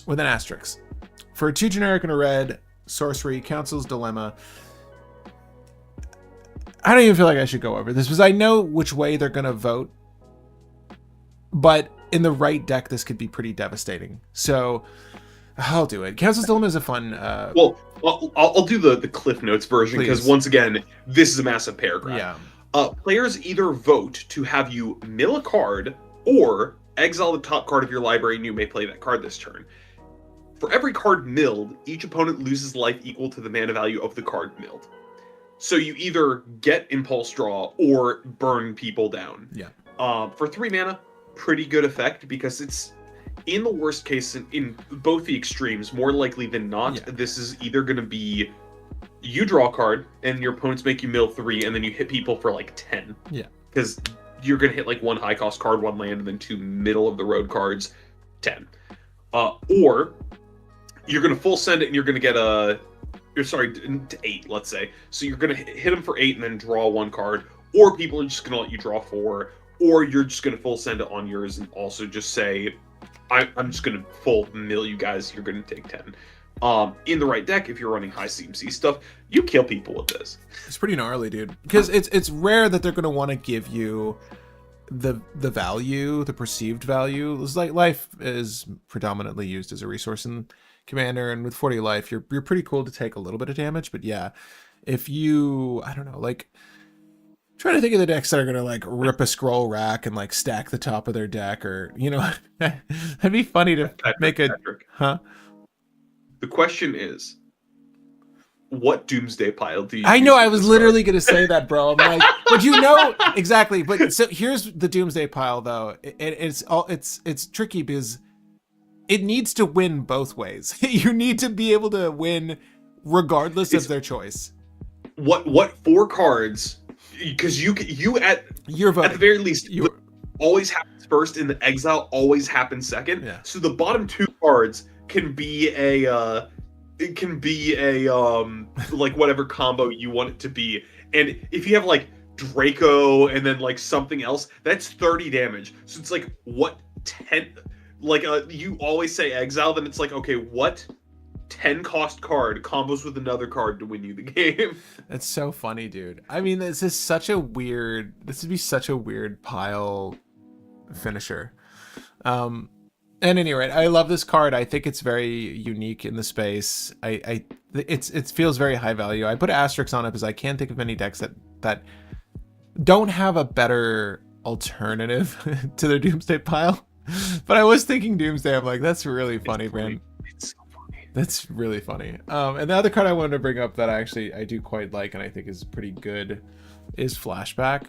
with an asterisk. For 2 generic and a red, sorcery, Council's Dilemma. I don't even feel like I should go over this because I know which way they're going to vote. But in the right deck, this could be pretty devastating. So I'll do it. Council's Dilemma is a fun... Well, I'll do the Cliff Notes version because, once again, this is a massive paragraph. Yeah. Players either vote to have you mill a card or exile the top card of your library and you may play that card this turn. For every card milled, each opponent loses life equal to the mana value of the card milled. So you either get Impulse Draw or burn people down. Yeah. For 3 mana, pretty good effect because it's, in the worst case, in both the extremes, more likely than not, this is either going to be you draw a card and your opponents make you mill 3 and then you hit people for like 10. Yeah. Because you're going to hit like 1 high cost card, 1 land, and then 2 middle of the road cards, 10. Or you're going to full send it and you're going to get to 8, let's say. So you're going to hit them for 8 and then draw 1 card. Or people are just going to let you draw 4. Or you're just going to full send it on yours and also just say, I'm just going to full mill you guys, you're going to take 10. In the right deck, if you're running high CMC stuff, you kill people with this. It's pretty gnarly, dude. Because it's rare that they're going to want to give you the value, the perceived value. It's like life is predominantly used as a resource in Commander, and with 40 life, you're pretty cool to take a little bit of damage. But yeah, if you, I don't know, like, Trying to think of the decks that are gonna like rip a scroll rack and like stack the top of their deck, or that'd be funny to make a Patrick. huh. The question is, what doomsday pile do you I use know, I with was this literally card? gonna say that, bro. I'm like, but exactly. But so here's the doomsday pile, though. It's tricky because it needs to win both ways. You need to be able to win regardless of It's their choice. what 4 cards? Because you You're at the voting. very least You always happens first, and the exile always happens second. Yeah. So the bottom 2 cards can be a it can be a like whatever combo you want it to be. And if you have like Draco and then like something else, that's 30 damage. So it's like what 10 like you always say exile, then it's like, okay, what 10 cost card combos with another card to win you the game? That's so funny, dude. I mean, this would be such a weird pile finisher. At any rate, I love this card. I think it's very unique in the space. It feels very high value. I put asterisks on it because I can't think of any decks that don't have a better alternative to their Doomsday pile. But I was thinking Doomsday. I'm like, that's really funny, man. It's so funny. That's really funny. And the other card I wanted to bring up that I do quite like and I think is pretty good is Flashback.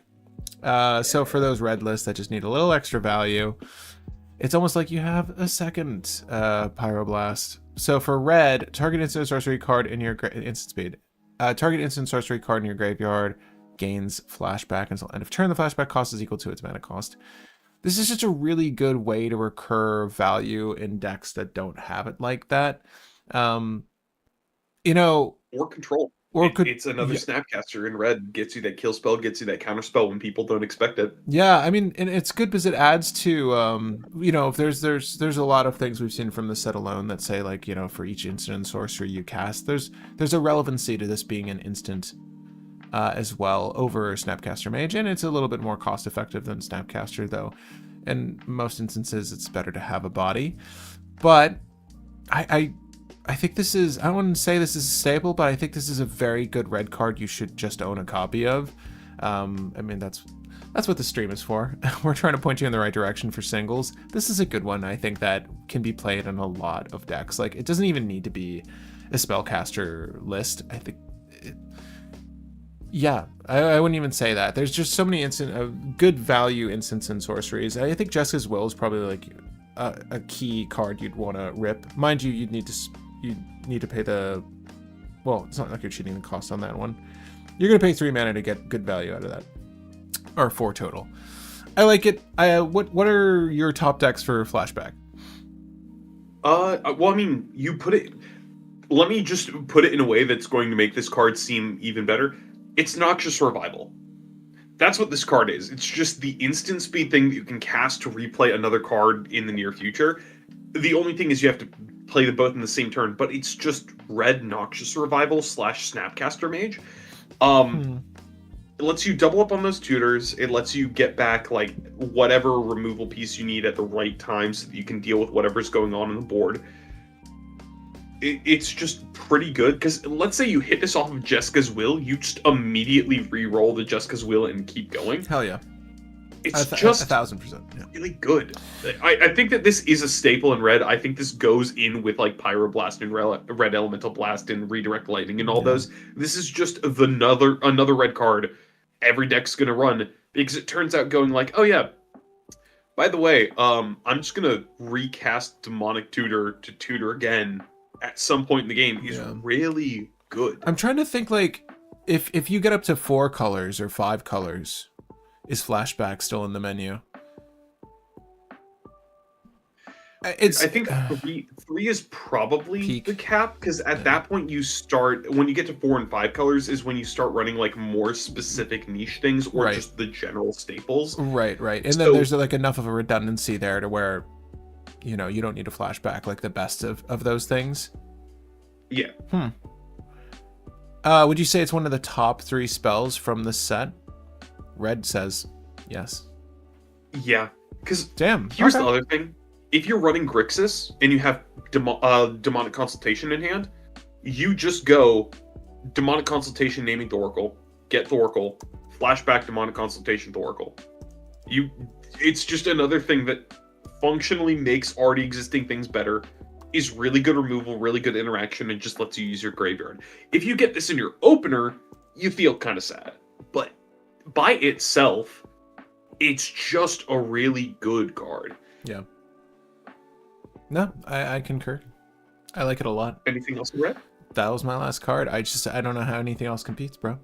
So for those red lists that just need a little extra value, it's almost like you have a second Pyroblast. So for red, target instant sorcery card in your instant speed. Target instant sorcery card in your graveyard gains Flashback until end of turn. The Flashback cost is equal to its mana cost. This is just a really good way to recur value in decks that don't have it like that. Or control. It's another Snapcaster in red. Gets you that kill spell, gets you that counter spell when people don't expect it. Yeah, I mean, and it's good because it adds to, if there's a lot of things we've seen from the set alone that say like, for each instant and sorcery you cast, there's a relevancy to this being an instant as well over Snapcaster Mage, and it's a little bit more cost effective than Snapcaster, though. In most instances, it's better to have a body. But I think this is, I don't want to say this is a staple, but I think this is a very good red card you should just own a copy of. I mean, that's what the stream is for. We're trying to point you in the right direction for singles. This is a good one, I think, that can be played in a lot of decks. Like, it doesn't even need to be a spellcaster list. I think I wouldn't even say that. There's just so many good value instants and sorceries. I think Jessica's Will is probably like a key card you'd want to rip. Mind you, you need to pay the, well, it's not like you're cheating the cost on that one. You're gonna pay 3 mana to get good value out of that, or 4 total. I like it. What are your top decks for Flashback? Well, I mean, you put it. Let me just put it in a way that's going to make this card seem even better. It's Noxious Revival. That's what this card is. It's just the instant speed thing that you can cast to replay another card in the near future. The only thing is you have to play them both in the same turn, but it's just red Noxious Revival / Snapcaster Mage. It lets you double up on those tutors. It lets you get back like whatever removal piece you need at the right time so that you can deal with whatever's going on the board. It's just pretty good because let's say you hit this off of Jessica's Will, you just immediately re-roll the Jessica's Will and keep going. Hell yeah. It's just 1,000%. Yeah. really good. I think that this is a staple in red. I think this goes in with like Pyroblast and Red Elemental Blast and Redirect Lightning and all those. This is just another red card every deck's gonna run because it turns out going like, oh yeah, by the way, I'm just gonna recast Demonic Tutor to tutor again at some point in the game. Is really good. I'm trying to think like if you get up to 4 colors or 5 colors, is Flashback still in the menu? I think three is probably peak. The cap because at that point you start, when you get to 4 and 5 colors is when you start running like more specific niche things or just the general staples. Right. And then there's like enough of a redundancy there to where you don't need a Flashback like the best of those things. Yeah. Would you say it's one of the top 3 spells from this set? Red says yes. Yeah, because here's the other thing. If you're running Grixis and you have Demonic Consultation in hand, you just go Demonic Consultation naming Thorkel, get Thorkel, Flashback, Demonic Consultation, Oracle. It's just another thing that functionally makes already existing things better, is really good removal, really good interaction, and just lets you use your graveyard. If you get this in your opener, you feel kind of sad. But by itself, it's just a really good card. Yeah. No, I concur. I like it a lot. Anything else you read? That was my last card. I don't know how anything else competes, bro.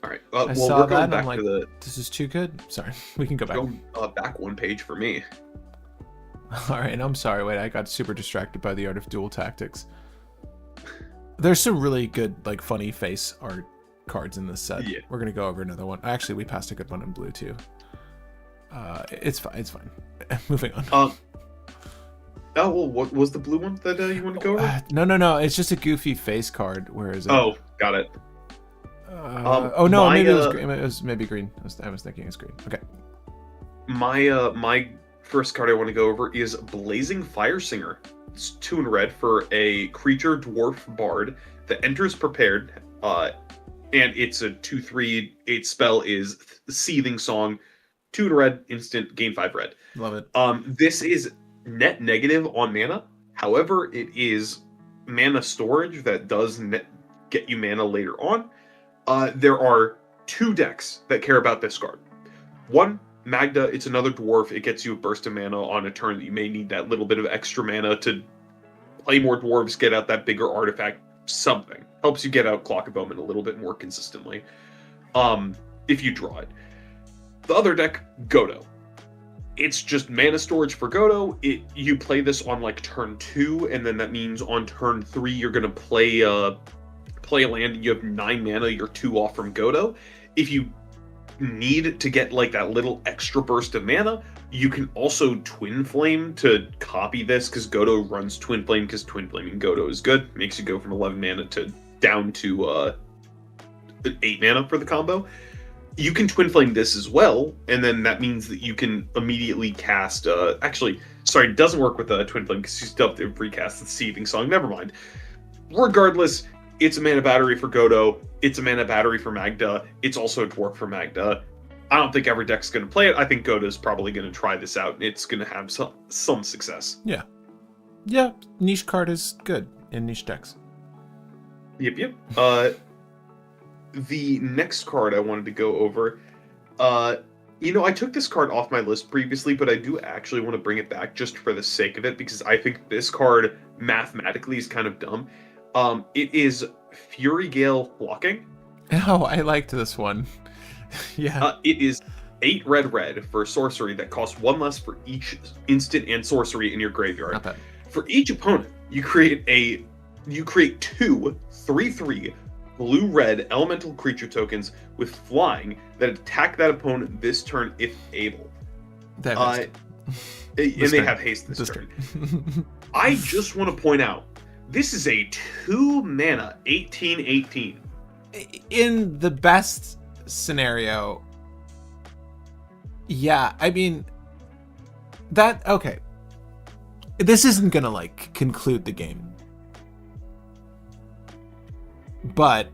All right. I Well, saw we're that going and I'm back like, to the this is too good. Sorry, we can go back. back one page for me. All right, I'm sorry. Wait, I got super distracted by the art of dual tactics. There's some really good, like, funny face art cards in this set. Yeah. We're gonna go over another one. Actually, we passed a good one in blue too. It's fine. It's fine. Moving on. Oh, well, what was the blue one that you want to go over? No. It's just a goofy face card. Where is it? Oh, got it. Oh no, maybe it was green. It was maybe green. I was thinking it's green. Okay. My first card I want to go over is Blazing Fire Singer. It's 2 in red for a creature dwarf bard that enters prepared, and it's a 2/3. 8 spell is Seething Song. 2 in red, instant, gain 5 red. Love it. This is net negative on mana. However, it is mana storage that does get you mana later on. There are 2 decks that care about this card. One, Magda, it's another dwarf. It gets you a burst of mana on a turn that you may need that little bit of extra mana to play more dwarves, get out that bigger artifact, something. Helps you get out Clock of Omen a little bit more consistently, if you draw it. The other deck, Godo. It's just mana storage for Godo. You play this on like turn 2, and then that means on turn 3 you're going to play a land and you have 9 mana, you're 2 off from Godo. If you need to get like that little extra burst of mana, you can also Twin Flame to copy this, because Godo runs Twin Flame, because Twin Flame in Godo is good. Makes you go from 11 mana to down to 8 mana for the combo. You can Twin Flame this as well, and then that means that you can immediately cast... actually, sorry, it doesn't work with Twin Flame, because you still have to recast the Seething Song. Never mind. Regardless, it's a mana battery for Godo. It's a mana battery for Magda. It's also a dwarf for Magda. I don't think every deck's going to play it. I think Godo's probably going to try this out, and it's going to have some success. Yeah. Yeah, niche card is good in niche decks. Yep. The next card I wanted to go over, I took this card off my list previously, but I do actually want to bring it back just for the sake of it, because I think this card mathematically is kind of dumb. It is Fury Gale Blocking. Oh, I liked this one. Yeah. It is 8 red for sorcery that costs 1 less for each instant and sorcery in your graveyard. Not bad. For each opponent, you create 2 3/3 blue-red elemental creature tokens with flying that attack that opponent this turn if able. And they have haste this turn. I just want to point out, this is a 2 mana 18/18. In the best scenario, yeah, I mean, okay. This isn't gonna, like, conclude the game. But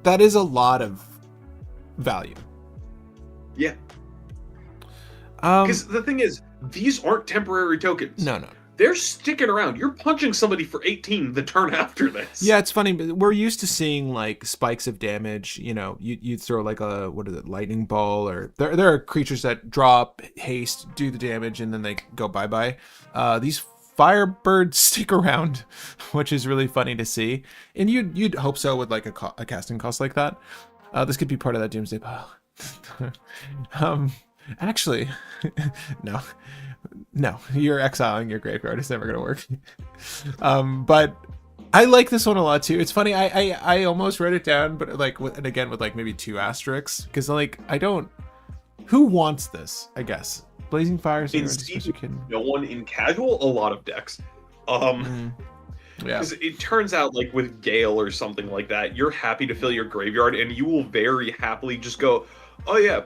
that is a lot of value. Yeah. Because the thing is, these aren't temporary tokens. No. They're sticking around. You're punching somebody for 18 the turn after this. Yeah, it's funny, but we're used to seeing like spikes of damage. You throw like a lightning ball, or there are creatures that drop haste, do the damage, and then they go bye. These Firebirds stick around, which is really funny to see. And you'd hope so with like a casting cost like that. This could be part of that Doomsday pile. Actually, no, you're exiling your graveyard. It's never gonna work. But I like this one a lot too. It's funny. I almost wrote it down, but like with maybe 2 asterisks, because like who wants this? I guess Blazing Fire. No one in casual. A lot of decks. Yeah. Because it turns out, like with Gale or something like that, you're happy to fill your graveyard, and you will very happily just go, oh yeah,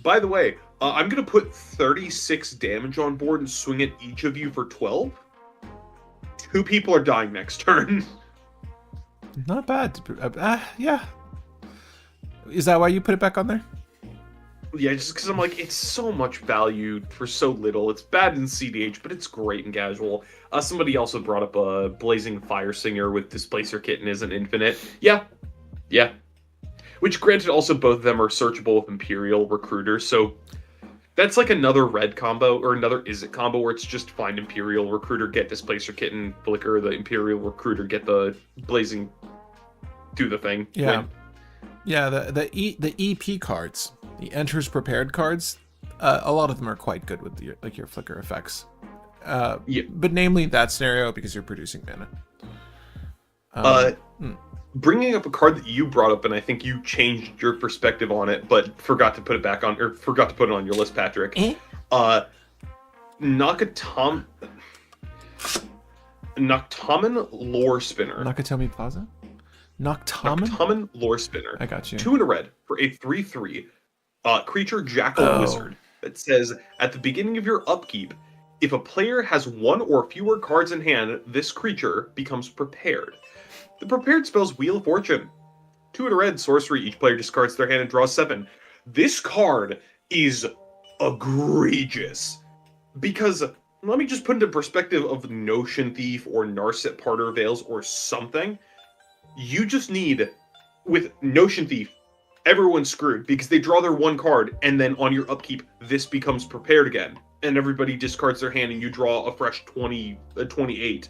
by the way, I'm going to put 36 damage on board and swing at each of you for 12. 2 people are dying next turn. Not bad. Yeah. Is that why you put it back on there? Yeah, just because I'm like, it's so much value for so little. It's bad in cEDH, but it's great in casual. Somebody also brought up a Blazing Fire Singer with Displacer Kitten isn't infinite. Yeah, yeah. Which, granted, also both of them are searchable with Imperial Recruiter, so that's like another red combo, or another Izzet combo, where it's just find Imperial Recruiter, get Displacer Kitten, flicker the Imperial Recruiter, get the Blazing, do the thing. Yeah. Win. Yeah, the EP cards, the Enters Prepared cards, a lot of them are quite good with your flicker effects. Yeah. But namely that scenario because you're producing mana. Bringing up a card that you brought up, and I think you changed your perspective on it, but forgot to put it back on, or forgot to put it on your list, Patrick. Noctomen Lore Spinner. Nakatomi Plaza? Noctomen Lore Spinner. I got you. 2 and a red for a 3/3 creature Jackal Wizard that says at the beginning of your upkeep, if a player has 1 or fewer cards in hand, this creature becomes prepared. The prepared spell's Wheel of Fortune. 2 and a red sorcery. Each player discards their hand and draws 7. This card is egregious because let me just put into perspective of Notion Thief or Narset Parter Veils or something. You just need, with Notion Thief, everyone's screwed because they draw their 1 card and then on your upkeep, this becomes prepared again. And everybody discards their hand and you draw a fresh 28.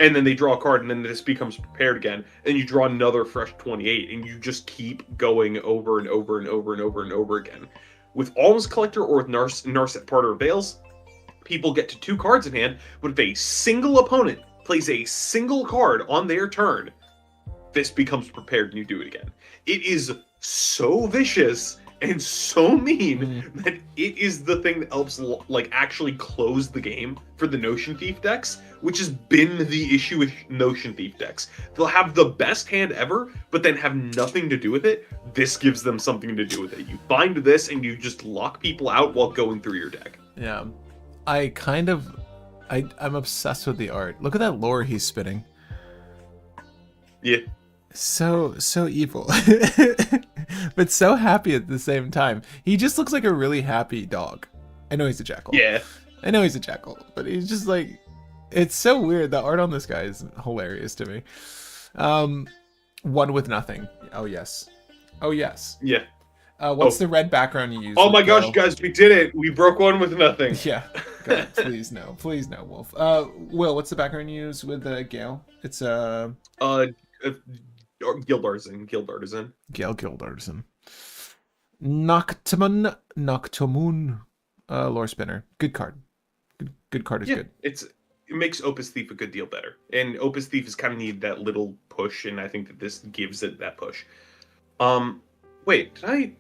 And then they draw a card and then this becomes prepared again. And you draw another fresh 28 and you just keep going over and over and over and over and over again. With Alms Collector or with Narset Parter Veils, people get to 2 cards in hand, but if a single opponent plays a single card on their turn, this becomes prepared and you do it again. It is so vicious and so mean that it is the thing that helps like actually close the game for the Notion Thief decks, which has been the issue with Notion Thief decks. They'll have the best hand ever, but then have nothing to do with it. This gives them something to do with it. You find this and you just lock people out while going through your deck. Yeah. I'm obsessed with the art. Look at that lore he's spinning. Yeah. So evil. But so happy at the same time. He just looks like a really happy dog. I know he's a jackal. Yeah. I know he's a jackal, but he's just like, it's so weird. The art on this guy is hilarious to me. 1 with nothing. Oh yes. Yeah. What's the red background you use? Oh my gosh, guys, we did it. We broke 1 with nothing. Yeah. God, please no, Wolf. Will, what's the background you use with Gale? It's Guild Artisan. Gale Guild Artisan. Noctomoon, Lore Spinner. Good card. Good card is good. It makes Opus Thief a good deal better. And Opus Thief is kind of need that little push, and I think that this gives it that push. Wait, did I...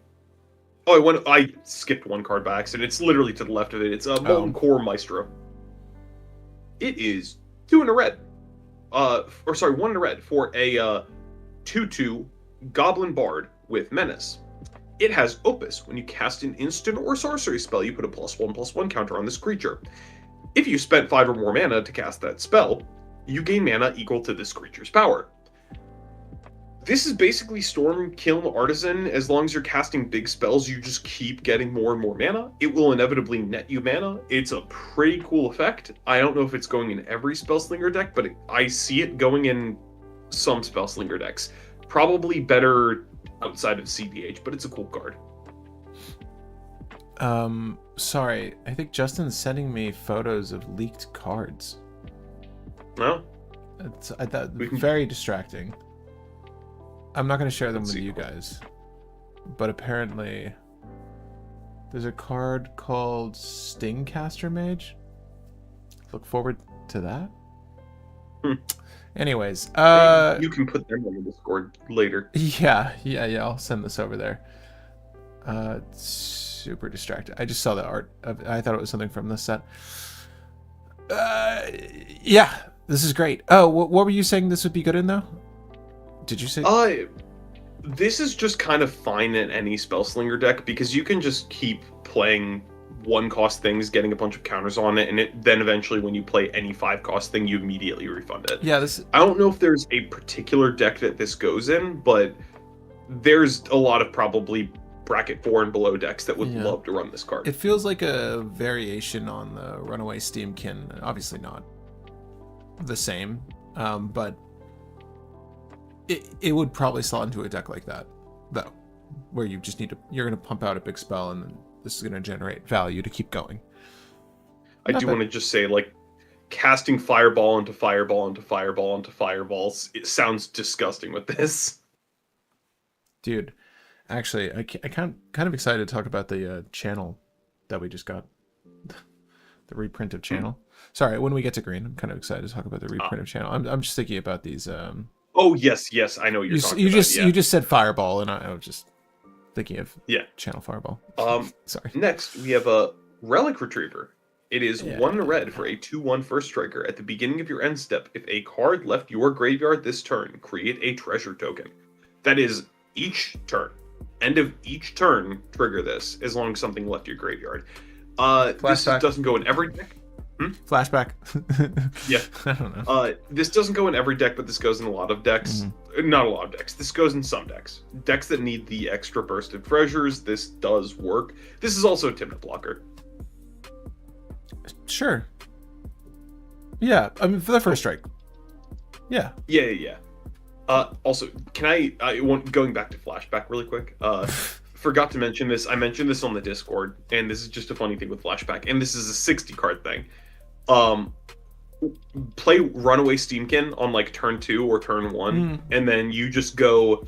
Oh, I skipped 1 card by accident. It's literally to the left of it. It's Molten Core Maestro. It is 2 and a red. 1 and a red for a 2/2 Goblin Bard with Menace. It has Opus. When you cast an instant or sorcery spell, you put a +1/+1 counter on this creature. If you spent 5 or more mana to cast that spell, you gain mana equal to this creature's power. This is basically Stormkiln Artisan. As long as you're casting big spells, you just keep getting more and more mana. It will inevitably net you mana. It's a pretty cool effect. I don't know if it's going in every Spellslinger deck, but I see it going in some Spellslinger decks. Probably better outside of cEDH, but it's a cool card. Sorry, I think Justin's sending me photos of leaked cards. No? I thought very distracting. I'm not going to share them with you guys. But apparently there's a card called Stingcaster Mage. Look forward to that. Anyways, you can put them on the Discord later. Yeah, I'll send this over there. Super distracted. I just saw the art I thought it was something from this set. Yeah, this is great. Oh, what were you saying this would be good in though? Did you say? This is just kind of fine in any Spellslinger deck because you can just keep playing 1-cost things, getting a bunch of counters on it, and then eventually when you play any 5-cost thing, you immediately refund it. Yeah, I don't know if there's a particular deck that this goes in, but there's a lot of probably bracket 4 and below decks that would Yeah. love to run this card. It feels like a variation on the Runaway Steamkin. Obviously not the same, but it would probably slot into a deck like that, though, where you just you're going to pump out a big spell, and then this is going to generate value to keep going. I do want to just say, like, casting fireball into fireball into fireball into fireballs, it sounds disgusting with this. Dude, actually, I kind of excited to talk about the channel that we just got. The reprint of channel. Sorry, when we get to green, I'm kind of excited to talk about the reprint of channel. I'm just thinking about these. Oh yes, I know what you're talking about. You just said fireball, and I was just thinking of channel fireball. Sorry. Next, we have a Relic Retriever. It is 1 red for a 2/1 first striker. At the beginning of your end step, if a card left your graveyard this turn, create a treasure token. That is each turn. End of each turn, trigger this, as long as something left your graveyard. This doesn't go in every deck. Flashback. Yeah. I don't know. This doesn't go in every deck, but this goes in a lot of decks. Not a lot of decks. This goes in some decks. Decks that need the extra burst of treasures, this does work. This is also a Tymna blocker. Sure. Yeah, I mean, for the first strike. Yeah. Yeah. Also, can going back to Flashback really quick, forgot to mention this. I mentioned this on the Discord, and this is just a funny thing with Flashback, and this is a 60 card thing. Play Runaway Steamkin on like turn 2 or turn 1, and then you just go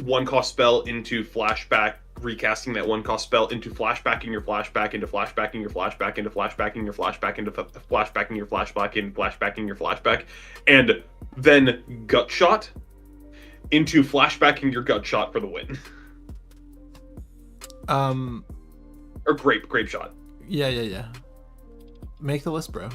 1 cost spell into Flashback, recasting that 1 cost spell into flashbacking your flashback into flashbacking your flashback into flashbacking your flashback into flashbacking your flashback into flashbacking your flashback, and then gut shot into flashbacking your gut shot for the win. Or grape shot. Yeah. Make the list, bro.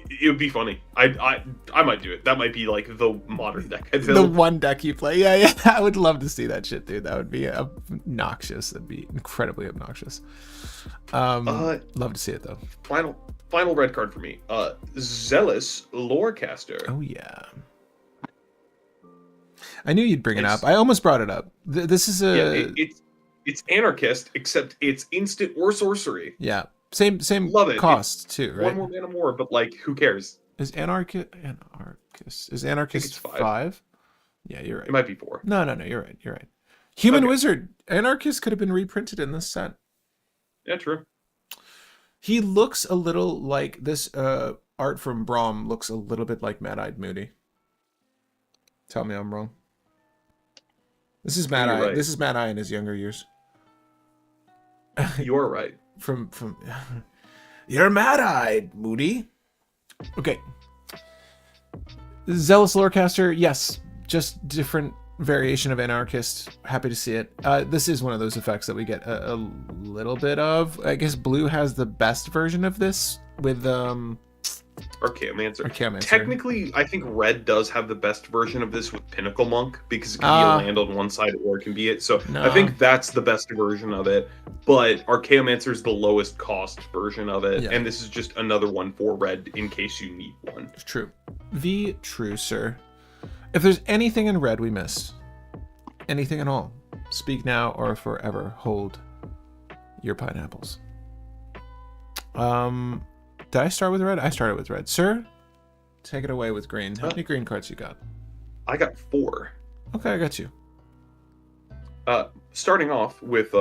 It would be funny. I might do it. That might be like the modern deck. The one deck you play. Yeah. I would love to see that shit, dude. That would be obnoxious. That'd be incredibly obnoxious. Love to see it though. Final red card for me. Zealous Lorecaster. Oh yeah. I knew you'd bring it up. I almost brought it up. This is it's anarchist, except it's instant or sorcery. Yeah. Same Love it. cost too, right? 1 more mana more, but like, who cares? Is anarchist 5? Yeah, you're right. It might be 4. No, you're right. Human Wizard Anarchist could have been reprinted in this set. Yeah, true. He looks a little like this. Art from Braum looks a little bit like Mad-Eyed Moody. Tell me I'm wrong. This is Mad-Eye. Right. This is Mad-Eye in his younger years. You are right. From You're Mad-Eyed, Moody. Okay. Zealous Lorecaster, yes, just different variation of Anarchist. Happy to see it. This is one of those effects that we get a little bit of. I guess Blue has the best version of this with Archaeomancer. Technically, I think Red does have the best version of this with Pinnacle Monk, because it can be a land on one side or it can be it. So I think that's the best version of it. But Archaeomancer is the lowest cost version of it, and this is just another one for Red in case you need one. True. True, sir. If there's anything in Red we missed, anything at all, speak now or forever hold your pineapples. Did I start with red? I started with red. Sir, take it away with green. How many green cards you got? I got 4. Okay, I got you. Starting off with,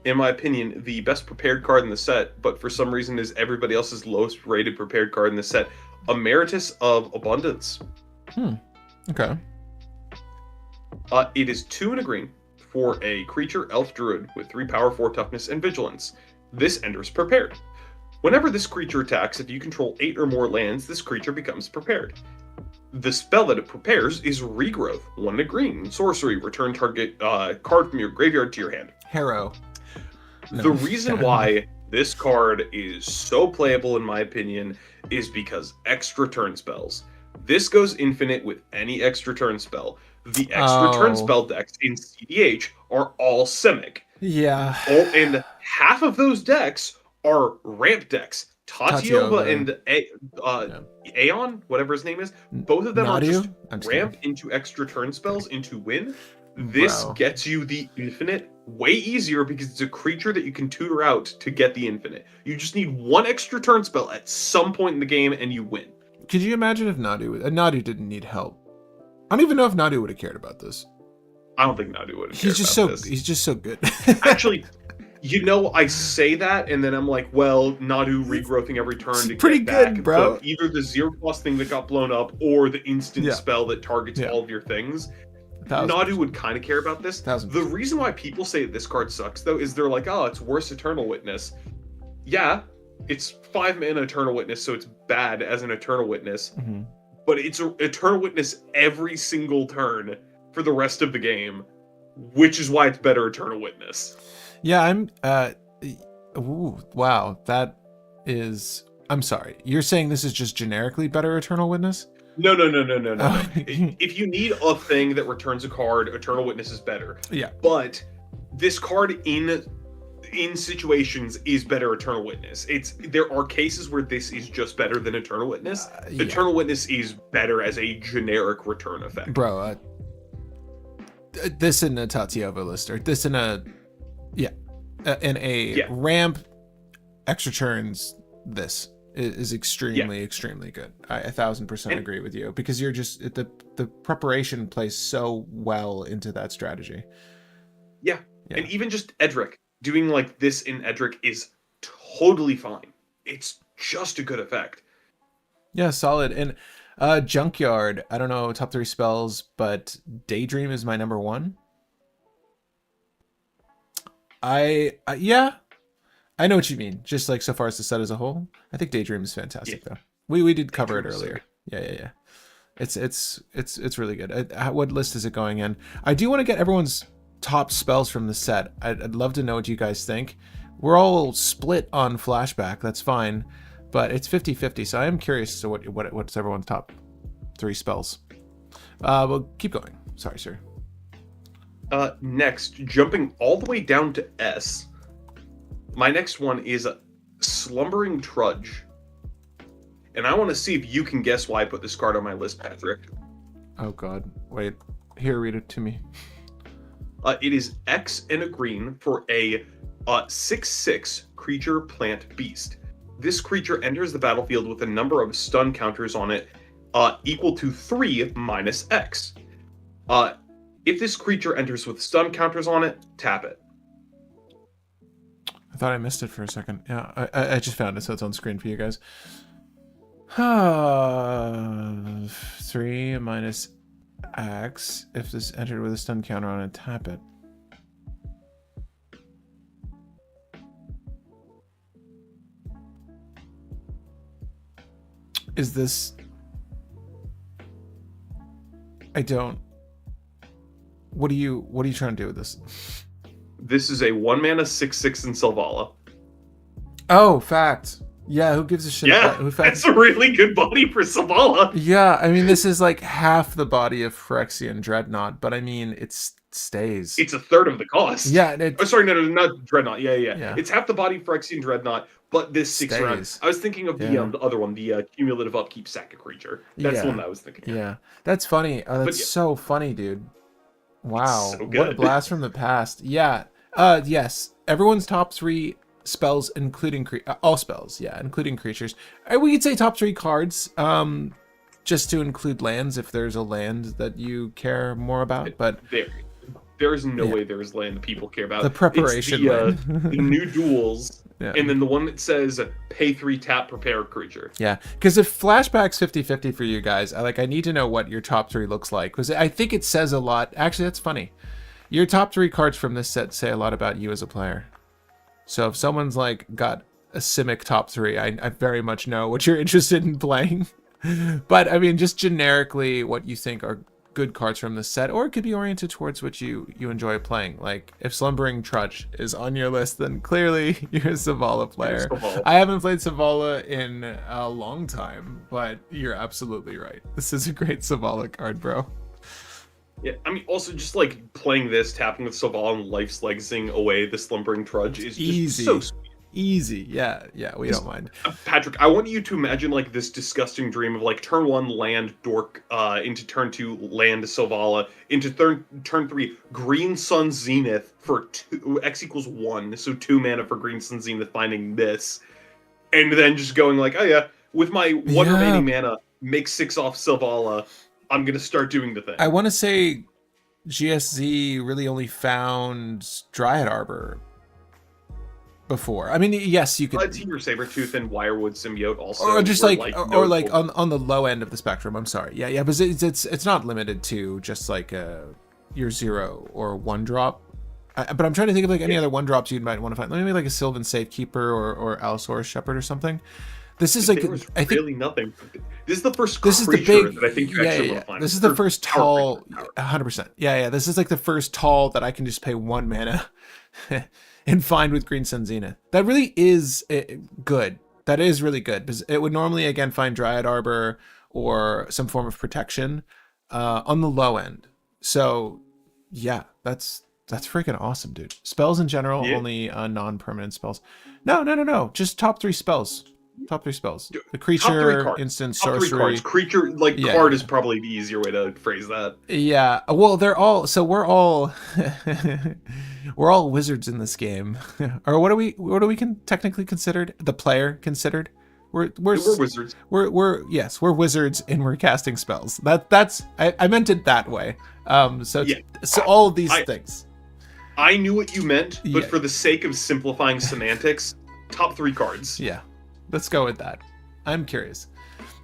in my opinion, the best prepared card in the set, but for some reason is everybody else's lowest rated prepared card in the set, Emeritus of Abundance. Okay. It is 2 and a green for a creature elf druid with 3 power, 4 toughness, and vigilance. This enters prepared. Whenever this creature attacks, if you control 8 or more lands, this creature becomes prepared. The spell that it prepares is Regrowth, 1 and a green. Sorcery, return target card from your graveyard to your hand. Harrow. No. The reason why this card is so playable, in my opinion, is because extra turn spells. This goes infinite with any extra turn spell. The extra turn spell decks in cEDH are all Simic. Yeah. And half of those decks are ramp decks. Tatiova Tatiova. and Yeah. Aeon, whatever his name is, both of them are just Nadu? I'm just ramp kidding. into extra turn spells into win. This Bro. gets you the infinite way easier because it's a creature that you can tutor out to get the infinite. You just need one extra turn spell at some point in the game and you win. Could you imagine if Nadu didn't need help? I don't even know if Nadu would have cared about this. I don't think Nadu would have cared about this. He's just so good. Actually, I say that, and then I'm like, well, Nadu regrowthing every turn to pretty get back good, bro. either the 0+ thing that got blown up or the instant Yeah. spell that targets Yeah. all of your things. 1000%. Nadu would kind of care about this. 1000%. The reason why people say that this card sucks, though, is they're like, oh, it's worse Eternal Witness. Yeah, it's 5 mana Eternal Witness, so it's bad as an Eternal Witness. Mm-hmm. But it's an Eternal Witness every single turn for the rest of the game, which is why it's better Eternal Witness. Yeah, ooh, wow, that is... I'm sorry. You're saying this is just generically better Eternal Witness? No. Oh. If you need a thing that returns a card, Eternal Witness is better. Yeah. But this card in situations is better Eternal Witness. There are cases where this is just better than Eternal Witness. Yeah. Eternal Witness is better as a generic return effect. Bro, this in a Tatiova list, or this in a ramp extra turns, this is extremely good. I 1000% agree with you, because you're just the preparation plays so well into that strategy. Yeah. And even just Edric doing like this in Edric is totally fine. It's just a good effect. Yeah, solid. And Junkyard, I don't know top 3 spells, but Daydream is my number 1. I know what you mean. Just like so far as the set as a whole, I think Daydream is fantastic though. We did cover it earlier. Yeah. It's really good. What list is it going in? I do want to get everyone's top spells from the set. I'd love to know what you guys think. We're all split on flashback. That's fine, but it's 50-50. So I am curious as to what's everyone's top 3 spells. Well, keep going. Sorry, sir. Next, jumping all the way down to S. My next one is Slumbering Trudge. And I want to see if you can guess why I put this card on my list, Patrick. Oh, God. Wait. Here, read it to me. It is X and a green for a 6/6 creature plant beast. This creature enters the battlefield with a number of stun counters on it equal to 3 minus X. If this creature enters with stun counters on it, tap it. I thought I missed it for a second. Yeah, I just found it, so it's on screen for you guys. 3 minus X. If this entered with a stun counter on it, tap it. Is this... I don't... What are you trying to do with this? This is a 1 mana 6/6 in Selvala. Oh, fact. Yeah, who gives a shit Yeah, about that's a really good body for Selvala. Yeah, I mean, this is like half the body of Phyrexian Dreadnought, but I mean, it stays. It's a third of the cost. Yeah. Oh, sorry, no, not Dreadnought. Yeah. It's half the body of Phyrexian Dreadnought, but this sticks around. I was thinking of the other one, the cumulative upkeep sack a creature. That's the one that I was thinking of. Yeah, that's funny. Oh, that's so funny, dude. Wow, so what a blast from the past. Yeah. Yes. Everyone's top 3 spells, including all spells. Yeah, including creatures. We could say top 3 cards. Just to include lands if there's a land that you care more about. But there is no way there is land that people care about. The preparation it's the new duels. Yeah. And then the one that says pay 3 tap prepare creature. Yeah, because if flashback's 50-50 for you guys, I need to know what your top 3 looks like, because I think it says a lot. Actually, that's funny. Your top 3 cards from this set say a lot about you as a player. So if someone's like got a Simic top 3, I very much know what you're interested in playing. But I mean, just generically, what you think are good cards from this set, or it could be oriented towards what you enjoy playing. Like if Slumbering Trudge is on your list, then clearly you're a Selvala player. I haven't played Selvala in a long time, but you're absolutely right. This is a great Selvala card, bro. Yeah, I mean, also just like playing this, tapping with Selvala and life's legacying away the Slumbering Trudge is just easy. so sweet. Easy. Yeah, we don't mind. Patrick, I want you to imagine like this disgusting dream of like turn 1 land dork into turn 2 land Selvala, into turn 3 green sun zenith for 2 x equals 1, so 2 mana for green sun zenith finding this, and then just going like, oh yeah, with my 1 remaining mana, make 6 off Selvala, I'm gonna start doing the thing. I want to say GSZ really only found Dryad Arbor before. I mean, yes, you could. Temur Sabertooth and Wirewood Symbiote also, or just like on the low end of the spectrum. I'm sorry, yeah, but it's not limited to just like your 0 or 1 drop. But I'm trying to think of like any other 1 drops you might want to find. Maybe like a Sylvan Safekeeper or Allosaurus Shepherd or something. This is like, I think really nothing. This is the first creature that I think you actually want to find. This is the first tall, 100%. Yeah. This is like the first tall that I can just pay 1 mana and find with Green Sun Zenith. That really is good. That is really good, because it would normally again find Dryad Arbor or some form of protection on the low end. So yeah, that's freaking awesome, dude. Spells in general, only non-permanent spells. No. Just top 3 spells. Top 3 spells. The creature, instant, sorcery. Creature, card is probably the easier way to phrase that. Yeah. Well, we're all we're all wizards in this game. Or what are we technically considered? The player considered? We're wizards. We're wizards and we're casting spells. That's I meant it that way. So all of these things. I knew what you meant, but for the sake of simplifying semantics, top 3 cards. Yeah. Let's go with that. I'm curious.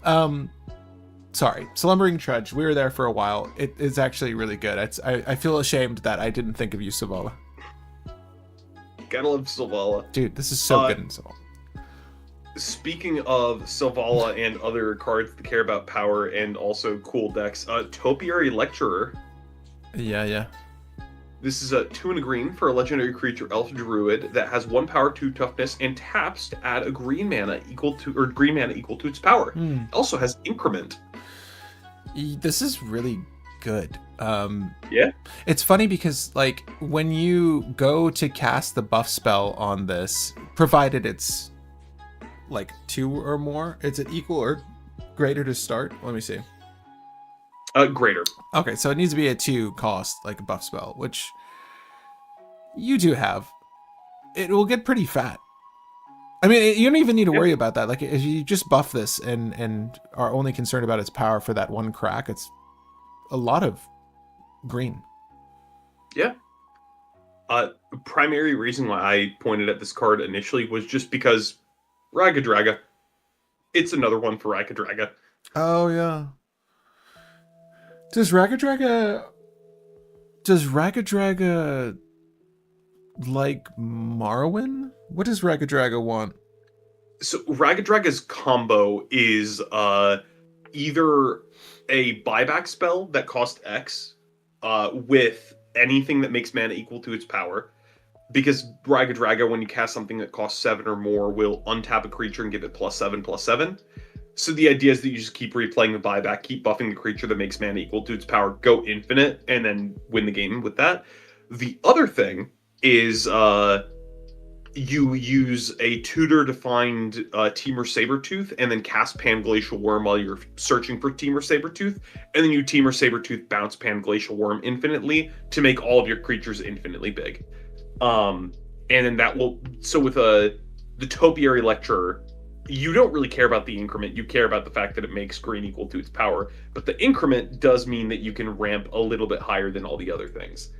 Sorry, Slumbering Trudge. We were there for a while. It's actually really good. I feel ashamed that I didn't think of you, Selvala. Gotta love Selvala. Dude, this is so good in Selvala. Speaking of Selvala and other cards that care about power and also cool decks, Topiary Lecturer. Yeah. This is a 2 and a green for a legendary creature, Elf Druid, that has 1 power, 2 toughness, and taps to add a green mana equal to its power. It also has increment. This is really good. Yeah. It's funny because like when you go to cast the buff spell on this, provided it's like 2 or more, it's an equal or greater to start. Let me see. Greater. Okay, so it needs to be a 2 cost, like a buff spell, which you do have. It will get pretty fat. I mean, you don't even need to worry about that. Like, if you just buff this and are only concerned about its power for that 1 crack, it's a lot of green. Yeah. Primary reason why I pointed at this card initially was just because Ragadraga. It's another one for Ragadraga. Oh, yeah. Does Ragadraga like Morrowind? What does Ragadraga want? So Ragadraga's combo is either a buyback spell that costs X with anything that makes mana equal to its power. Because Ragadraga, when you cast something that costs 7 or more, will untap a creature and give it +7/+7. So the idea is that you just keep replaying the buyback, keep buffing the creature that makes mana equal to its power, go infinite, and then win the game with that. The other thing is you use a tutor to find Temur Sabertooth, and then cast Panglacial Worm while you're searching for Temur Sabertooth, and then you Temur Sabertooth bounce Panglacial Worm infinitely to make all of your creatures infinitely big. And then that will... So with the Topiary Lecturer, you don't really care about the increment. You care about the fact that it makes green equal to its power. But the increment does mean that you can ramp a little bit higher than all the other things.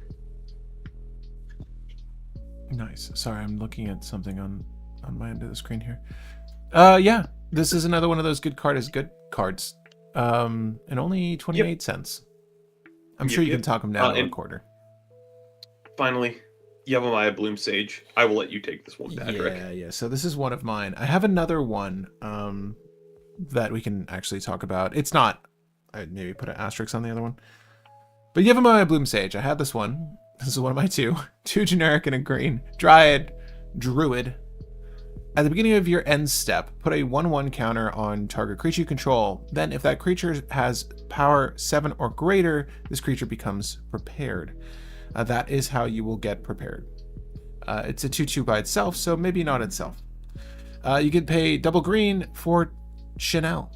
Nice. Sorry, I'm looking at something on my end of the screen here. Yeah, this is another one of those good cards. And only 28 cents. I'm sure you can talk them down to a quarter. Finally, Yavimaya Bloom Sage. I will let you take this one, Patrick. Yeah. So this is one of mine. I have another one that we can actually talk about. It's not... I'd maybe put an asterisk on the other one. But Yavimaya Bloom Sage. I had this one. This is one of my 2. 2 generic and a green. Dryad, Druid. At the beginning of your end step, put a 1/1 counter on target creature you control. Then if that creature has power 7 or greater, this creature becomes prepared. That is how you will get prepared. It's a 2/2 by itself, so maybe not itself. You can pay double green for Chanel.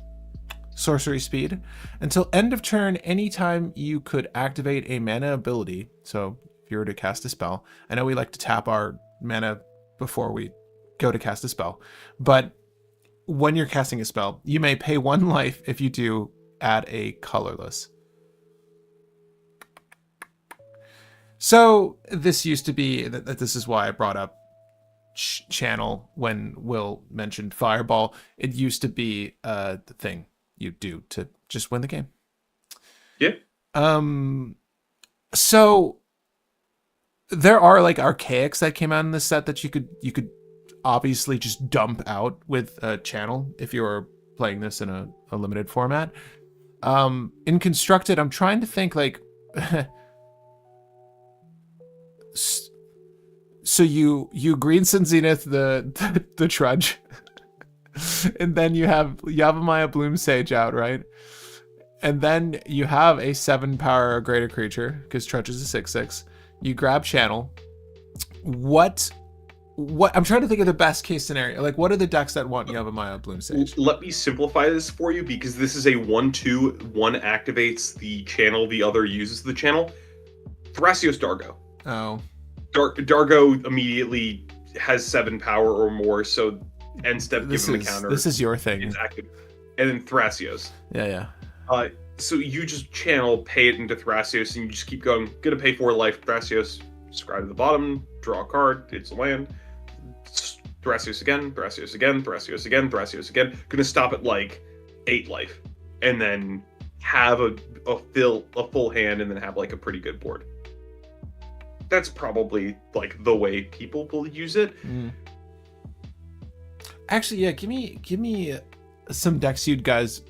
Sorcery speed. Until end of turn, anytime you could activate a mana ability. So if you were to cast a spell, I know we like to tap our mana before we go to cast a spell, but when you're casting a spell, you may pay 1 life. If you do, add a colorless. So this used to be, this is why I brought up channel when Will mentioned Fireball. It used to be the thing you do to just win the game. Yeah. So there are like archaics that came out in this set that you could obviously just dump out with a channel if you were playing this in a limited format. In constructed, I'm trying to think like so you Greensun Zenith the Trudge. And then you have Yavimaya Bloom Sage out, right? And then you have a 7 power or greater creature, because Trudge is a 6/6. You grab Channel. What I'm trying to think of the best case scenario. Like, what are the decks that want Yavimaya Bloom Sage? Let me simplify this for you, because this is a 1/2. One activates the channel, the other uses the channel. Thrasios Dargo. Oh. Dargo immediately has 7 power or more, so end step, give him a counter. This is your thing. It's active. And then Thrasios. Yeah. So you just channel, pay it into Thrasios, and you just keep going. Gonna pay 4 life. Thrasios, scry to the bottom, draw a card, it's a land. Thrasios again, Thrasios again, Thrasios again, Thrasios again. Gonna stop at like 8 life. And then have a full hand, and then have like a pretty good board. That's probably like the way people will use it. Actually, yeah, give me some decks you guys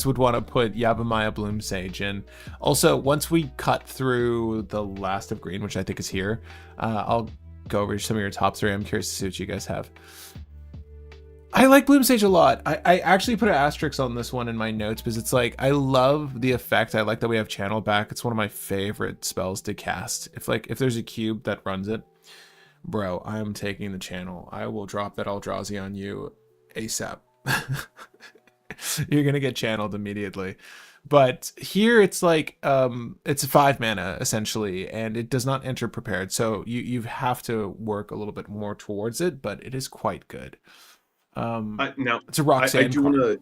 would want to put Yavimaya Bloom Sage in. Also, once we cut through the last of green, which I think is here, I'll go over some of your top 3. I'm curious to see what you guys have. I like Bloom Sage a lot. I actually put an asterisk on this one in my notes because it's like, I love the effect. I like that we have Channel back. It's one of my favorite spells to cast. If there's a cube that runs it, bro, I'm taking the Channel. I will drop that Eldrazi on you ASAP. You're gonna get channeled immediately. But here it's like it's a 5 mana essentially, and it does not enter prepared, so you have to work a little bit more towards it, but it is quite good. Now it's a Roxanne card.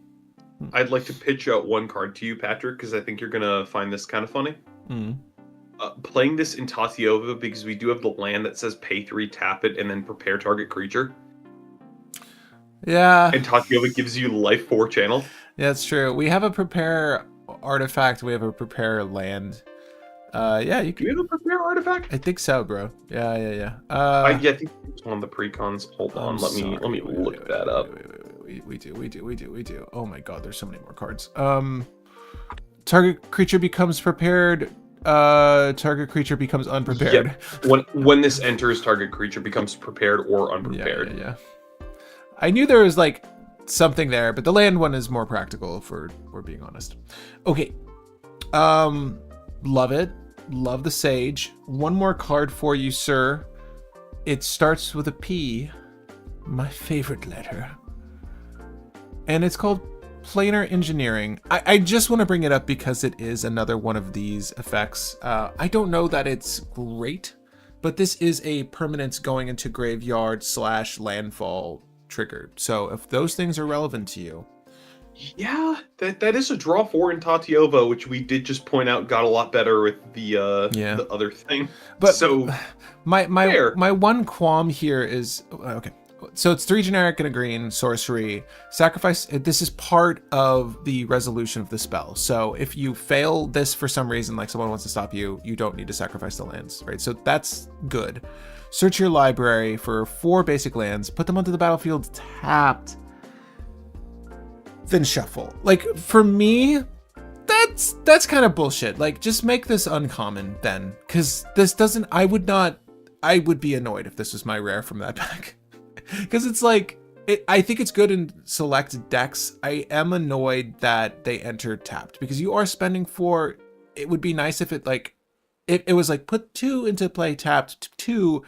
I'd like to pitch out one card to you, Patrick, because I think you're gonna find this kind of funny. Playing this in Tatiova, because we do have the land that says pay 3, tap it, and then prepare target creature. Yeah. And Tatiova gives you life 4 channel. Yeah, that's true. We have a prepare artifact. We have a prepare land. Yeah, you can. Do you have a prepare artifact? I think so, bro. Yeah. I think it's one of the precons. Hold on, let me look that up. We do. Oh my god, there's so many more cards. Target creature becomes prepared. Target creature becomes unprepared. Yeah. When this enters, target creature becomes prepared or unprepared. Yeah. I knew there was like something there, but the land one is more practical, if we're being honest. Okay. Love it. Love the Sage. One more card for you, sir. It starts with a P. My favorite letter. And it's called Planar Engineering. I just want to bring it up because it is another one of these effects. I don't know that it's great, but this is a permanence going into graveyard / landfall triggered. So if those things are relevant to you. Yeah, that is a draw 4 in Tatiova, which we did just point out got a lot better with the other thing. But so my one qualm here is okay. So it's 3 generic and a green sorcery. Sacrifice. This is part of the resolution of the spell. So if you fail this for some reason, like someone wants to stop you, you don't need to sacrifice the lands, right? So that's good. Search your library for 4 basic lands, put them onto the battlefield tapped, then shuffle. Like, for me, that's kind of bullshit. Like, just make this uncommon then, because this doesn't. I would be annoyed if this was my rare from that pack. Because it's like, I think it's good in select decks. I am annoyed that they enter tapped, because you are spending 4. It would be nice if it was like put 2 into play tapped, 2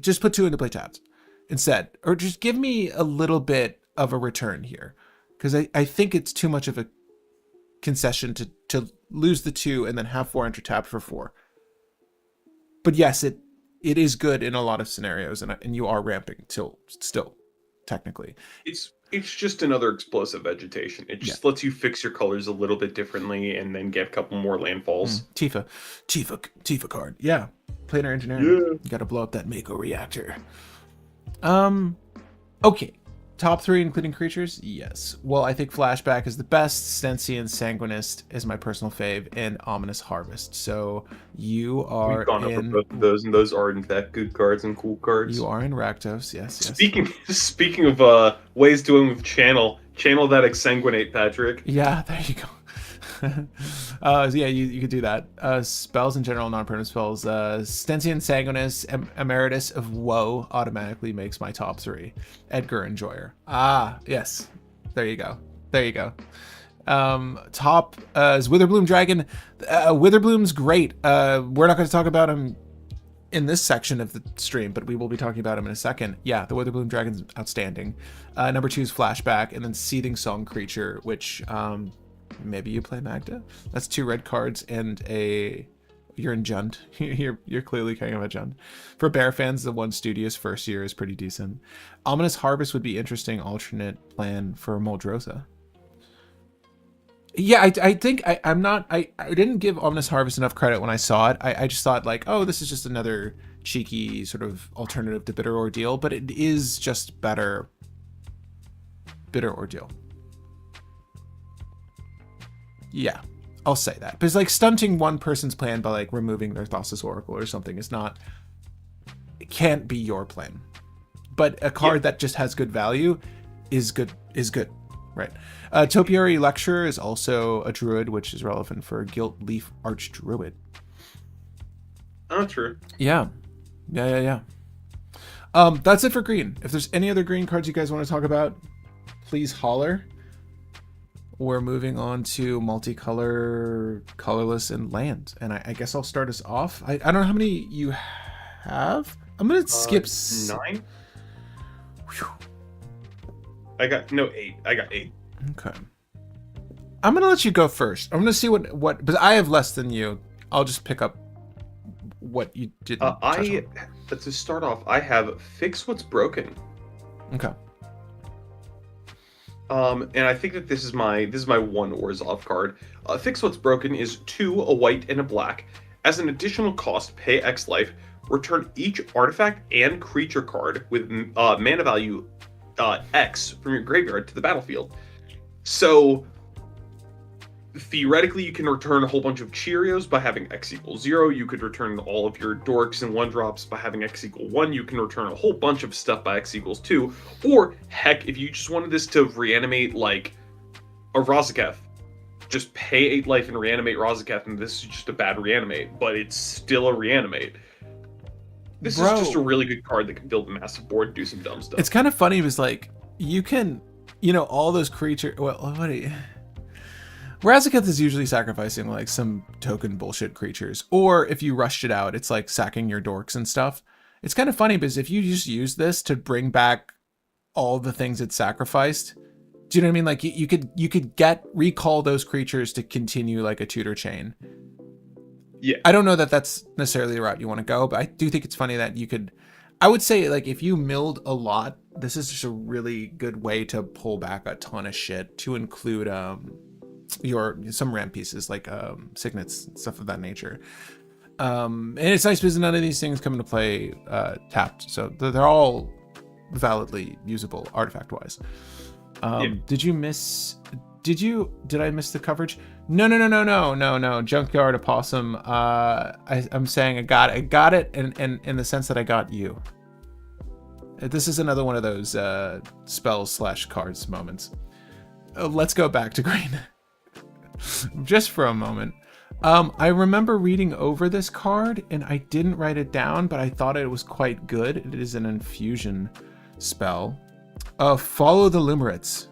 Just put 2 into play tapped instead, or just give me a little bit of a return here, because I think it's too much of a concession to lose the 2 and then have 4 enter tapped for 4. But yes, it is good in a lot of scenarios, and you are ramping still technically. It's just another explosive vegetation. It just lets you fix your colors a little bit differently and then get a couple more landfalls. Tifa card. Yeah. Planar engineering. Yeah. You gotta blow up that Mako reactor. Okay. Top 3 including creatures? Yes. Well, I think Flashback is the best. Stensian Sanguinist is my personal fave, and Ominous Harvest. So you are We've gone over both of those, and those are in fact good cards and cool cards. You are in Rakdos, yes. Speaking of ways to win with channel that exsanguinate, Patrick. Yeah, there you go. Yeah, you could do that. Spells in general, non-permanent spells. Stensian Sanguinus, Emeritus of Woe automatically makes my top 3. Edgar Enjoyer. Ah, yes. There you go. Top is Witherbloom Dragon. Witherbloom's great. We're not going to talk about him in this section of the stream, but we will be talking about him in a second. Yeah, the Witherbloom Dragon's outstanding. Number 2 is Flashback, and then Seething Song Creature, which maybe you play Magda. That's 2 red cards and you're in Jund. You're clearly kind of a Jund. For Bear fans, the 1 Studious first year is pretty decent. Ominous Harvest would be interesting alternate plan for Muldrotha. Yeah, I think I didn't give Ominous Harvest enough credit when I saw it. I just thought like, oh, this is just another cheeky sort of alternative to Bitter Ordeal, but it is just better Bitter Ordeal. Yeah, I'll say that. Because like stunting one person's plan by like removing their Thassa's Oracle or something is not, it can't be your plan. But a card that just has good value is good, right? Topiary Lecturer is also a druid, which is relevant for Gilt Leaf Archdruid. Oh, true. Yeah. That's it for green. If there's any other green cards you guys want to talk about, please holler. We're moving on to multicolor, colorless, and land. And I guess I'll start us off. I don't know how many you have. I'm going to skip 9? Whew. I got 8. Okay. I'm going to let you go first. I'm going to see what, but I have less than you. I'll just pick up what you did. To start off, I have Fix What's Broken. Okay. And I think that this is my 1 Orzhov card. Fix What's Broken is 2, a white and a black. As an additional cost, pay X life. Return each artifact and creature card with mana value X from your graveyard to the battlefield. So theoretically, you can return a whole bunch of Cheerios by having X equals 0. You could return all of your Dorks and 1-drops by having X equal 1. You can return a whole bunch of stuff by X equals 2. Or, heck, if you just wanted this to reanimate, like, a Razaketh, just pay 8 life and reanimate Razaketh, and this is just a bad reanimate, but it's still a reanimate. This is just a really good card that can build a massive board and do some dumb stuff. It's kind of funny because, like, you can, all those creatures... Well, what do you... Razaketh is usually sacrificing like some token bullshit creatures, or if you rushed it out, it's like sacking your dorks and stuff. It's kind of funny because if you just use this to bring back all the things it sacrificed, do you know what I mean? Like you could recall those creatures to continue like a tutor chain. Yeah. I don't know that that's necessarily the route you want to go, but I do think it's funny that you could. I would say like if you milled a lot, this is just a really good way to pull back a ton of shit to include some ramp pieces like signets, stuff of that nature. And it's nice because none of these things come into play tapped, so they're all validly usable artifact wise. Did I miss the coverage? No. Junkyard Opossum. I'm saying I got it in the sense that I got you. This is another one of those spells/cards moments. Let's go back to green. Just for a moment. I remember reading over this card and I didn't write it down, but I thought it was quite good. It is an infusion spell. Follow the Limerits.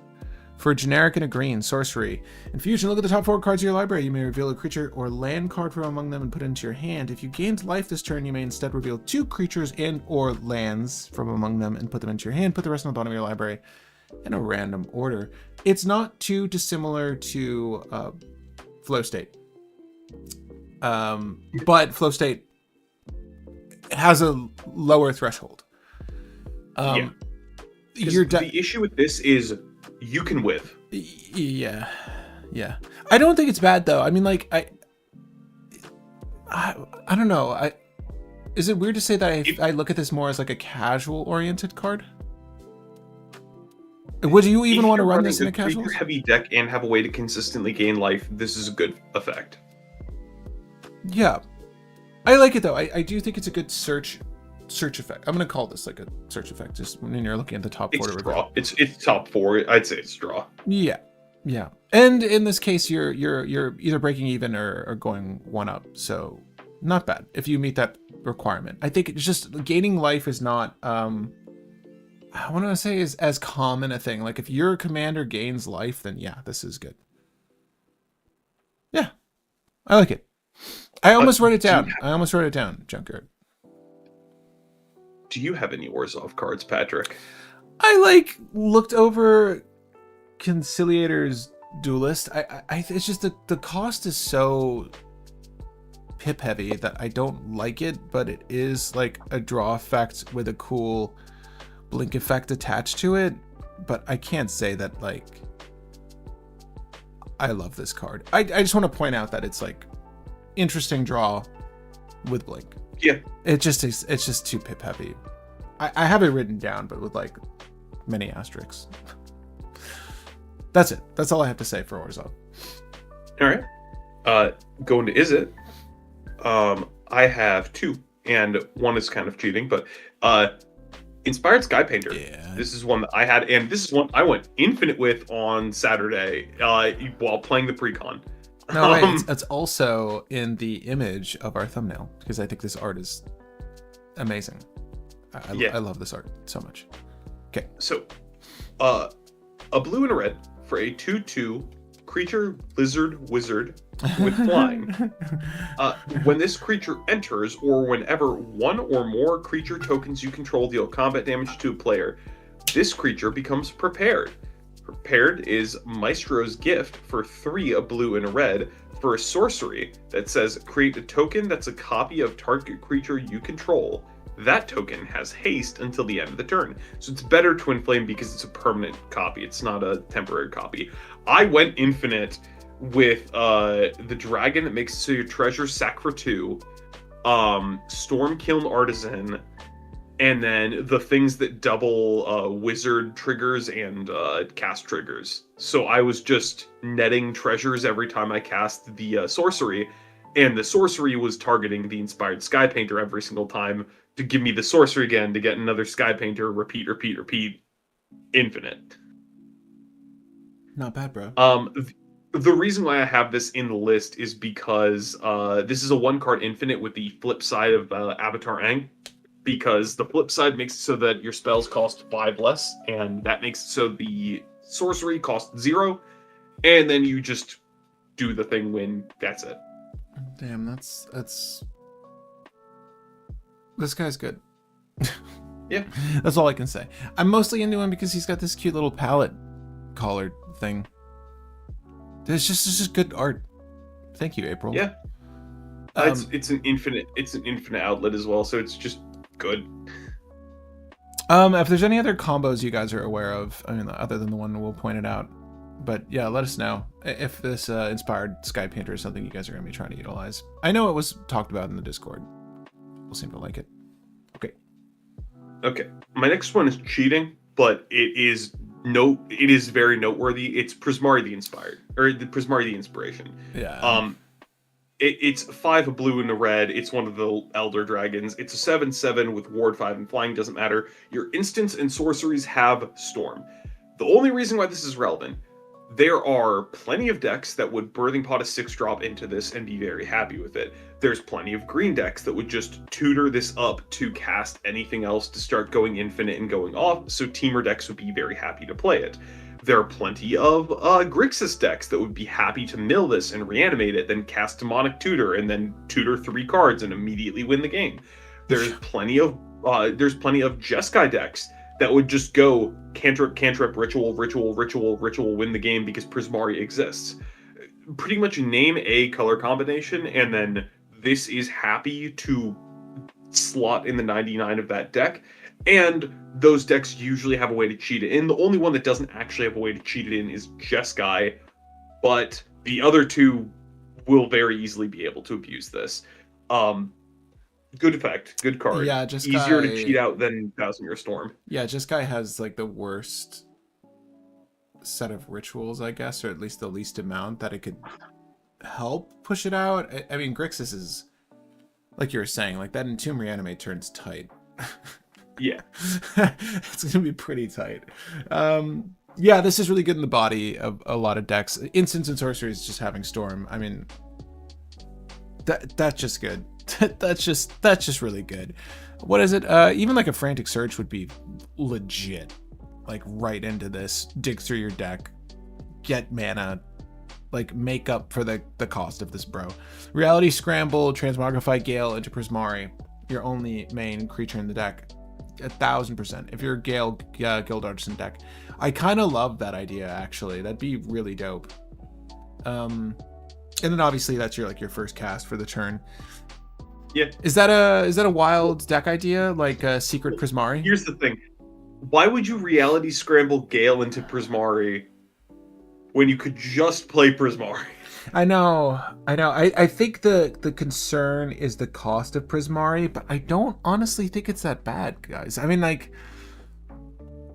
For a generic and a green, sorcery. In Fusion, look at the top 4 cards of your library. You may reveal a creature or land card from among them and put it into your hand. If you gained life this turn, you may instead reveal 2 creatures and or lands from among them and put them into your hand. Put the rest on the bottom of your library in a random order. It's not too dissimilar to Flow State. But Flow State has a lower threshold. Yeah. The issue with this is you can whiff. Yeah. I don't think it's bad though. I mean, like I don't know. Is it weird to say that I look at this more as like a casual oriented card? Would you even want to run this in a casual heavy deck and have a way to consistently gain life? This is a good effect. Yeah, I like it though. I do think it's a good search effect. I'm gonna call this like a search effect, just when you're looking at the top 4 to draw. It's top 4. I'd say it's draw. Yeah. And in this case, you're either breaking even or going 1 up. So not bad if you meet that requirement. I think it's just gaining life is not I want to say is as common a thing. Like if your commander gains life, then yeah, this is good. Yeah, I like it. I almost wrote it down. Junkyard. Do you have any Orzhov cards, Patrick? I looked over Conciliator's Duelist. It's just the cost is so pip heavy that I don't like it, but it is like a draw effect with a cool blink effect attached to it. But I can't say that like I love this card. I just want to point out that it's like interesting draw with blink. Yeah. It's just too pip heavy. I have it written down, but with like many asterisks. That's it. That's all I have to say for Orzhov. All right. Going to Is It. I have 2, and 1 is kind of cheating, but Inspired Sky Painter. Yeah. This is one that I had, and this is one I went infinite with on Saturday while playing the precon. No, wait, it's also in the image of our thumbnail because I think this art is amazing. I love this art so much. Okay. So, a blue and a red for a 2/2 creature lizard wizard with flying. When this creature enters, or whenever 1 or more creature tokens you control deal combat damage to a player, this creature becomes prepared. Prepared is Maestro's Gift for 3, a blue and a red, for a sorcery that says create a token that's a copy of target creature you control. That token has haste until the end of the turn. So it's better Twin Flame because it's a permanent copy. It's not a temporary copy. I went infinite with the dragon that makes so your treasure sack for 2, Storm Kiln Artisan, and then the things that double wizard triggers and cast triggers. So I was just netting treasures every time I cast the sorcery, and the sorcery was targeting the Inspired Sky Painter every single time to give me the sorcery again to get another Sky Painter, repeat, infinite. Not bad, bro. The reason why I have this in the list is because this is a 1-card infinite with the flip side of Avatar Aang. Because the flip side makes it so that your spells cost 5 less, and that makes it so the sorcery costs 0, and then you just do the thing when that's it. Damn, that's this guy's good. Yeah. That's all I can say. I'm mostly into him because he's got this cute little palette collar thing. It's just good art. Thank you, April. Yeah. It's an infinite outlet as well, so it's just good. If there's any other combos you guys are aware of, I mean, other than the one we'll point it out, but yeah, let us know if this Inspired Sky Painter is something you guys are going to be trying to utilize. I know it was talked about in the Discord. People seem to like it. Okay. My next one is cheating, but it is very noteworthy. It's Prismari the Inspired, or the Prismari the Inspiration. Yeah. It's 5, a blue and a red. It's one of the Elder Dragons. It's a 7/7 with Ward 5 and flying, doesn't matter. Your instants and sorceries have Storm. The only reason why this is relevant, there are plenty of decks that would Birthing Pot a 6-drop into this and be very happy with it. There's plenty of green decks that would just tutor this up to cast anything else to start going infinite and going off, so teamer decks would be very happy to play it. There are plenty of Grixis decks that would be happy to mill this and reanimate it, then cast Demonic Tutor, and then tutor 3 cards and immediately win the game. There's plenty of Jeskai decks that would just go cantrip, cantrip, ritual, ritual, ritual, ritual, win the game because Prismari exists. Pretty much name a color combination, and then this is happy to slot in the 99 of that deck. And those decks usually have a way to cheat it in. The only one that doesn't actually have a way to cheat it in is Jeskai, but the other two will very easily be able to abuse this. Good effect, good card. Yeah, Jeskai, easier to cheat out than Thousand Year Storm. Yeah, Jeskai has like the worst set of rituals, I guess, or at least the least amount that it could help push it out. I mean, Grixis is, like you were saying, like that Entomb Reanimate turns tight. Yeah. It's going to be pretty tight. Yeah, this is really good in the body of a lot of decks. Instants and sorceries just having Storm. I mean, that's just good. That's just really good. What is it? Even like a Frantic Search would be legit. Like right into this, dig through your deck, get mana, like make up for the cost of this, bro. Reality Scramble, Transmogrify Gale into Prismari, your only main creature in the deck. 1000%. If you're a Gale Guild Artisan deck, I kind of love that idea actually. That'd be really dope. And then obviously that's your first cast for the turn. Yeah. Is that a wild deck idea, like a Secret Prismari? Here's the thing. Why would you Reality Scramble Gale into Prismari when you could just play Prismari? I know. I think the concern is the cost of Prismari, but I don't honestly think it's that bad, guys. I mean, like,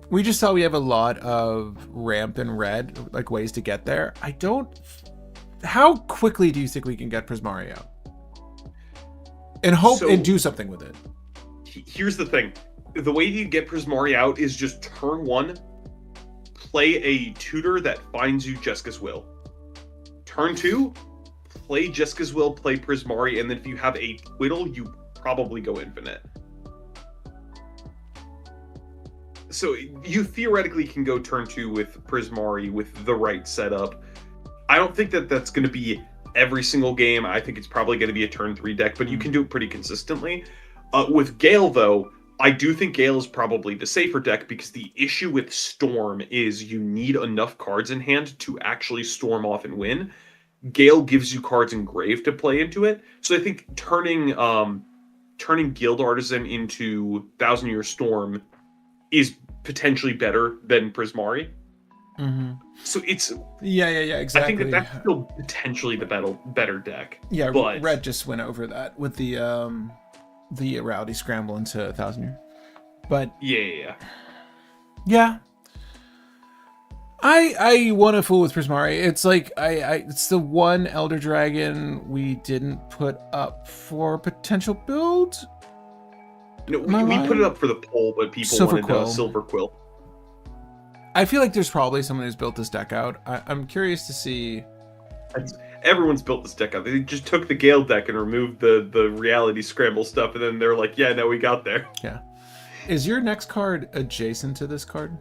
we just saw we have a lot of ramp and red, like ways to get there. How quickly do you think we can get Prismari out? And hope and do something with it. Here's the thing. The way you get Prismari out is just turn 1, play a tutor that finds you Jeska's Will. Turn 2, play Jeska's Will, play Prismari, and then if you have a Twiddle, you probably go infinite. So you theoretically can go turn 2 with Prismari with the right setup. I don't think that that's going to be every single game. I think it's probably going to be a turn 3 deck, but you can do it pretty consistently. With Gale, though, I do think Gale is probably the safer deck because the issue with Storm is you need enough cards in hand to actually storm off and win. Gale gives you cards engraved to play into it. So I think turning Guild Artisan into Thousand Year Storm is potentially better than Prismari. Mm-hmm. So it's yeah, exactly. I think that that's still potentially the better deck. Yeah, but Red just went over that with the Rowdy Scramble into 1,000 Year. But yeah. I want to fool with Prismari. It's like it's the one Elder Dragon we didn't put up for potential build. No, we put it up for the poll, but people wanted a Silver Quill. I feel like there's probably someone who's built this deck out. I'm curious to see. Everyone's built this deck out. They just took the Gale deck and removed the Reality Scramble stuff, and then they're like, yeah, no, we got there. Yeah. Is your next card adjacent to this card?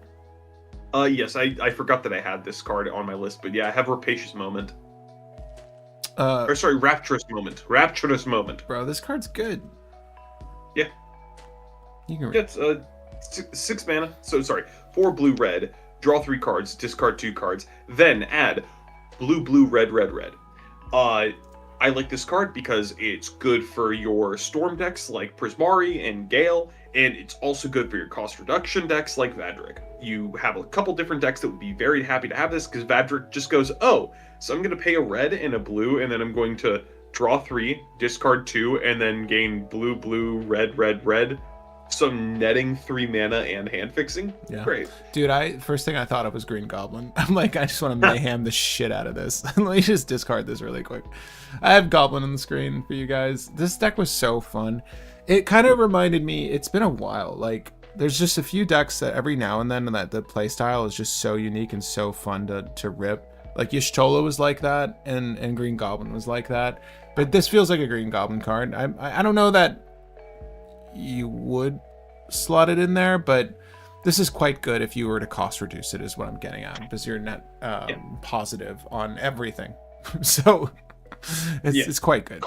Yes, I forgot that I had this card on my list, but yeah, I have Rapacious Moment. Rapturous Moment. Rapturous Moment. Bro, this card's good. Yeah. You can It's 6 mana. So, sorry, 4 blue, red. Draw 3 cards, discard 2 cards. Then add blue, red, red, red. I like this card because it's good for your Storm decks like Prismari and Gale, and it's also good for your cost reduction decks like Vadrik. You have a couple different decks that would be very happy to have this because Vadrik just goes, oh, so I'm going to pay a red and a blue, and then I'm going to draw 3, discard 2, and then gain blue, red, red, red. So netting 3 mana and hand fixing. Yeah. Great. Dude, first thing I thought of was Green Goblin. I'm like, I just want to mayhem the shit out of this. Let me just discard this really quick. I have Goblin on the screen for you guys. This deck was so fun. It kind of reminded me, it's been a while. Like, there's just a few decks that every now and then that the playstyle is just so unique and so fun to rip. Like Y'shtola was like that, and Green Goblin was like that. But this feels like a Green Goblin card. I don't know that you would slot it in there, but This is quite good if you were to cost reduce it, is what I'm getting at, because you're net positive on everything. So it's quite good.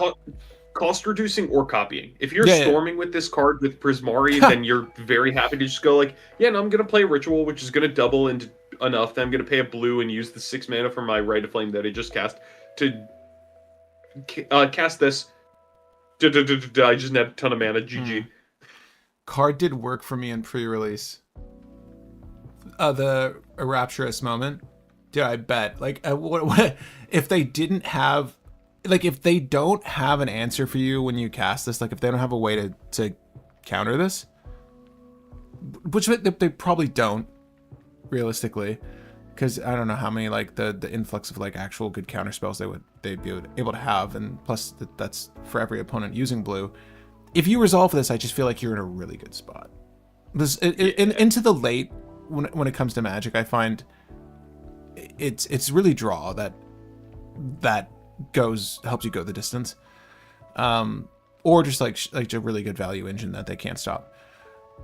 Cost reducing or copying. If you're Yeah, storming with this card with Prismari, then you're very happy to just go like, yeah, no, I'm gonna play Ritual, which is gonna double into enough. Then I'm gonna pay a blue and use the 6 mana from my Rite of Flame that I just cast to cast this. I just had a ton of mana. GG. Card did work for me in pre-release. The Rapturous Moment. Dude, I bet. Like, what if they didn't have, like, if they don't have an answer for you when you cast this, like, if they don't have a way to counter this, which they probably don't, realistically, because I don't know how many, like, the influx of, like, actual good counter spells they'd be able to have, and plus that's for every opponent using blue. If you resolve this, I just feel like you're in a really good spot. Into the late, when it comes to Magic, I find it's really draw that helps you go the distance, or just like a really good value engine that they can't stop.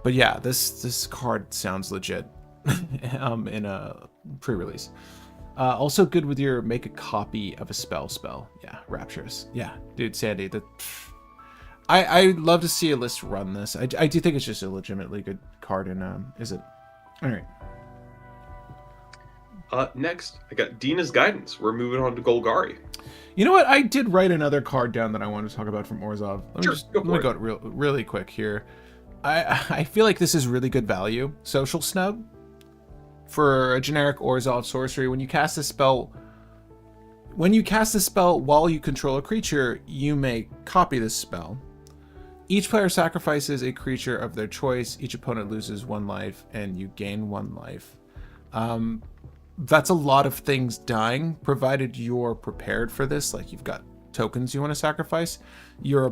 But yeah, this card sounds legit in a pre-release. Also good with your make a copy of a spell. Yeah, Rapturous. Yeah, dude, Sandy. I'd love to see a list run this. I do think it's just a legitimately good card. And is it? All right. Next, I got Dina's Guidance. We're moving on to Golgari. You know what? I did write another card down that I wanted to talk about from Orzhov. Let me go really quick here. I feel like this is really good value. Social Snub for a generic Orzhov sorcery. When you cast this spell while you control a creature, you may copy this spell. Each player sacrifices a creature of their choice. Each opponent loses 1 life, and you gain 1 life. That's a lot of things dying, provided you're prepared for this. Like, you've got tokens you want to sacrifice. You're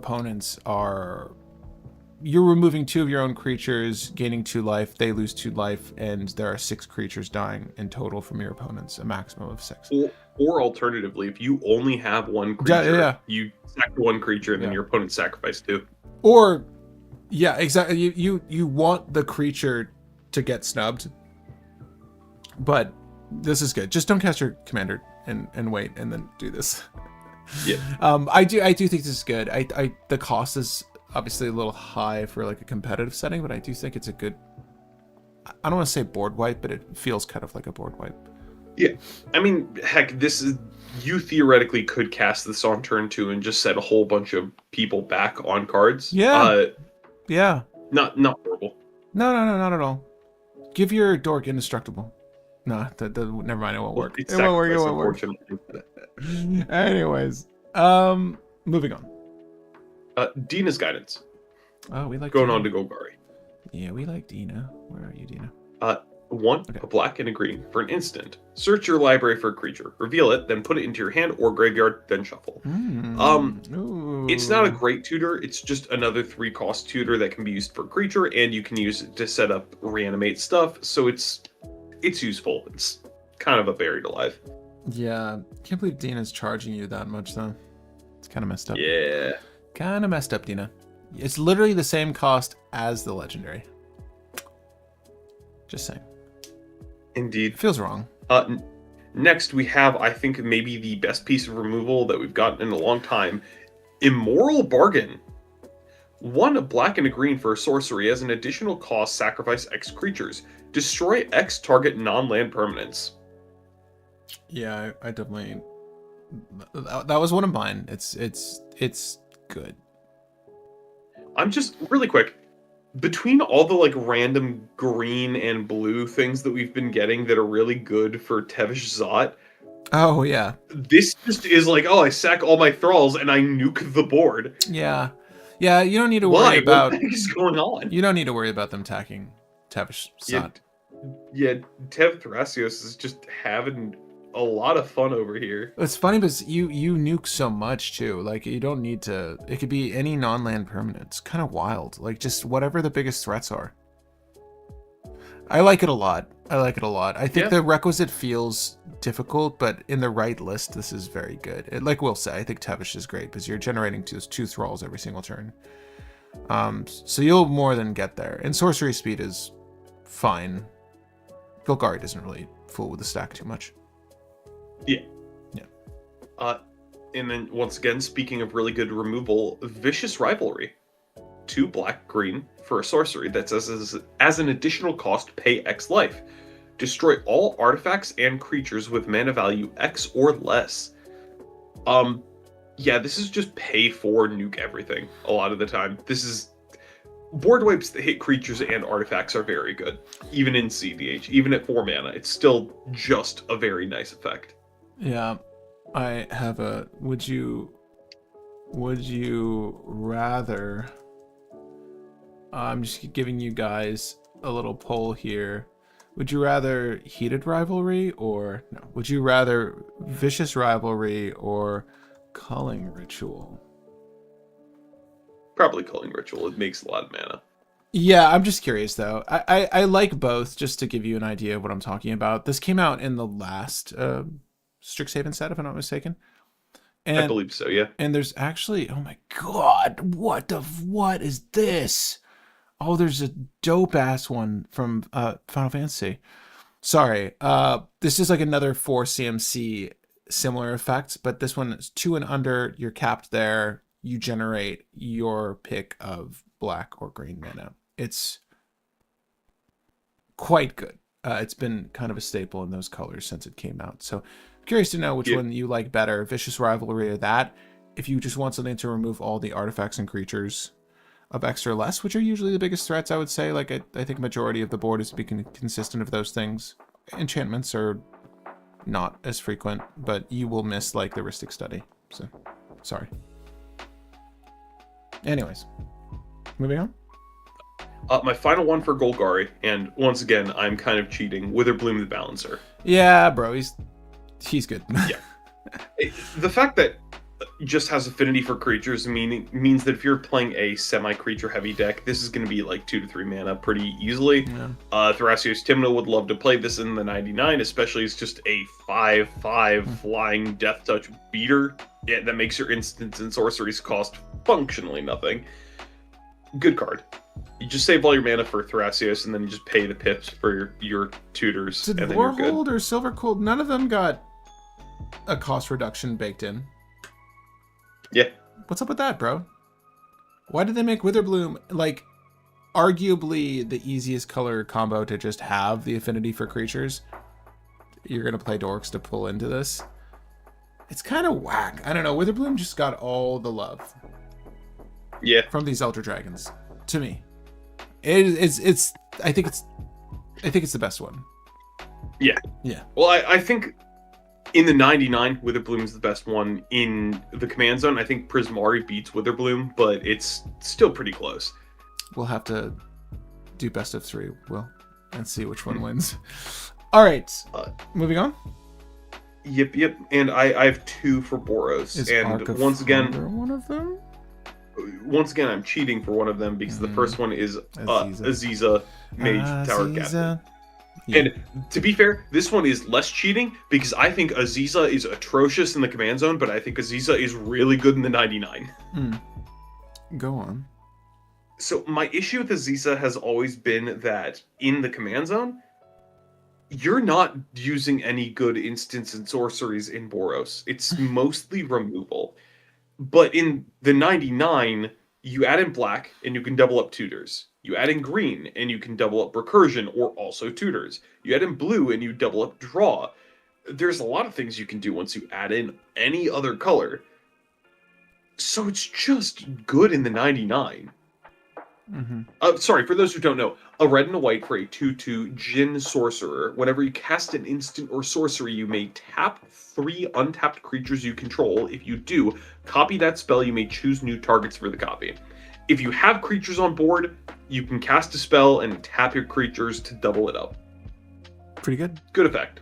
removing 2 of your own creatures, gaining 2 life. They lose 2 life, and there are 6 creatures dying in total from your opponents, a maximum of 6. Or alternatively, if you only have 1 creature, you sack 1 creature, and then your opponent sacrifice 2. Or, yeah, exactly. You want the creature to get snubbed, but this is good. Just don't cast your commander and wait, and then do this. Yeah. I do think this is good. The cost is obviously a little high for like a competitive setting, but I do think it's a good, I don't want to say board wipe, but it feels kind of like a board wipe. Yeah. I mean, heck, you theoretically could cast this on turn 2 and just set a whole bunch of people back on cards. Yeah. Yeah. Not horrible. No, not at all. Give your dork indestructible. No, never mind. It won't work. It won't work. Anyways, moving on. Dina's Guidance. Oh, we like going Dina. on to Golgari. Yeah, we like Dina. Where are you, Dina? 1, okay. A black and a green. For an instant, search your library for a creature, reveal it, then put it into your hand or graveyard, then shuffle. It's not a great tutor. It's just another 3-cost tutor that can be used for a creature, and you can use it to set up reanimate stuff. So it's useful. It's kind of a buried alive. Yeah, can't believe Dina's charging you that much though. It's kind of messed up. Yeah, kind of messed up, Dina. It's literally the same cost as the legendary. Just saying. Indeed. Feels wrong. Next, we have, I think, maybe the best piece of removal that we've gotten in a long time. Immoral Bargain. 1, a black and a green for a sorcery. As an additional cost, sacrifice X creatures. Destroy X target non-land permanents. Yeah, I definitely... That was one of mine. It's good. I'm just, really quick, between all the, like, random green and blue things that we've been getting that are really good for Tevish Zot... Oh, yeah. This just is like, oh, I sack all my thralls and I nuke the board. Yeah. Yeah, you don't need to worry about... What is going on? You don't need to worry about them attacking Tevish Zot. Yeah, Tev Thrasios is just having a lot of fun over here. It's funny because you nuke so much too. Like, you don't need to... It could be any non-land permanent. It's kind of wild. Like, just whatever the biggest threats are. I like it a lot. I think the requisite feels difficult, but in the right list, this is very good. Like Will say, I think Tevish is great because you're generating two thralls every single turn. So you'll more than get there. And sorcery speed is fine. Golgari doesn't really fool with the stack too much. Yeah. Yeah. And then once again, speaking of really good removal, Vicious Rivalry. 2 black-green for a sorcery that says as an additional cost, pay X life. Destroy all artifacts and creatures with mana value X or less. Yeah, this is just pay for nuke everything a lot of the time. This is board wipes that hit creatures and artifacts are very good. Even in cEDH, even at 4 mana, it's still just a very nice effect. Yeah. I have a would you rather I'm just giving you guys a little poll here. Would you rather Heated Rivalry or no? Would you rather Vicious Rivalry or Culling Ritual? Probably Culling Ritual. It makes a lot of mana. Yeah, I'm just curious though. I like both just to give you an idea of what I'm talking about. This came out in the last Strixhaven set, if I'm not mistaken. And, I believe so, yeah. And there's actually, oh my god, what is this? Oh, there's a dope ass one from Final Fantasy. Sorry, this is like another 4 CMC similar effect, but this one is 2 and under. You're capped there. You generate your pick of black or green mana. It's quite good. It's been kind of a staple in those colors since it came out. So curious to know which one you like better, Vicious Rivalry or that. If you just want something to remove all the artifacts and creatures of X or less, which are usually the biggest threats, I would say. Like, I think majority of the board is being consistent of those things. Enchantments are not as frequent, but you will miss, like, the Rhystic Study. So, sorry. Anyways, moving on. My final one for Golgari, and once again, I'm kind of cheating. Witherbloom the Balancer. Yeah, bro, he's good. Yeah. The fact that just has affinity for creatures means that if you're playing a semi-creature heavy deck, this is going to be like 2 to 3 mana pretty easily. Yeah. Thrasios Timno would love to play this in the 99, especially as just a 5/5 flying death touch beater that makes your instants and sorceries cost functionally nothing. Good card. You just save all your mana for Thrasios, and then you just pay the pips for your tutors, and then you're good. Warhold or Silvercold, none of them got a cost reduction baked in. Yeah. What's up with that, bro? Why did they make Witherbloom, like, arguably the easiest color combo to just have the affinity for creatures? You're going to play Dorks to pull into this? It's kind of whack. I don't know. Witherbloom just got all the love. Yeah. From these Elder Dragons. To me. It's I think it's the best one. Yeah. Yeah. Well, I think in the 99, Witherbloom is the best one. In the Command Zone, I think Prismari beats Witherbloom, but it's still pretty close. We'll have to do best of 3, Will, and see which one wins. All right. Moving on. Yep. And I have 2 for Boros. Is and Arc of once again, Thunder one of them? Once again, I'm cheating for one of them because the first one is Aziza Mage Tower Captain. Yeah. And to be fair, this one is less cheating because I think Aziza is atrocious in the Command Zone, but I think Aziza is really good in the 99. Go on. So my issue with Aziza has always been that in the Command Zone, you're not using any good instants and sorceries in Boros. It's mostly removal. But in the 99, you add in black and you can double up tutors. You add in green and you can double up recursion or also tutors. You add in blue and you double up draw. There's a lot of things you can do once you add in any other color. So it's just good in the 99. Sorry, for those who don't know, a red and a white for a 2/2 Djinn Sorcerer. Whenever you cast an instant or sorcery, you may tap 3 untapped creatures you control. If you do, copy that spell. You may choose new targets for the copy. If you have creatures on board, you can cast a spell and tap your creatures to double it up. Pretty good. Good effect.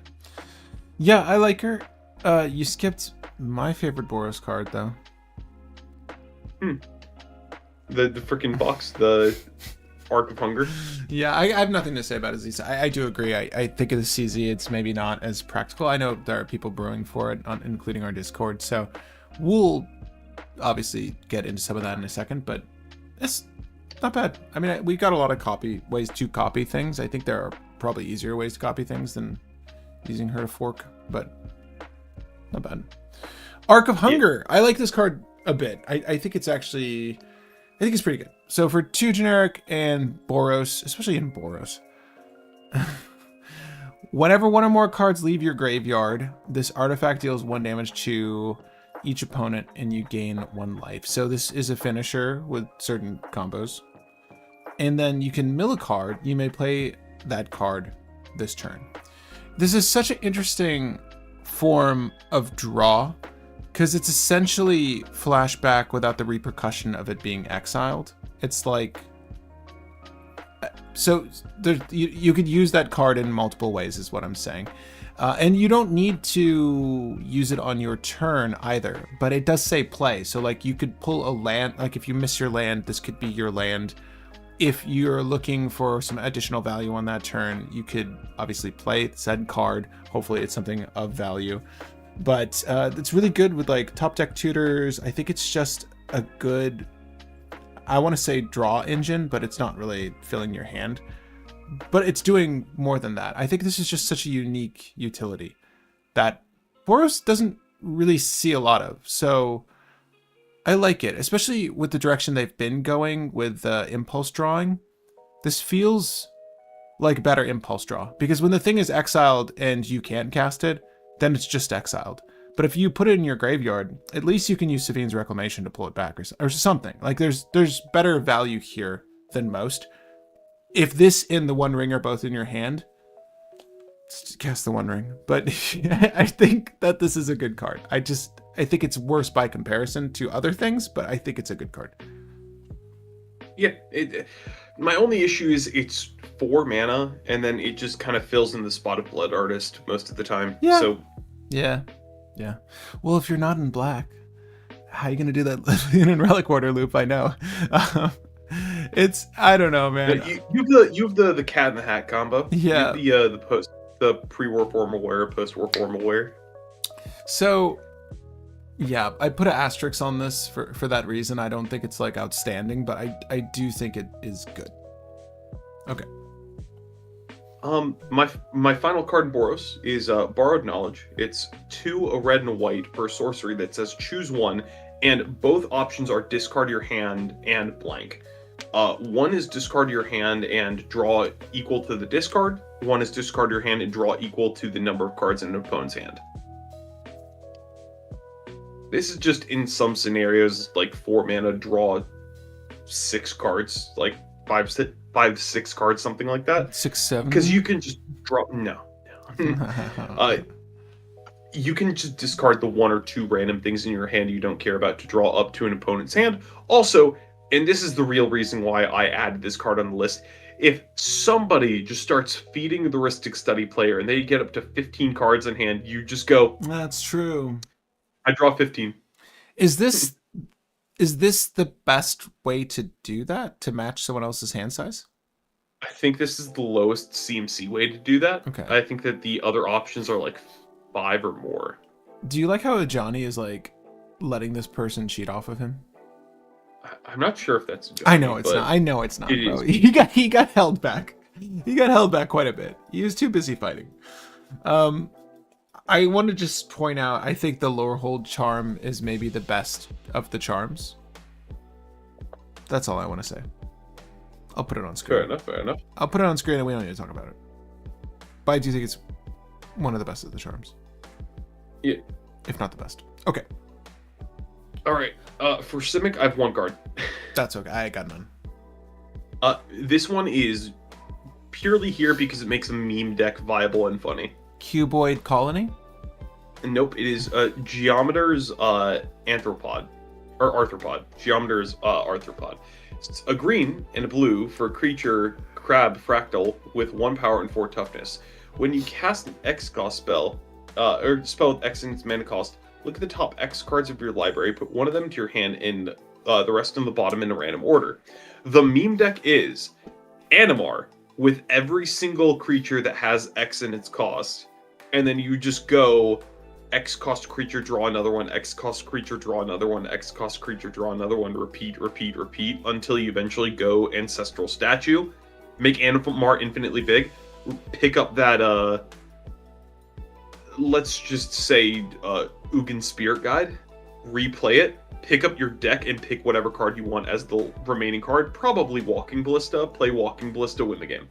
Yeah, I like her. You skipped my favorite Boros card, though. The freaking box, the Arc of Hunger. Yeah, I have nothing to say about Aziza. I do agree. I think of the CZ, it's maybe not as practical. I know there are people brewing for it, including our Discord, so we'll obviously get into some of that in a second, but it's not bad. I mean, we got a lot of ways to copy things. I think there are probably easier ways to copy things than using her to fork, but not bad. Arc of Hunger. I like this card a bit. I think it's actually, I think it's pretty good. So for 2 generic and Boros, especially in Boros, whenever one or more cards leave your graveyard, this artifact deals 1 damage to each opponent and you gain 1 life. So this is a finisher with certain combos. And then you can mill a card. You may play that card this turn. This is such an interesting form of draw because it's essentially flashback without the repercussion of it being exiled. It's like, so there, you could use that card in multiple ways is what I'm saying. And you don't need to use it on your turn either, but it does say play. So like you could pull a land, like if you miss your land, this could be your land. If you're looking for some additional value on that turn, you could obviously play said card. Hopefully it's something of value. But it's really good with like top deck tutors. I think it's just a good, I want to say draw engine, but it's not really filling your hand. But it's doing more than that. I think this is just such a unique utility that Boros doesn't really see a lot of. So I like it, especially with the direction they've been going with impulse drawing. This feels like better impulse draw because when the thing is exiled and you can't cast it, then it's just exiled. But if you put it in your graveyard, at least you can use Safine's Reclamation to pull it back or something. Like there's better value here than most. If this and the One Ring are both in your hand, cast the One Ring. But I think that this is a good card. I think it's worse by comparison to other things, but I think it's a good card. Yeah, my only issue is it's 4 mana, and then it just kind of fills in the spot of Blood Artist most of the time. Yeah. So yeah. Well, if you're not in black, how are you gonna do that in Relic Order loop? I know. It's, I don't know, man. You have the Cat in the Hat combo. Yeah. You have the pre-war formal wear, post-war formal wear. So yeah, I put an asterisk on this for that reason. I don't think it's like outstanding, but I do think it is good. Okay. My final card in Boros is Borrowed Knowledge. It's 2 a red and a white for a sorcery that says choose one, and both options are discard your hand and blank. One is discard your hand and draw equal to the discard. One is discard your hand and draw equal to the number of cards in an opponent's hand. This is just in some scenarios like 4 mana, draw 6 cards, like 5-6 cards, something like that. 6-7. Because you can just draw you can just discard the 1 or 2 random things in your hand you don't care about to draw up to an opponent's hand. Also, and this is the real reason why I added this card on the list, if somebody just starts feeding the Ristic Study player and they get up to 15 cards in hand, you just go, that's true. I draw 15. Is this the best way to do that, to match someone else's hand size? I think this is the lowest CMC way to do that. Okay. I think that the other options are like 5 or more. Do you like how Johnny is like letting this person cheat off of him? I'm not sure if that's Johnny, I know it's not. I know it's not, bro. He got held back. He got held back quite a bit. He was too busy fighting. I want to just point out, I think the Lorehold charm is maybe the best of the charms. That's all I want to say. I'll put it on screen. Fair enough. I'll put it on screen and we don't need to talk about it. But I do think it's one of the best of the charms. Yeah. If not the best. Okay. All right. For Simic, I have 1 card. That's okay. I got none. This one is purely here because it makes a meme deck viable and funny. Cuboid Colony? Nope, it is Geometer's Arthropod. Geometer's Arthropod. It's a green and a blue for a creature crab fractal with 1 power and 4 toughness. When you cast an X cost spell, or spell with X in its mana cost, look at the top X cards of your library, put 1 of them to your hand, and the rest on the bottom in a random order. The meme deck is Animar with every single creature that has X in its cost, and then you just go X cost creature, draw another one, X cost creature, draw another one, X cost creature, draw another one, repeat, repeat, repeat, until you eventually go Ancestral Statue, make Animar infinitely big, pick up that, let's just say, Ugin Spirit Guide, replay it, pick up your deck, and pick whatever card you want as the remaining card, probably Walking Ballista, play Walking Ballista, win the game.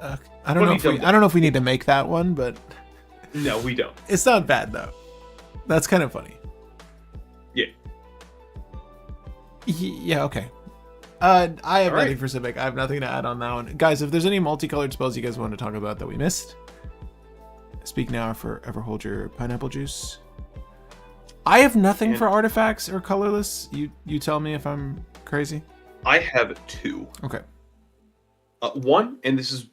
I don't know if we need to make that one, but no, we don't. It's not bad though. That's kind of funny. Yeah. Yeah. Okay. I have nothing for Civic. I have nothing to add on that one, guys. If there's any multicolored spells you guys want to talk about that we missed, speak now or forever hold your pineapple juice. I have nothing for artifacts or colorless. You tell me if I'm crazy. I have 2. Okay. One, and this is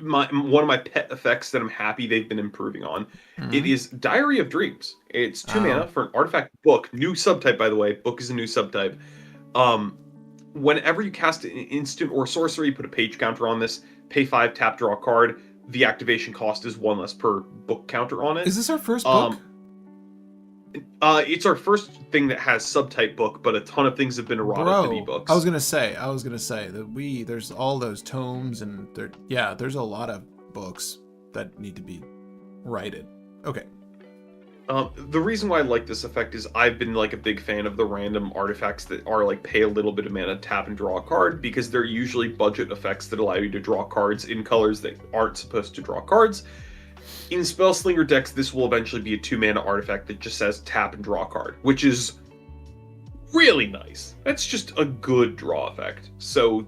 one of my pet effects that I'm happy they've been improving on. Mm-hmm. It is Diary of Dreams. It's 2 mana for an artifact book. New subtype, by the way. Book is a new subtype. Whenever you cast an instant or sorcery, put a page counter on this. Pay 5, tap, draw a card. The activation cost is 1 less per book counter on it. Is this our first book? It's our first thing that has subtype book, but a ton of things have been errata to be books. I was gonna say that there's all those tomes and there's a lot of books that need to be righted. Okay. The reason why I like this effect is I've been like a big fan of the random artifacts that are like pay a little bit of mana, tap and draw a card, because they're usually budget effects that allow you to draw cards in colors that aren't supposed to draw cards. In Spellslinger decks, this will eventually be a 2 mana artifact that just says tap and draw a card, which is really nice. That's just a good draw effect. So,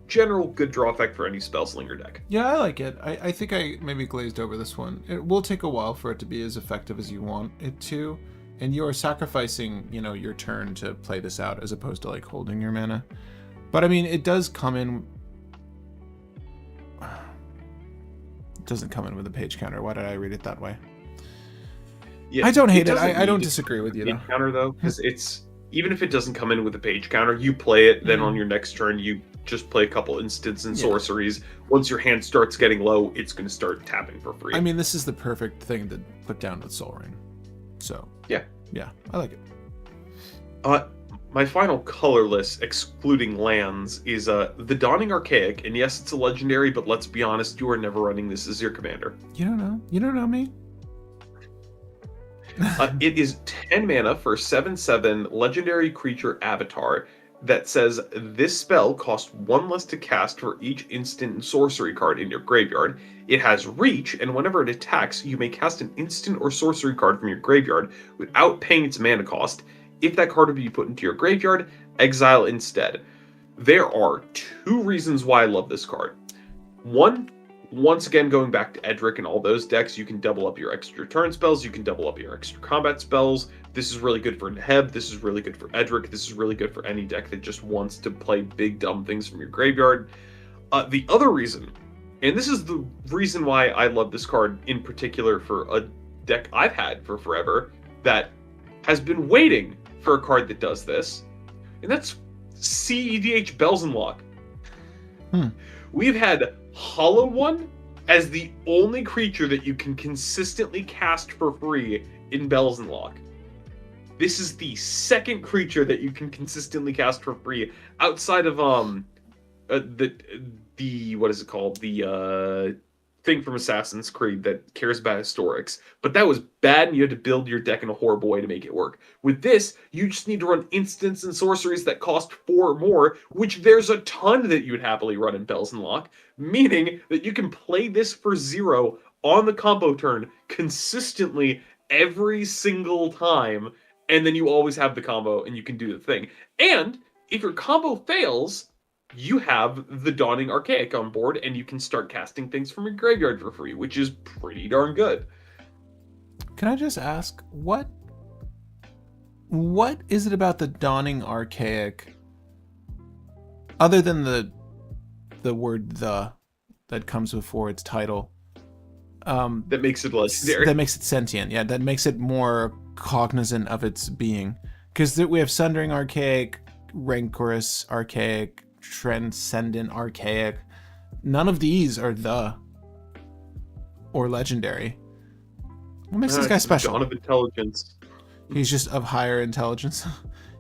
general good draw effect for any Spellslinger deck. Yeah, I like it. I think I maybe glazed over this one. It will take a while for it to be as effective as you want it to, and you're sacrificing, your turn to play this out as opposed to like holding your mana. But I mean, it does come in. It doesn't come in with a page counter. Why did I read it that way? Yeah, I don't hate it. I don't disagree with you though. Counter though, because it's even if it doesn't come in with a page counter, you play it. Then on your next turn, you just play a couple instants and sorceries. Once your hand starts getting low, it's going to start tapping for free. I mean, this is the perfect thing to put down with Sol Ring. So yeah, I like it. My final colorless, excluding lands, is the Dawning Archaic, and yes, it's a legendary, but let's be honest, you are never running this as your commander. You don't know me. It is 10 mana for 7/7 legendary creature avatar that says this spell costs 1 less to cast for each instant and sorcery card in your graveyard. It has reach, and whenever it attacks, you may cast an instant or sorcery card from your graveyard without paying its mana cost. If that card would be put into your graveyard, exile instead. There are 2 reasons why I love this card. One, once again, going back to Edric and all those decks, you can double up your extra turn spells, you can double up your extra combat spells. This is really good for Neheb, this is really good for Edric, this is really good for any deck that just wants to play big dumb things from your graveyard. The other reason, and this is the reason why I love this card in particular for a deck I've had for forever, that has been waiting for a card that does this, and that's cEDH Bells and Lock. We've had Hollow One as the only creature that you can consistently cast for free in Bells and Lock. This is the second creature that you can consistently cast for free outside of the what is it called, the thing from Assassin's Creed that cares about historics, but that was bad and you had to build your deck in a horrible way to make it work. With this, you just need to run instants and sorceries that cost 4 or more, which there's a ton that you'd happily run in Bells and Lock, meaning that you can play this for 0 on the combo turn consistently every single time, and then you always have the combo and you can do the thing. And if your combo fails, you have the Dawning Archaic on board, and you can start casting things from your graveyard for free, which is pretty darn good. Can I just ask, what is it about the Dawning Archaic, other than the word "the" that comes before its title, that makes it legendary? That makes it sentient. Yeah, that makes it more cognizant of its being. Because we have Sundering Archaic, Rancorous Archaic, Transcendent Archaic. None of these are the. or legendary. What makes this guy special? Dawn of Intelligence. He's just of higher intelligence.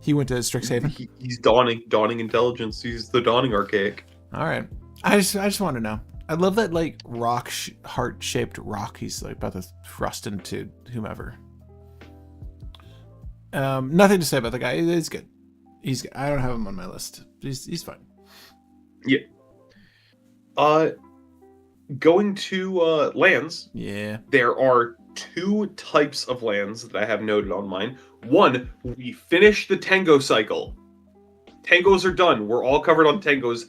He went to Strixhaven. He's dawning intelligence. He's the dawning archaic. All right. I just want to know. I love that like rock heart-shaped rock he's like about to thrust into whomever. Nothing to say about the guy. He's good. He's good. I don't have him on my list. He's fine. Yeah. Going to lands. Yeah. There are 2 types of lands that I have noted on mine. One, we finished the Tango cycle. Tangos are done. We're all covered on Tangos.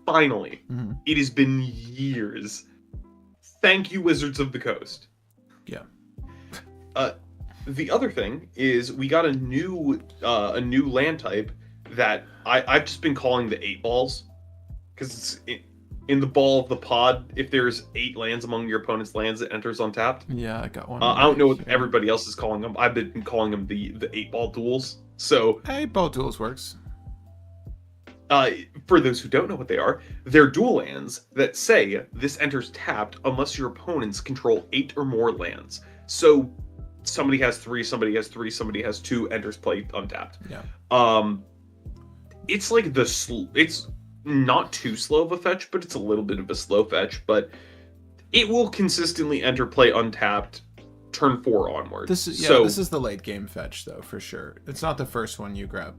Finally. Mm-hmm. It has been years. Thank you, Wizards of the Coast. Yeah. The other thing is we got a new land type that I've just been calling the 8 balls, because it's in the ball of the pod. If there's 8 lands among your opponent's lands, it enters untapped. Yeah, I got one. I don't know what everybody else is calling them. I've been calling them the 8 ball duels. So 8 ball duels works. For those who don't know what they are, they're dual lands that say this enters tapped unless your opponents control 8 or more lands. So somebody has 3, somebody has 3, somebody has 2, enters play untapped. Yeah. It's like it's not too slow of a fetch, but it's a little bit of a slow fetch. But it will consistently enter play untapped turn 4 onward. This is the late game fetch though, for sure. It's not the first one you grab.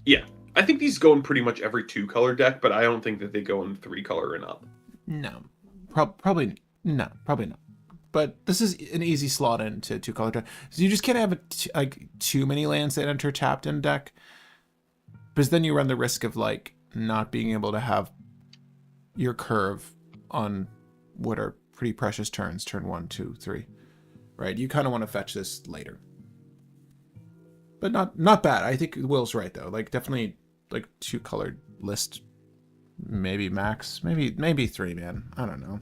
Yeah. I think these go in pretty much every 2-color deck, but I don't think that they go in 3-color and up. No. Probably not. But this is an easy slot into 2-color deck. So you just can't have too many lands that enter tapped in a deck, because then you run the risk of like not being able to have your curve on what are pretty precious turns, turn 1, 2, 3. Right? You kind of want to fetch this later. But not bad. I think Will's right though. Like definitely like 2-colored list, maybe max, maybe 3, man. I don't know.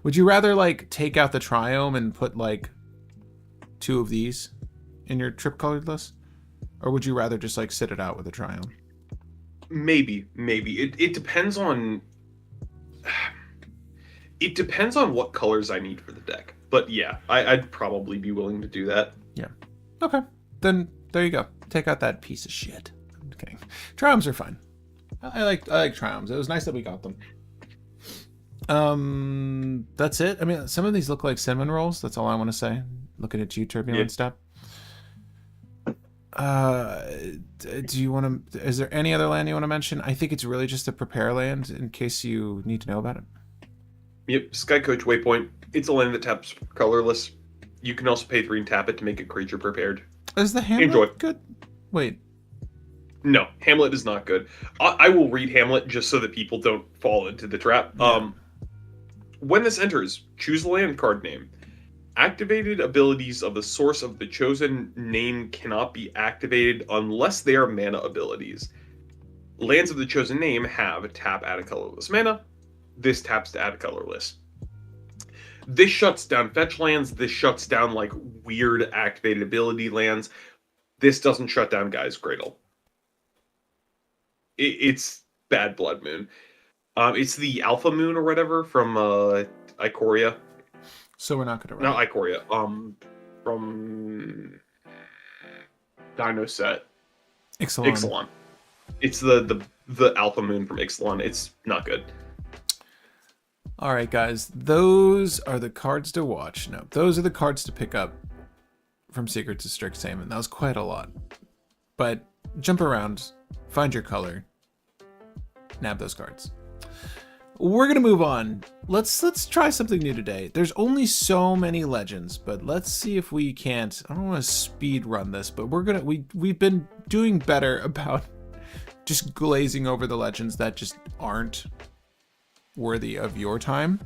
Would you rather like take out the Triome and put like 2 of these in your trip-colored list, or would you rather just like sit it out with a Triome? Maybe. It depends on. It depends on what colors I need for the deck. But yeah, I'd probably be willing to do that. Yeah. Okay. Then there you go. Take out that piece of shit. I'm kidding. Triomes are fine. I like Triomes. It was nice that we got them. That's it. I mean, some of these look like cinnamon rolls. That's all I want to say. Looking at you, Turbulent Step. Do you want to? Is there any other land you want to mention? I think it's really just a prepare land in case you need to know about it. Yep, Skycoach Waypoint. It's a land that taps colorless. You can also pay 3 and tap it to make a creature prepared. Is the Hamlet good? Wait. No, Hamlet is not good. I will read Hamlet just so that people don't fall into the trap. Yeah. When this enters, choose a land card name. Activated abilities of the source of the chosen name cannot be activated unless they are mana abilities. Lands of the chosen name have tap, add a colorless mana. This taps to add a colorless. This shuts down fetch lands. This shuts down like weird activated ability lands. This doesn't shut down Guy's Cradle. It's Bad Blood Moon. It's the Alpha Moon or whatever from Ikoria. So we're not going to Not Ikoria. From Dino Set. Ixalan. It's the Alpha Moon from Ixalan. It's not good. All right, guys. Those are the cards to watch. No, those are the cards to pick up from Secrets of Strixhaven. That was quite a lot. But jump around, find your color, nab those cards. We're gonna move on. Let's try something new today. There's only so many legends, but let's see if we can't. I don't want to speed run this, but we've been doing better about just glazing over the legends that just aren't worthy of your time.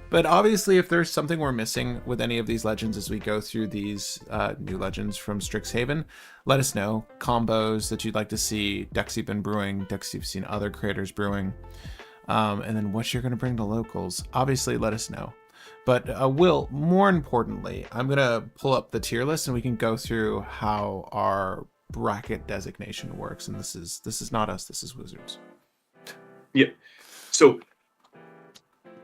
But obviously, if there's something we're missing with any of these legends as we go through these new legends from Strixhaven, let us know. Combos that you'd like to see, decks you've been brewing, decks you've seen other creators brewing. And then what you're going to bring to locals, obviously let us know. But Will, more importantly, I'm going to pull up the tier list and we can go through how our bracket designation works. And this is not us, this is Wizards. Yeah. So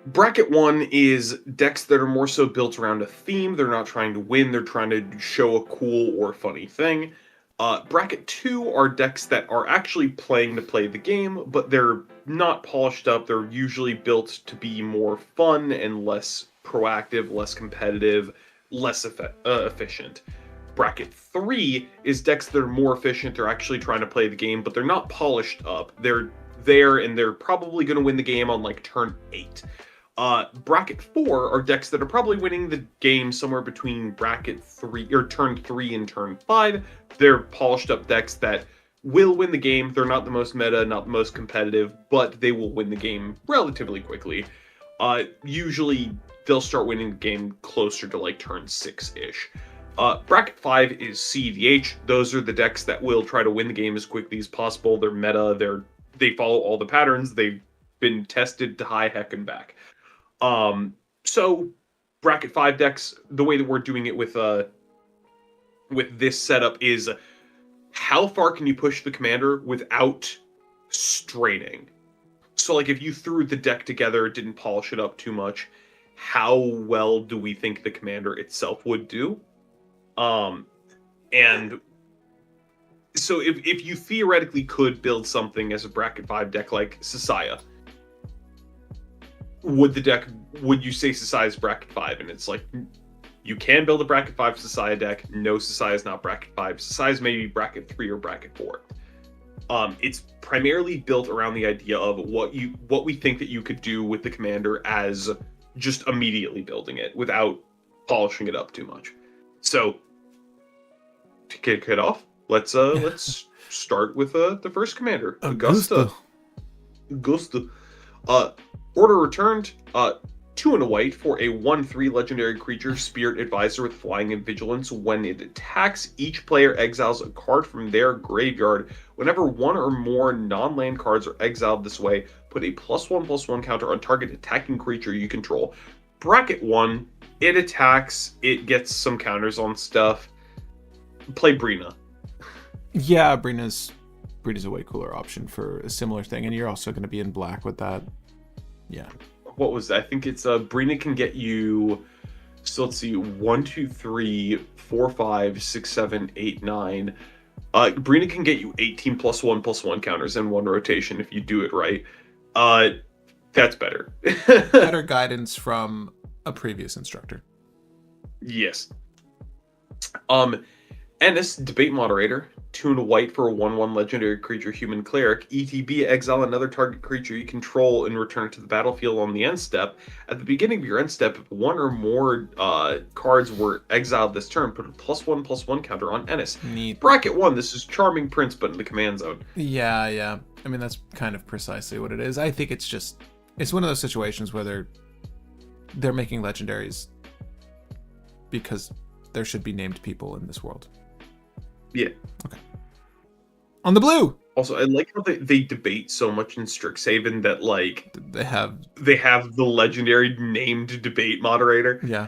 Bracket 1 is decks that are more so built around a theme. They're not trying to win, they're trying to show a cool or funny thing. Bracket 2 are decks that are actually playing to play the game, but they're not polished up. They're usually built to be more fun and less proactive, less competitive, less efficient. Bracket 3 is decks that are more efficient. They're actually trying to play the game, but they're not polished up. They're there and they're probably going to win the game on like turn 8. Bracket 4 are decks that are probably winning the game somewhere between bracket 3 or turn 3 and turn 5. They're polished up decks that will win the game. They're not the most meta, not the most competitive, but they will win the game relatively quickly. Usually they'll start winning the game closer to like turn 6-ish. Bracket 5 is cEDH. Those are the decks that will try to win the game as quickly as possible. They're meta, they follow all the patterns, they've been tested to high heck and back. So bracket 5 decks, the way that we're doing it with this setup is how far can you push the commander without straining? So like if you threw the deck together, didn't polish it up too much, how well do we think the commander itself would do? And so if you theoretically could build something as a bracket 5 deck like Sasaya, would you say Sasaya is bracket 5? And it's like, you can build a bracket 5 Sasaya deck. No, Sasaya is not bracket 5. Sasaya is maybe bracket 3 or bracket 4. It's primarily built around the idea of what we think that you could do with the commander as just immediately building it without polishing it up too much. So to kick it off, let's start with the first commander, Augusta. Order returned, 2 and a white for a 1/3 legendary creature, Spirit Advisor with flying and vigilance. When it attacks, each player exiles a card from their graveyard. Whenever one or more non-land cards are exiled this way, put a +1/+1 counter on target attacking creature you control. Bracket 1, it attacks, it gets some counters on stuff. Play Brina. Yeah, Brina's a way cooler option for a similar thing, and you're also going to be in black with that. Yeah. What was that? I think it's Brina can get you. So let's see, 1, 2, 3, 4, 5, 6, 7, 8, 9. Brina can get you 18 +1/+1 counters in one rotation if you do it right. That's better. Better guidance from a previous instructor. Yes. Ennis, debate moderator, 2 and a white for a 1/1 legendary creature, human cleric. ETB, exile another target creature you control and return it to the battlefield on the end step. At the beginning of your end step, if one or more cards were exiled this turn, put a +1/+1 counter on Ennis. Neat. Bracket 1, this is Charming Prince, but in the command zone. Yeah. I mean, that's kind of precisely what it is. I think it's one of those situations where they're making legendaries because there should be named people in this world. Yeah. Okay. On the blue. Also, I like how they debate so much in Strixhaven that like They have the legendary named debate moderator. Yeah.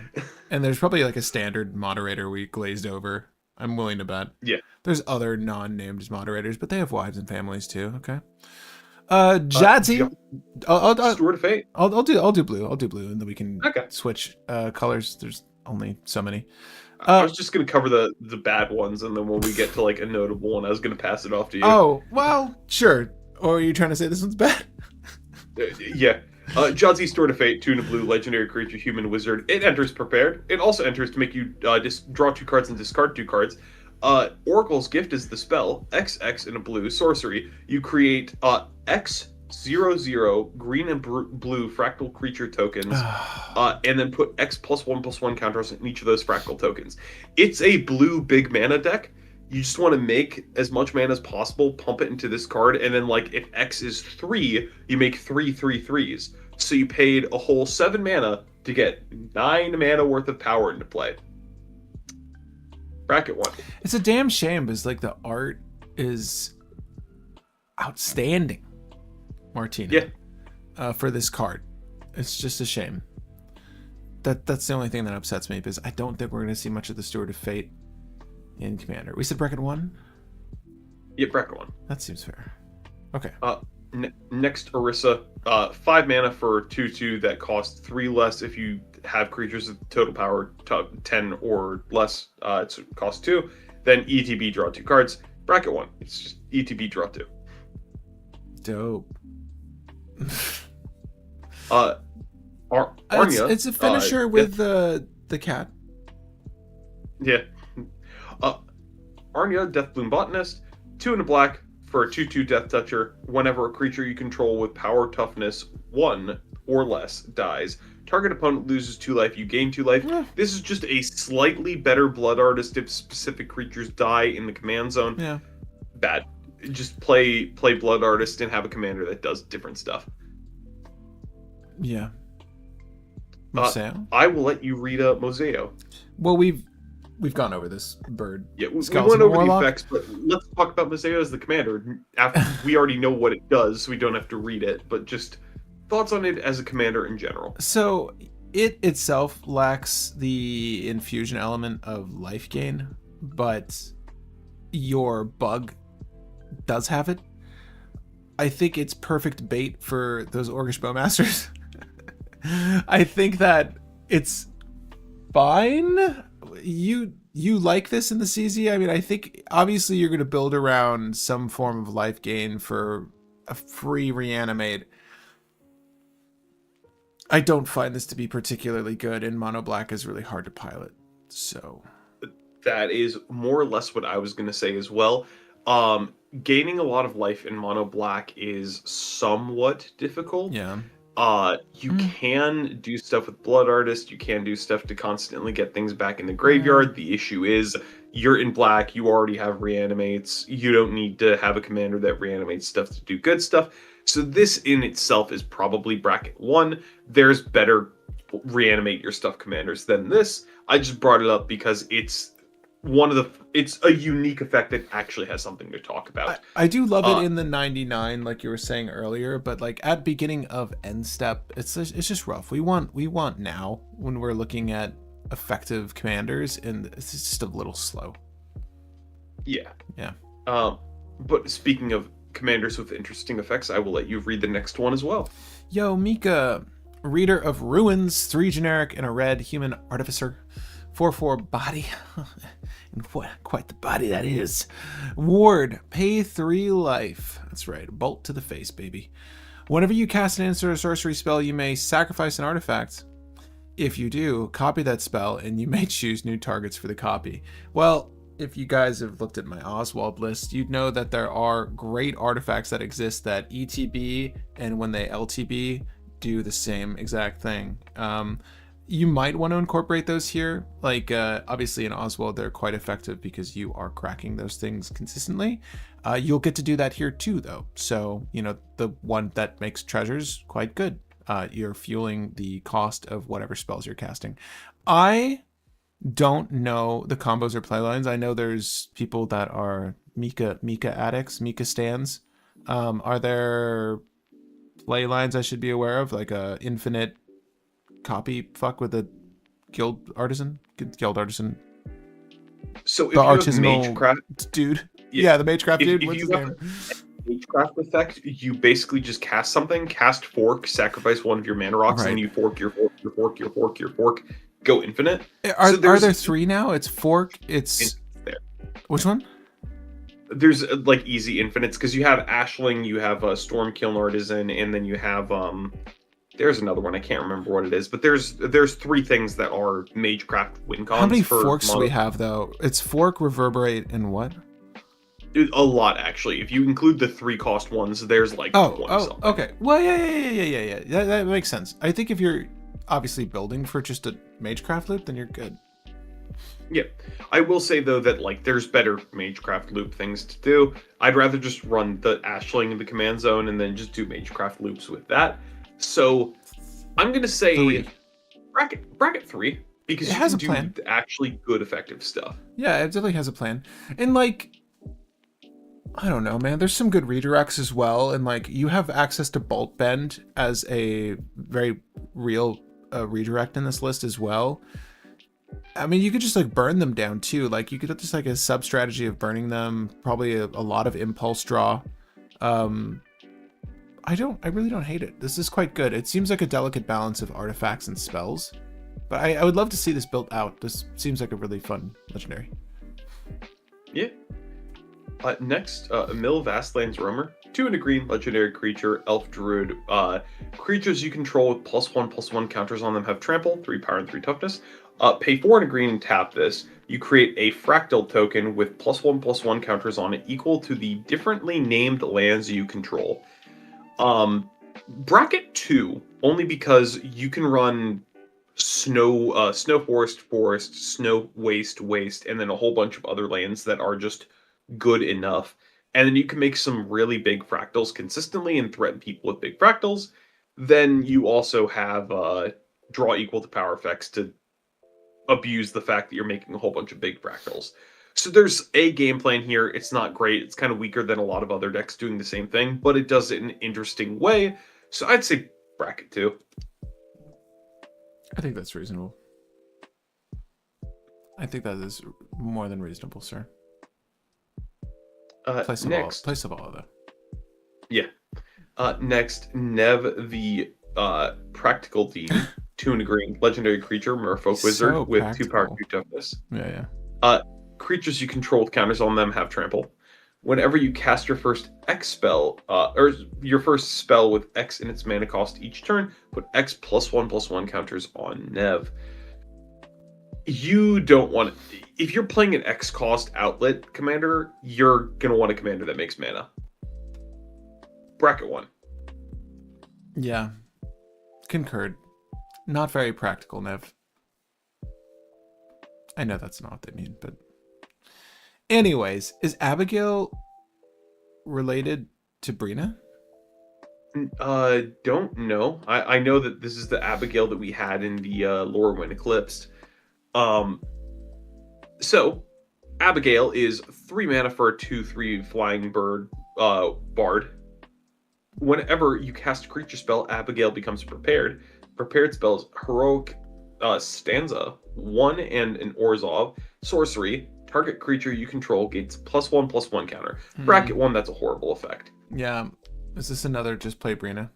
And there's probably like a standard moderator we glazed over. I'm willing to bet. Yeah. There's other non-named moderators, but they have wives and families too. Okay. Jadzi. Steward of Fate. I'll do blue. I'll do blue, and then we can switch colors. There's only so many. I was just gonna cover the bad ones, and then when we get to like a notable one, I was gonna pass it off to you. Oh well, sure. Or are you trying to say this one's bad? Yeah. Jadzi, Steward of Fate, 2 and a blue, legendary creature, human wizard. It enters prepared. It also enters to make you draw 2 cards and discard 2 cards. Oracle's Gift is the spell. XX in a blue sorcery. You create X00 green and blue fractal creature tokens, and then put X +1/+1 counters on each of those fractal tokens. It's a blue big mana deck. You just want to make as much mana as possible, pump it into this card, and then like if X is 3, you make 3 3/3s. So you paid a whole 7 mana to get 9 mana worth of power into play. Bracket 1. It's a damn shame because like the art is outstanding, Martina. Yeah. For this card, it's just a shame. That's the only thing that upsets me because I don't think we're going to see much of the Steward of Fate in Commander. We said bracket 1. Yeah, bracket 1. That seems fair. Okay. Next, Orisa, 5 mana for 2/2 that costs 3 less if you have creatures with total power 10 or less. It costs 2. Then ETB, draw 2 cards. Bracket 1. It's just ETB, draw 2. Dope. Arnya. It's a finisher with the cat. Yeah. Arnya, Deathbloom Botanist, 2 and a black for a 2/2 Death Toucher. Whenever a creature you control with power toughness 1 or less dies, target opponent loses 2 life, you gain 2 life. Yeah. This is just a slightly better Blood Artist if specific creatures die in the command zone. Yeah. Bad. Just play Blood Artist and have a commander that does different stuff. Yeah. I will let you read Moseo. Well, we've gone over this bird. Yeah, we Skeleton went over Warlock. the effects, but let's talk about Moseo as the commander. After we already know what it does, so we don't have to read it, but just thoughts on it as a commander in general. So it itself lacks the infusion element of life gain, but your bug does have it. I think it's perfect bait for those Orcish Bowmasters. I think that it's fine. You like this in the CZ? I mean, I think obviously you're going to build around some form of life gain for a free reanimate. I don't find this to be particularly good, and mono black is really hard to pilot. So that is more or less what I was going to say as well. Gaining a lot of life in mono black is somewhat difficult. yeah. You can do stuff with Blood Artist. You can do stuff to constantly get things back in the graveyard. The issue is you're in black. You already have reanimates. You don't need to have a commander that reanimates stuff to do good stuff. So this in itself is probably bracket 1. There's better reanimate your stuff commanders than this. I just brought it up because it's it's a unique effect that actually has something to talk about. I do love it in the 99, like you were saying earlier, but like at beginning of end step, it's just rough. We want now when we're looking at effective commanders, and it's just a little slow. Yeah. Yeah. But speaking of commanders with interesting effects, I will let you read the next one as well. Yo, Mika, Reader of Ruins, 3 generic and a red human artificer. 4/4 body. And what quite the body that is. Ward, pay 3 life. That's right, bolt to the face, baby. Whenever you cast an instant or sorcery spell, you may sacrifice an artifact. If you do, copy that spell, and you may choose new targets for the copy. Well, if you guys have looked at my Oswald list, you'd know that there are great artifacts that exist that ETB, and when they LTB, do the same exact thing. You might want to incorporate those here. Like, obviously in Oswald, they're quite effective because you are cracking those things consistently. You'll get to do that here too, though. So, you know, the one that makes treasures, quite good. You're fueling the cost of whatever spells you're casting. I don't know the combos or playlines. I know there's people that are Mika addicts, Mika stands. Are there playlines I should be aware of, like a infinite copy fuck with a guild artisan? So if the you have artisanal Magecraft, dude. Yeah, the Magecraft dude. if What's you his have name? Magecraft effect, you basically just cast something, cast fork, sacrifice one of your mana rocks, Right. and you fork your fork, go infinite. Are So there 3 now? It's fork. It's there. Which one? There's like easy infinites because you have Ashling, you have Stormkiln Artisan, and then you have there's another one, I can't remember what it is, but there's 3 things that are Magecraft win cons. How many for forks do we have though? It's fork, reverberate, and what? A lot actually. If you include the 3 cost ones, there's like 20 something. Okay. Well, yeah. That makes sense. I think if you're obviously building for just a Magecraft loop, then you're good. Yeah, I will say though that like there's better Magecraft loop things to do. I'd rather just run the Ashling in the command zone and then just do Magecraft loops with that. So I'm gonna say 3. bracket 3 because It you has can a plan. do actually good effective stuff. Yeah, it definitely has a plan. And like, I don't know, man. There's some good redirects as well, and like you have access to Bolt Bend as a very real redirect in this list as well. I mean, you could just like burn them down too. Like you could have just like a sub strategy of burning them. Probably a lot of impulse draw. I really don't hate it. This is quite good. It seems like a delicate balance of artifacts and spells. But I would love to see this built out. This seems like a really fun legendary. Yeah. Next, Mill Vastlands Roamer. 2 and a green, legendary creature, elf druid. Creatures you control with +1/+1 counters on them have trample, 3 power and 3 toughness. Pay 4 and a green and tap this. You create a fractal token with +1/+1 counters on it equal to the differently named lands you control. Bracket 2, only because you can run snow forest, snow waste, and then a whole bunch of other lands that are just good enough. And then you can make some really big fractals consistently and threaten people with big fractals. Then you also have draw equal to power effects to abuse the fact that you're making a whole bunch of big fractals. So there's a game plan here. It's not great. It's kind of weaker than a lot of other decks doing the same thing, but it does it in an interesting way. So I'd say bracket 2. I think that's reasonable. I think that is more than reasonable, sir. Place of all, though. Yeah. Next, Nev the Practical Dean. 2 and a green, legendary creature, Merfolk Wizard So with practical. 2 power, 2 toughness. Yeah. Creatures you control with counters on them have trample. Whenever you cast your first X spell, or your first spell with X in its mana cost each turn, put X +1/+1 counters on Nev. You don't want... If you're playing an X cost outlet commander, you're going to want a commander that makes mana. Bracket 1. Yeah. Concurred. Not very practical, Nev. I know that's not what they mean, but... Anyways, is Abigail related to Brina? Don't know. I know that this is the Abigail that we had in the lore when Eclipsed. So, Abigail is 3 mana for a 2/3 flying bird bard. Whenever you cast a creature spell, Abigail becomes prepared. Prepared spells Heroic Stanza, 1 and an Orzhov. Sorcery, target creature you control gains +1/+1 counter. Bracket 1, that's a horrible effect. Yeah. Is this another just play Brina?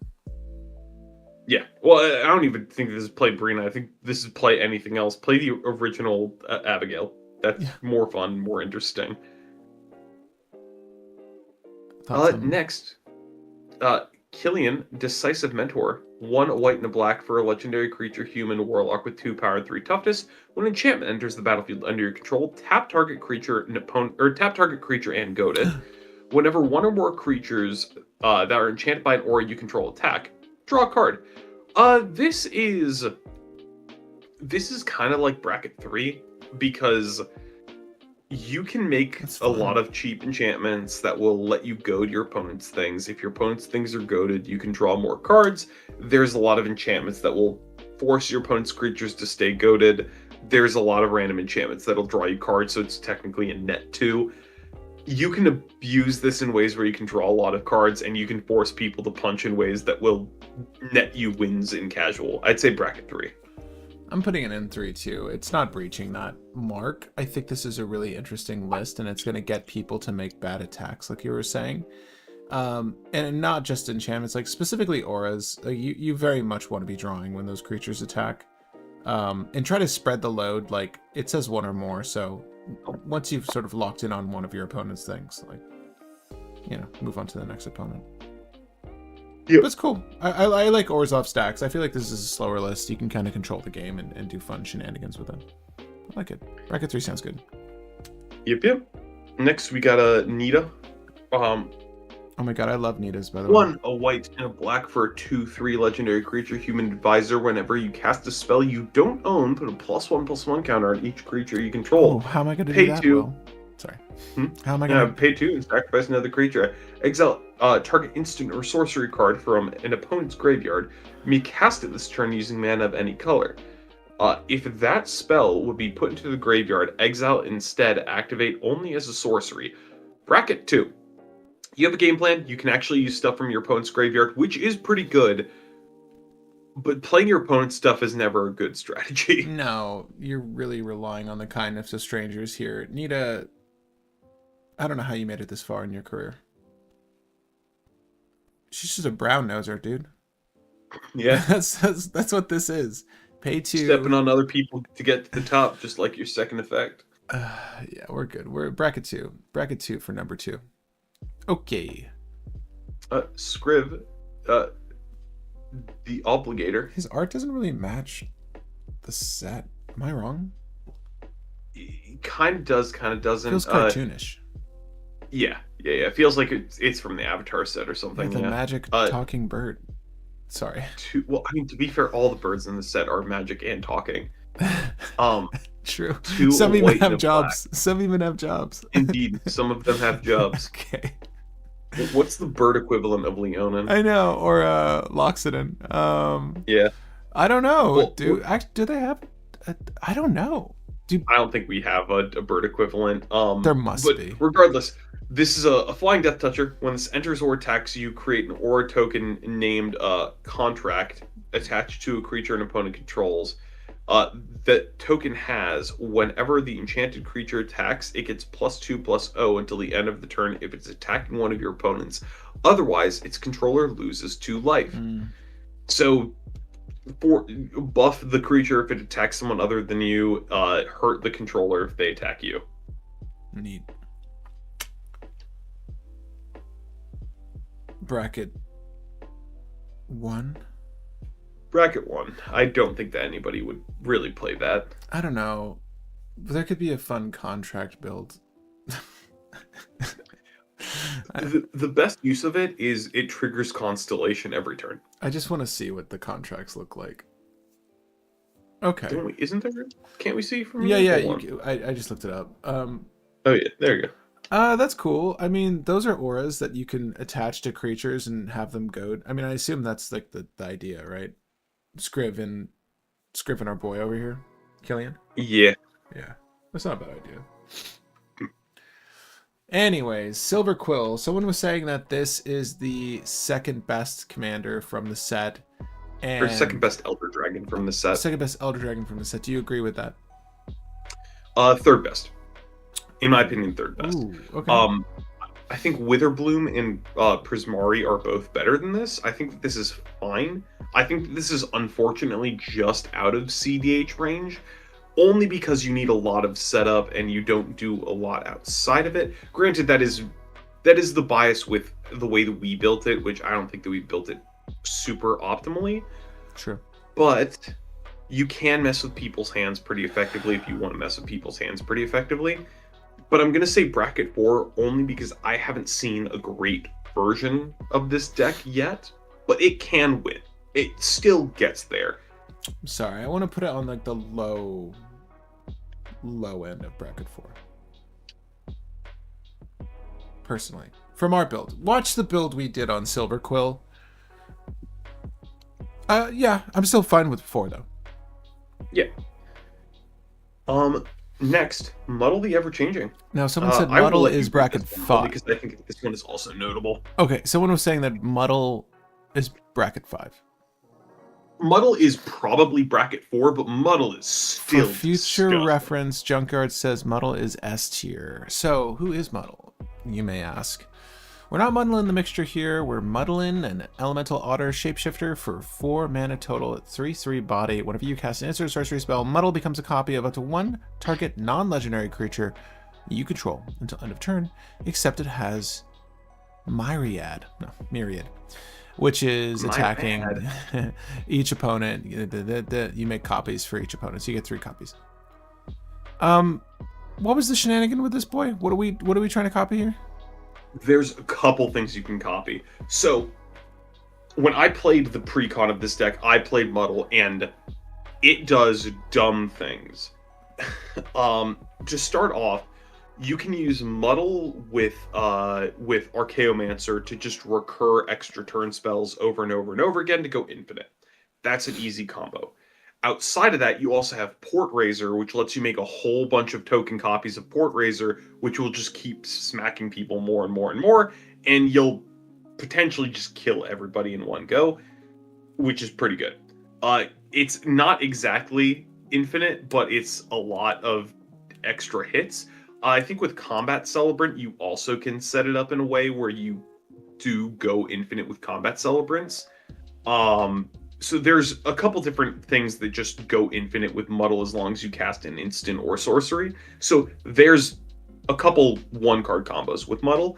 Yeah. Well, I don't even think this is play Brina. I think this is play anything else. Play the original Abigail. That's more fun, more interesting. Next, Killian, Decisive Mentor. 1 a white and a black for a legendary creature, human warlock with 2 power and 3 toughness. When enchantment enters the battlefield under your control, tap target creature and opponent, or tap target creature and goad it. Whenever 1 or more creatures that are enchanted by an aura you control attack, draw a card. This is kind of like bracket 3 because you can make a lot of cheap enchantments that will let you goad your opponent's things. If your opponent's things are goaded, you can draw more cards. There's a lot of enchantments that will force your opponent's creatures to stay goaded. There's a lot of random enchantments that'll draw you cards, so it's technically a net 2. You can abuse this in ways where you can draw a lot of cards, and you can force people to punch in ways that will net you wins in casual. I'd say bracket 3. I'm putting it in 3 too. It's not breaching that mark. I think this is a really interesting list, and it's going to get people to make bad attacks, like you were saying. And not just enchantments, like specifically auras. You very much want to be drawing when those creatures attack. And try to spread the load. Like, it says 1 or more, so once you've sort of locked in on one of your opponent's things, like, move on to the next opponent. Yep. But it's cool. I like Orzhov stacks. I feel like this is a slower list. You can kind of control the game and do fun shenanigans with it. I like it. Bracket 3 sounds good. Yep. Next, we got Nita. Oh my god, I love Nitas, by the way. 1 a white and a black for a 2/3 legendary creature, human advisor. Whenever you cast a spell you don't own, put a +1/+1 counter on each creature you control. Oh, how am I going to do that, 2. Will? Sorry. How am I going to... Pay 2 and sacrifice another creature. Exile target instant or sorcery card from an opponent's graveyard. You may cast it this turn using mana of any color. If that spell would be put into the graveyard, exile instead, activate only as a sorcery. Bracket 2. You have a game plan. You can actually use stuff from your opponent's graveyard, which is pretty good. But playing your opponent's stuff is never a good strategy. No, you're really relying on the kindness of strangers here. Nita, I don't know how you made it this far in your career. She's just a brown noser, dude. Yeah, That's what this is. Pay stepping two. on other people to get to the top, just like your second effect. Yeah, we're good. We're bracket two. Bracket two for number two. Okay. Scriv, uh, the Obligator. His art doesn't really match the set. Am I wrong? Kind of does, kind of doesn't. Feels cartoonish. Yeah. It feels like it's from the Avatar set or Yeah, something. the Yeah. magic talking bird. Sorry. Well, I mean, to be fair, all the birds in the set are magic and talking. Um, True. two Some a even white and have a jobs. Some even have jobs. Indeed, some of them have jobs. Okay. What's the bird equivalent of Leonin? I know, or Loxodon. Yeah. I don't know. Well, Do they have? I don't know. I don't think we have a bird equivalent. There must but be. Regardless, this is a flying death toucher. When this enters or attacks you, create an aura token named Contract attached to a creature an opponent controls. That token has, whenever the enchanted creature attacks, it gets +2/+0 until the end of the turn if it's attacking one of your opponents. Otherwise, its controller loses 2 life. So, buff the creature if it attacks someone other than you, hurt the controller if they attack you. Neat. Bracket 1. Bracket 1. I don't think that anybody would really play that. I don't know. There could be a fun contract build. The best use of it is it triggers Constellation every turn. I just want to see what the contracts look like. Okay. Isn't there? Can't we see from Yeah. I just looked it up. Oh yeah, there you go. That's cool. I mean, those are auras that you can attach to creatures and have them go. I mean, I assume that's like the idea, right? Scriv and our boy over here, Killian. Yeah. That's not a bad idea. Anyways, Silver Quill. Someone was saying that this is the second best commander from the set. Or second best Elder Dragon from the set. Second best Elder Dragon from the set. Do you agree with that? Third best. In my opinion, third best. Ooh, okay. I think Witherbloom and Prismari are both better than this. I think that this is fine. I think this is unfortunately just out of cEDH range, only because you need a lot of setup and you don't do a lot outside of it. Granted, that is the bias with the way that we built it, which I don't think that we built it super optimally. True. But you can mess with people's hands pretty effectively if you want to mess with people's hands pretty effectively. But I'm going to say bracket 4 only because I haven't seen a great version of this deck yet, but it can win. It still gets there. I'm sorry, I want to put it on like the low end of bracket 4. Personally, from our build. Watch the build we did on Silver Quill. Yeah, I'm still fine with 4 though. Yeah. Next, Muddle the Ever-Changing. Now, someone said Muddle is bracket 5. Because I think this one is also notable. Okay, someone was saying that Muddle is bracket 5. Muddle is probably bracket 4, but Muddle is still For future disgusting. reference, Junkyard says Muddle is S tier. So, who is Muddle? You may ask. We're not muddling the mixture here. We're muddling an elemental otter shapeshifter for 4 mana total at 3/3 body. Whenever you cast an instant sorcery spell, Muddle becomes a copy of up to 1 target non-legendary creature you control until end of turn, except it has Myriad, which is attacking each opponent. You make copies for each opponent, so you get 3 copies. What was the shenanigan with this boy? What are we trying to copy here? There's a couple things you can copy. So, when I played the pre-con of this deck, I played Muddle, and it does dumb things. To start off, you can use Muddle with Archaeomancer to just recur extra turn spells over and over and over again to go infinite. That's an easy combo. Outside of that, you also have Portraiser, which lets you make a whole bunch of token copies of Portraiser, which will just keep smacking people more and more and more, and you'll potentially just kill everybody in one go, which is pretty good. It's not exactly infinite, but it's a lot of extra hits. I think with Combat Celebrant, you also can set it up in a way where you do go infinite with combat celebrants. So there's a couple different things that just go infinite with Muddle as long as you cast an instant or sorcery. So there's a couple 1-card combos with Muddle.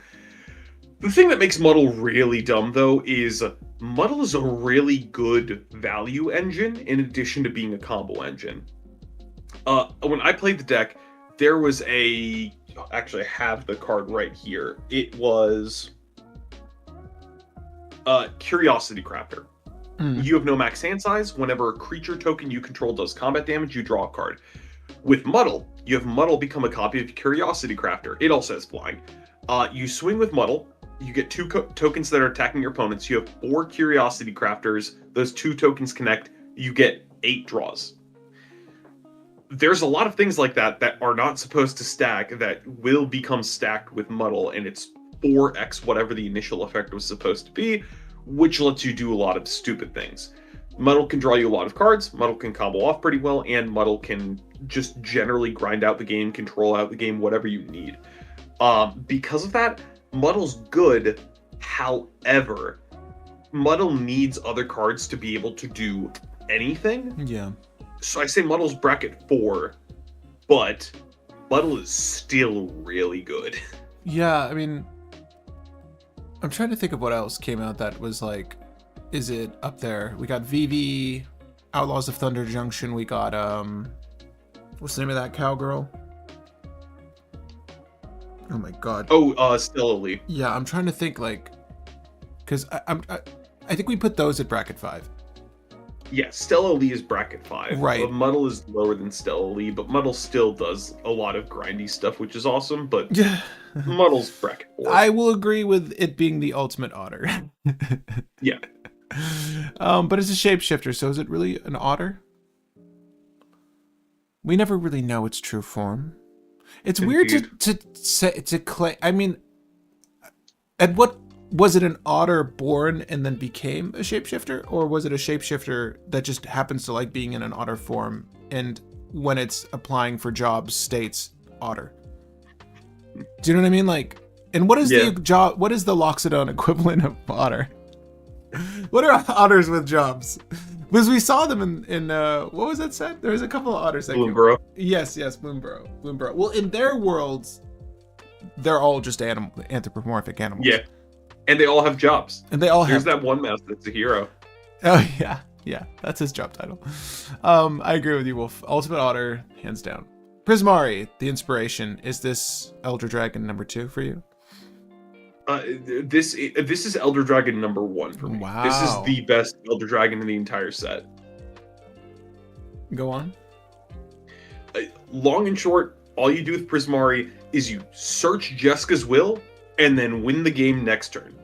The thing that makes Muddle really dumb, though, is Muddle is a really good value engine in addition to being a combo engine. When I played the deck, there was a... Actually, I have the card right here. It was... Curiosity Crafter. You have no max hand size. Whenever a creature token you control does combat damage, you draw a card. With Muddle, you have Muddle become a copy of Curiosity Crafter. It also has flying. You swing with Muddle. You get 2 tokens that are attacking your opponents. You have 4 Curiosity Crafters. Those 2 tokens connect. You get 8 draws. There's a lot of things like that that are not supposed to stack that will become stacked with Muddle, and it's 4x whatever the initial effect was supposed to be, which lets you do a lot of stupid things. Muddle can draw you a lot of cards, Muddle can combo off pretty well, and Muddle can just generally grind out the game, control out the game, whatever you need. Because of that, Muddle's good. However, Muddle needs other cards to be able to do anything. Yeah. So I say Muddle's bracket 4, but Muddle is still really good. Yeah, I mean, I'm trying to think of what else came out that was like, is it up there? We got VV, Outlaws of Thunder Junction. We got what's the name of that cowgirl? Oh my god. Oh, Stella Lee. Yeah, I'm trying to think like, because I think we put those at bracket 5. Yeah, Stella Lee is bracket 5. Right. Muddle is lower than Stella Lee, but Muddle still does a lot of grindy stuff, which is awesome, but Yeah. Muddle's bracket 4. I will agree with it being the ultimate otter. Yeah. But it's a shapeshifter, so is it really an otter? We never really know its true form. It's weird to say to claim. I mean, at what was it an otter born and then became a shapeshifter, or was it a shapeshifter that just happens to like being in an otter form, and when it's applying for jobs states otter? Do you know what I mean? Like, and what is the job? What is the Loxodon equivalent of otter? What are otters with jobs? Because we saw them in what was that set? There was a couple of otters that Bloomburrow. Yes, Bloomburrow. Well, in their worlds, they're all just anthropomorphic animals. Yeah. And they all have jobs. And they all There's have... that one mouse that's a hero. Oh, yeah. That's his job title. I agree with you, Wolf. Ultimate Otter, hands down. Prismari, the inspiration. Is this Elder Dragon number 2 for you? This is Elder Dragon number 1 for me. Wow. This is the best Elder Dragon in the entire set. Go on. Long and short, all you do with Prismari is you search Jessica's will and then win the game next turn.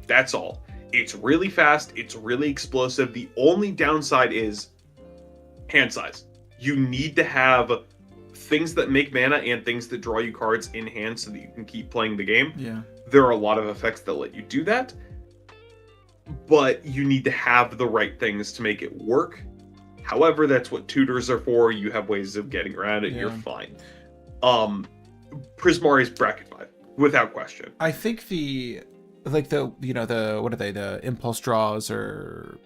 That's all. It's really fast. It's really explosive. The only downside is hand size. You need to have things that make mana and things that draw you cards in hand so that you can keep playing the game. Yeah. There are a lot of effects that let you do that, but you need to have the right things to make it work. However, that's what tutors are for. You have ways of getting around it. Yeah. You're fine. Prismari's bracket 5, without question. I think what are they? The impulse draws or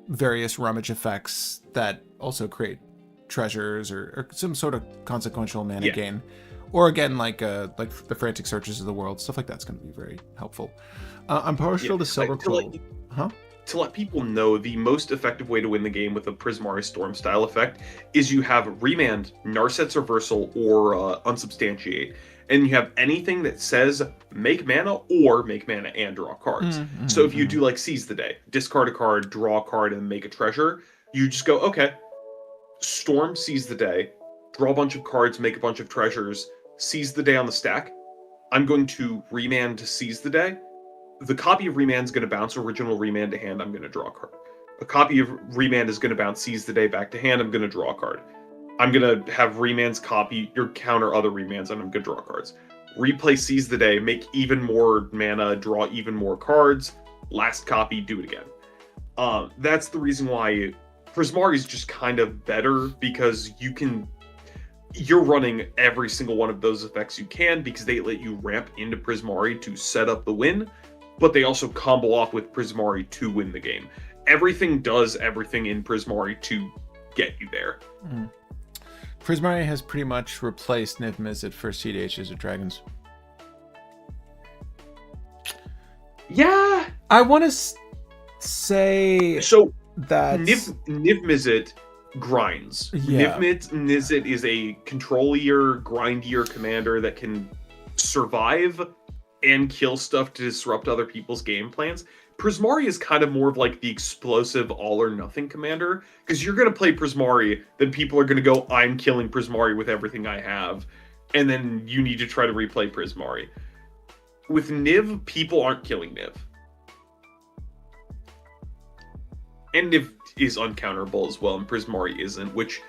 various rummage effects that also create treasures or some sort of consequential mana gain, or again like the frantic searches of the world, stuff like that's going to be very helpful. I'm partial to Silver Quill. To let people know, the most effective way to win the game with a Prismari Storm style effect is you have Remand, Narset's Reversal, or Unsubstantiate, and you have anything that says make mana or make mana and draw cards. So if you do like Seize the Day, discard a card, draw a card, and make a treasure, you just go, okay, Storm, Seize the Day, draw a bunch of cards, make a bunch of treasures, Seize the Day on the stack. I'm going to Remand to Seize the Day. The copy of Remand is going to bounce original Remand to hand. I'm going to draw a card. A copy of Remand is going to bounce Seize the Day back to hand. I'm going to draw a card. I'm going to have Remand's copy your counter other Remands, and I'm going to draw cards. Replay Seize the Day, make even more mana, draw even more cards. Last copy, do it again. That's the reason why Prismari is just kind of better, because you can... you're running every single one of those effects you can because they let you ramp into Prismari to set up the win, but they also combo off with Prismari to win the game. Everything does everything in Prismari to get you there. Prismari has pretty much replaced Niv Mizzet for cEDHs or Dragons. Yeah, I want to say so that Niv Mizzet grinds. Yeah. Niv Mizzet is a controlier, grindier commander that can survive and kill stuff to disrupt other people's game plans. Prismari is kind of more of like the explosive all or nothing commander, because you're going to play Prismari, then people are going to go, I'm killing Prismari with everything I have, and then you need to try to replay Prismari. With Niv, people aren't killing Niv. And Niv is uncounterable as well, and Prismari isn't, which,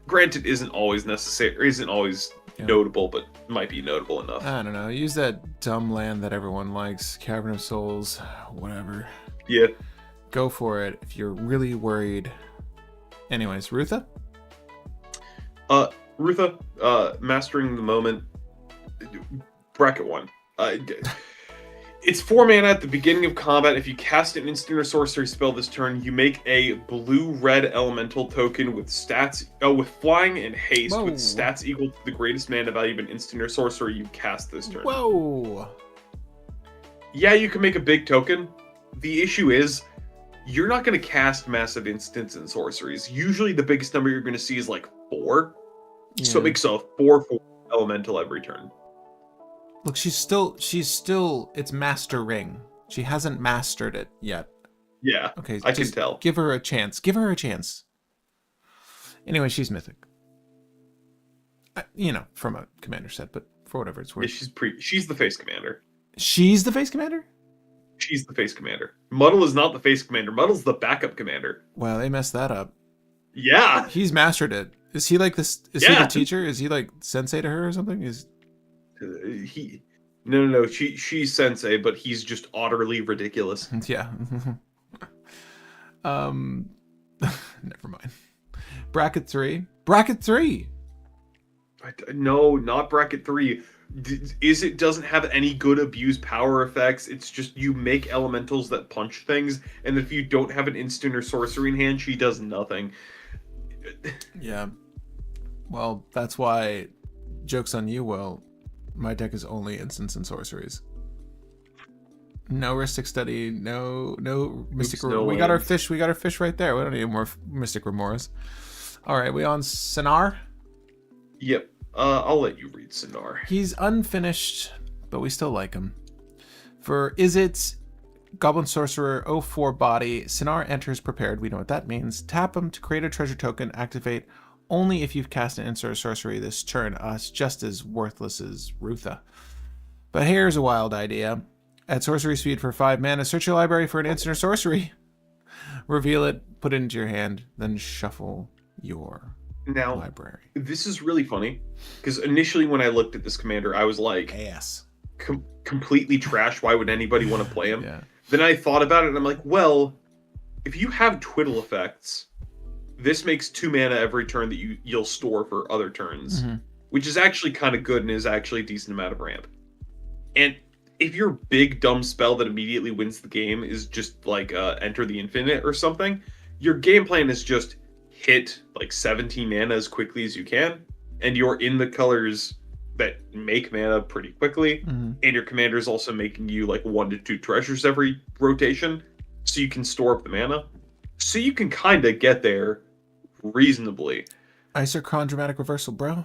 granted, isn't always necessary, isn't always notable, but might be notable enough. I don't know. Use that dumb land that everyone likes, Cavern of Souls, whatever. Yeah. Go for it if you're really worried. Anyways, Rutha? Rutha, Mastering the Moment, bracket 1. It's 4 mana at the beginning of combat. If you cast an instant or sorcery spell this turn, you make a blue-red elemental token with stats, with flying and haste, with stats equal to the greatest mana value of an instant or sorcery you cast this turn. Whoa! Yeah, you can make a big token. The issue is, you're not going to cast massive instants and sorceries. Usually the biggest number you're going to see is like 4. Yeah. So it makes a 4/4 elemental every turn. Look, she's still, it's Master Ring. She hasn't mastered it yet. Yeah, okay, I can tell. Give her a chance. Give her a chance. Anyway, she's mythic. From a commander set, but for whatever it's worth. Yeah, she's the face commander. She's the face commander? She's the face commander. Muddle is not the face commander. Muddle's the backup commander. Well, they messed that up. Yeah. He's mastered it. Is he like this? Is he the teacher? Is he like sensei to her or something? No. She's sensei, but he's just utterly ridiculous. Yeah. Never mind. Bracket 3. No, not bracket 3. It doesn't have any good abuse power effects. It's just you make elementals that punch things, and if you don't have an instant or sorcery in hand, she does nothing. Yeah. Well, that's why, joke's on you, Will, my deck is only instants and sorceries. No Mystic Study, no Mystic Remorse. We got our fish right there. We don't need more Mystic Remorse. Alright, we on Sinar? Yep. I'll let you read Sinar. He's unfinished, but we still like him. For Izzet, Goblin Sorcerer, 04 body, Sinar enters prepared. We know what that means. Tap him to create a treasure token. Activate only if you've cast an instant or sorcery this turn. Us just as worthless as Rutha. But here's a wild idea. At sorcery speed for 5 mana, search your library for an instant or sorcery. Reveal it, put it into your hand, then shuffle your library. This is really funny, because initially when I looked at this commander, I was like, ass. Completely trash. Why would anybody want to play him? Yeah. Then I thought about it, and I'm like, well, if you have twiddle effects, this makes 2 mana every turn that you'll store for other turns, which is actually kind of good and is actually a decent amount of ramp. And if your big dumb spell that immediately wins the game is just like Enter the Infinite or something, your game plan is just hit like 17 mana as quickly as you can, and you're in the colors that make mana pretty quickly, and your commander is also making you like 1 to 2 treasures every rotation, so you can store up the mana, so you can kind of get there reasonably. Isochron Dramatic Reversal, bro.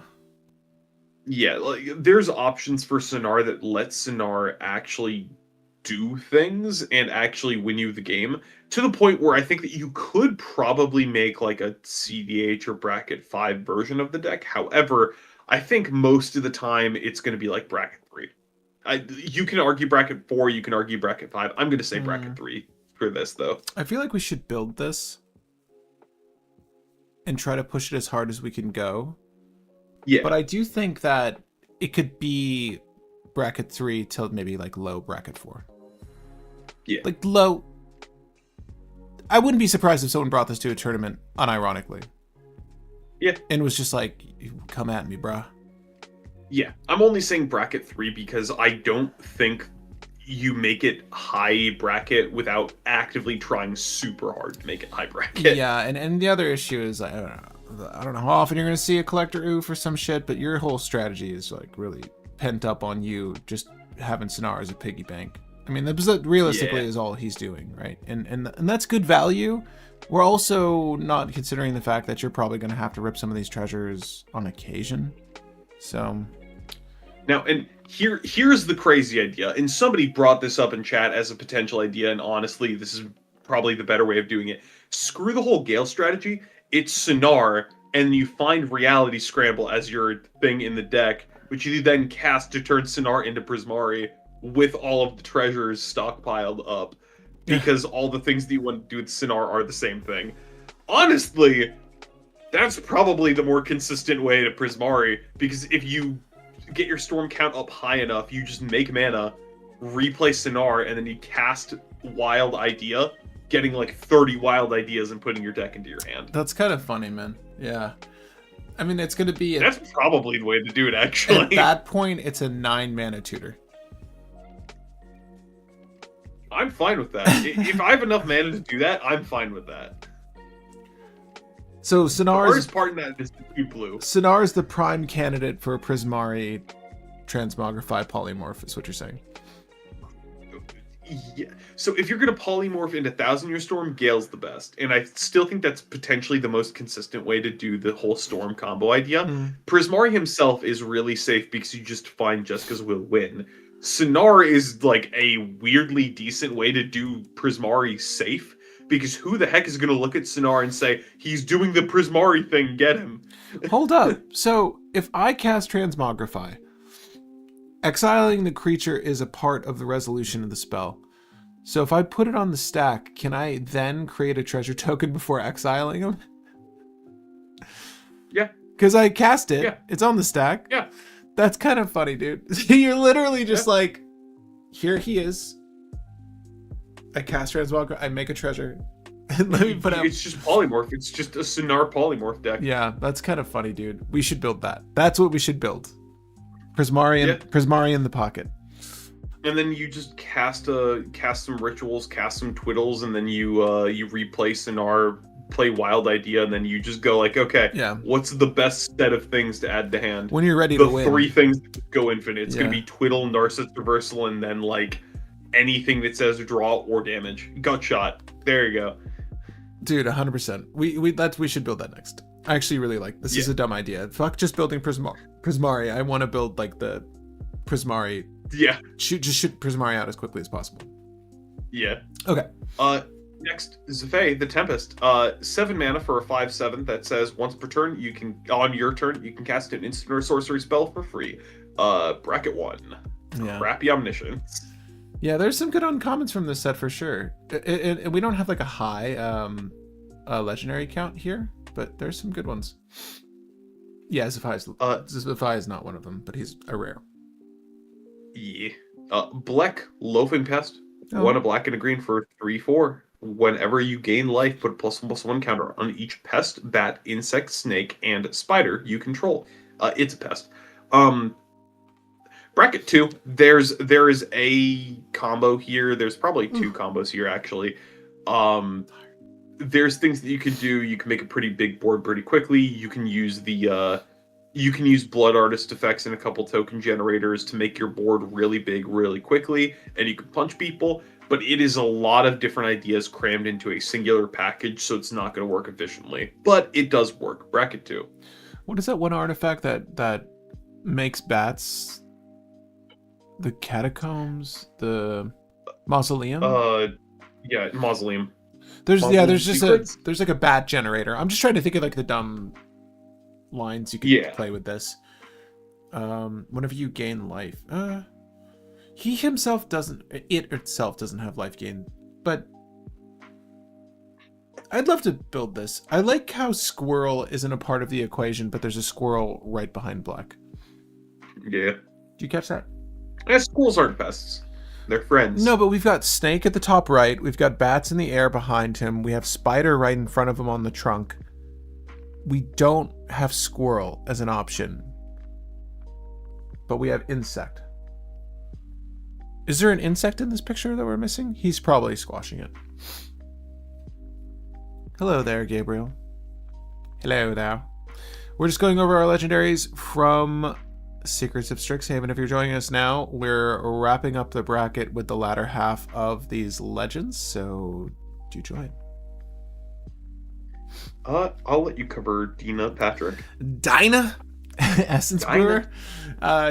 Yeah, like there's options for Sinar that let Sinar actually do things and actually win you the game, to the point where I think that you could probably make like a cEDH or bracket 5 version of the deck. However, I think most of the time it's going to be like bracket 3. You can argue bracket 4, you can argue bracket 5. I'm going to say bracket 3 for this, though. I feel like we should build this and try to push it as hard as we can go. Yeah. But I do think that it could be bracket 3 till maybe like low bracket 4. Yeah. Like low. I wouldn't be surprised if someone brought this to a tournament unironically. Yeah. and was just like, come at me, bruh. Yeah, I'm only saying bracket 3 because I don't think you make it high bracket without actively trying super hard to make it high bracket. Yeah, and the other issue is I don't know how often you're gonna see a collector ooh for some shit, but your whole strategy is like really pent up on you just having Sonar as a piggy bank. I mean, that realistically is all he's doing, right? And that's good value. We're also not considering the fact that you're probably gonna have to rip some of these treasures on occasion. So Now, and here's the crazy idea, and somebody brought this up in chat as a potential idea, and honestly, this is probably the better way of doing it. Screw the whole Gale strategy. It's Sonar, and you find Reality Scramble as your thing in the deck, which you then cast to turn Sonar into Prismari with all of the treasures stockpiled up, because all the things that you want to do with Sonar are the same thing. Honestly, that's probably the more consistent way to Prismari, because if you get your storm count up high enough, you just make mana, replay Sonar, and then you cast Wild Idea, getting like 30 Wild Ideas and putting your deck into your hand. that's kind of funny, man. Yeah. I mean, it's going to be... That's probably the way to do it, actually. At that point, it's a 9-mana tutor. I'm fine with that. If I have enough mana to do that, I'm fine with that. So The Sonar's... hardest part in that is the 2 blue. Sonar is the prime candidate for a Prismari Transmogrify Polymorph, is what you're saying. Yeah. So if you're going to polymorph into Thousand Year Storm, Gale's the best. And I still think that's potentially the most consistent way to do the whole Storm combo idea. Prismari himself is really safe because you just find Jessica's Will win. Sonar is like a weirdly decent way to do Prismari safe, because who the heck is going to look at Sonar and say, he's doing the Prismari thing, get him? Hold up. So if I cast Transmogrify, exiling the creature is a part of the resolution of the spell. So if I put it on the stack, can I then create a treasure token before exiling him? Yeah. Because I cast it. Yeah. It's on the stack. Yeah. That's kind of funny, dude. You're literally just like, here he is. I cast Transmogrify, I make a treasure. And let me put out... It's just polymorph. It's just a Sonar polymorph deck. Yeah, that's kind of funny, dude. We should build that. That's what we should build. Prismari in the pocket. And then you just cast some rituals, cast some twiddles, and then you replay Sonar, play Wild Idea, and then you just go like, okay, what's the best set of things to add to hand? When you're ready to win. The 3 things that go infinite. It's going to be Twiddle, Narcissist Reversal, and then like anything that says draw or damage. Gut shot. There you go. Dude, 100%. We should build that next. I actually really like this. Is a dumb idea. Fuck just building Prismari. I want to build like the Prismari. Yeah. Just shoot Prismari out as quickly as possible. Yeah. Okay. Next, Zephe, the Tempest. 7 mana for a 5/7 that says once per turn, on your turn, you can cast an instant or sorcery spell for free. Bracket 1. Yeah. Crappy Omniscience. Yeah, there's some good uncommons from this set for sure. We don't have like a high legendary count here, but there's some good ones. Yeah, Zephi is not one of them, but he's a rare. Yeah. Black Loafing Pest. 1 a black and a green for 3/4. Whenever you gain life, put a +1/+1 counter on each pest, bat, insect, snake, and spider you control. It's a pest. Bracket 2. There is a combo here. There's probably 2 combos here actually. There's things that you can do. You can make a pretty big board pretty quickly. You can use Blood Artist effects and a couple token generators to make your board really big really quickly, and you can punch people. But it is a lot of different ideas crammed into a singular package, so it's not going to work efficiently. But it does work. Bracket 2. What is that one artifact that makes bats? The Catacombs? The Mausoleum? Yeah, Mausoleum. There's like a bat generator. I'm just trying to think of like the dumb lines you could play with this. Whenever you gain life. It itself doesn't have life gain, but I'd love to build this. I like how squirrel isn't a part of the equation, but there's a squirrel right behind black. Yeah. Do you catch that? Yeah, squirrels aren't pests. They're friends. No, but we've got snake at the top right. We've got bats in the air behind him. We have spider right in front of him on the trunk. we don't have squirrel as an option, but we have insect. Is there an insect in this picture that we're missing? He's probably squashing it. Hello there, Gabriel. Hello there. We're just going over our legendaries from Secrets of Strixhaven. If you're joining us now, we're wrapping up the bracket with the latter half of these legends, so do join. I'll let you cover Dina, Patrick. Dinah? Essence Brewer?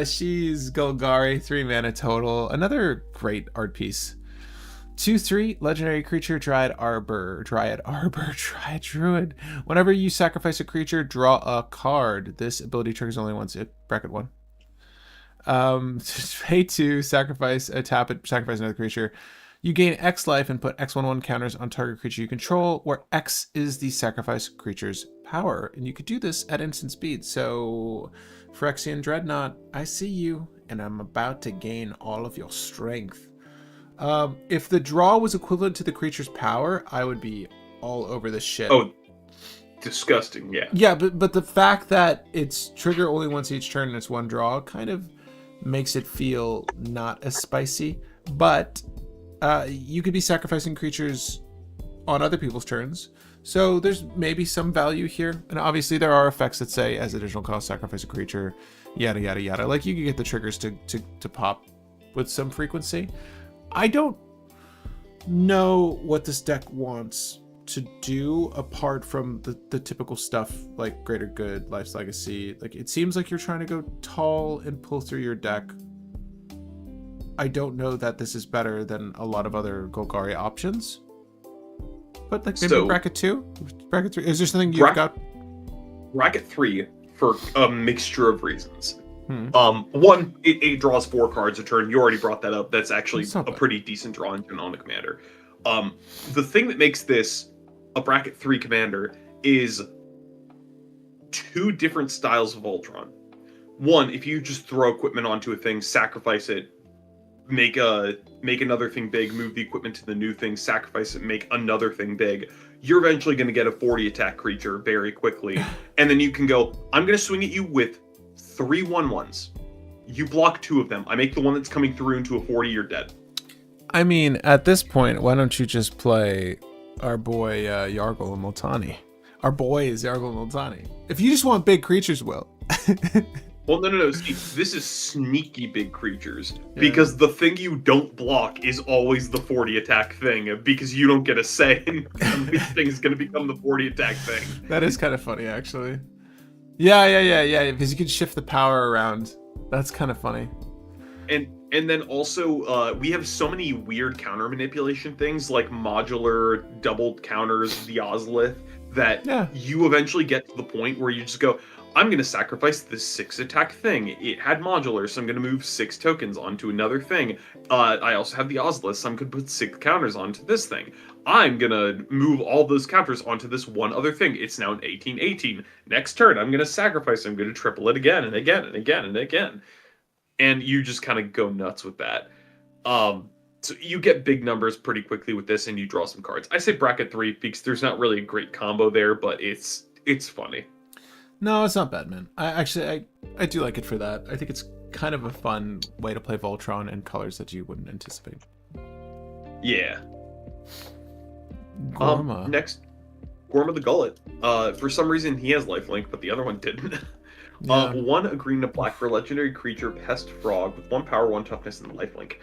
She's Golgari, 3 mana total. Another great art piece. 2/3 legendary creature, Dryad Druid. Whenever you sacrifice a creature, draw a card. This ability triggers only once. Bracket 1. Pay 2, sacrifice another creature. You gain X life and put X/1/1 counters on target creature you control, where X is the sacrifice creature's power. And you could do this at instant speed. So, Phyrexian Dreadnought, I see you, and I'm about to gain all of your strength. If the draw was equivalent to the creature's power, I would be all over this shit. Oh, disgusting, yeah. Yeah, but the fact that it's trigger only once each turn and it's 1 draw kind of makes it feel not as spicy. But you could be sacrificing creatures on other people's turns, so there's maybe some value here. And obviously there are effects that say as additional cost, sacrifice a creature, yada yada yada. Like, you can get the triggers to pop with some frequency. I don't know what this deck wants to do apart from the typical stuff like Greater Good, Life's Legacy. Like, it seems like you're trying to go tall and pull through your deck. I don't know that this is better than a lot of other Golgari options. But like maybe bracket 2? Bracket 3? Is there something you've got? Bracket 3 for a mixture of reasons. One, it draws 4 cards a turn. You already brought that up. That's actually a pretty decent draw engine on a commander. The thing that makes this a bracket 3 commander is 2 different styles of Ultron. One, if you just throw equipment onto a thing, sacrifice it, make another thing big, move the equipment to the new thing, sacrifice it, make another thing big, you're eventually going to get a 40 attack creature very quickly. And then you can go, I'm going to swing at you with 3 1/1s. You block 2 of them. I make the one that's coming through into a 40, you're dead. I mean, at this point, why don't you just play our boy Yargle and Multani? Our boy is Yargle and Multani. If you just want big creatures, Will. Well, no. See, this is sneaky big creatures. Yeah. Because the thing you don't block is always the 40 attack thing, because you don't get a say in which thing's going to become the 40 attack thing. That is kind of funny, actually. Yeah, because you can shift the power around. That's kind of funny. And then also, we have so many weird counter manipulation things, like modular, doubled counters, the Ozlith, that you eventually get to the point where you just go, I'm going to sacrifice this 6 attack thing. It had modular, so I'm going to move 6 tokens onto another thing. I also have the Ozlith, so I'm going to put 6 counters onto this thing. I'm going to move all those counters onto this one other thing. It's now an 18/18. Next turn, I'm going to sacrifice. I'm going to triple it again and again and again and again. And you just kind of go nuts with that. So you get big numbers pretty quickly with this, and you draw some cards. I say bracket 3 because there's not really a great combo there, but it's funny. No, it's not bad, man. I do like it for that. I think it's kind of a fun way to play Voltron in colors that you wouldn't anticipate. Yeah. Gorma. Next, Gorma the Gullet. For some reason, he has lifelink, but the other one didn't. Yeah. 1 a green and a black for legendary creature, Pest Frog, with 1 power, 1 toughness, and lifelink.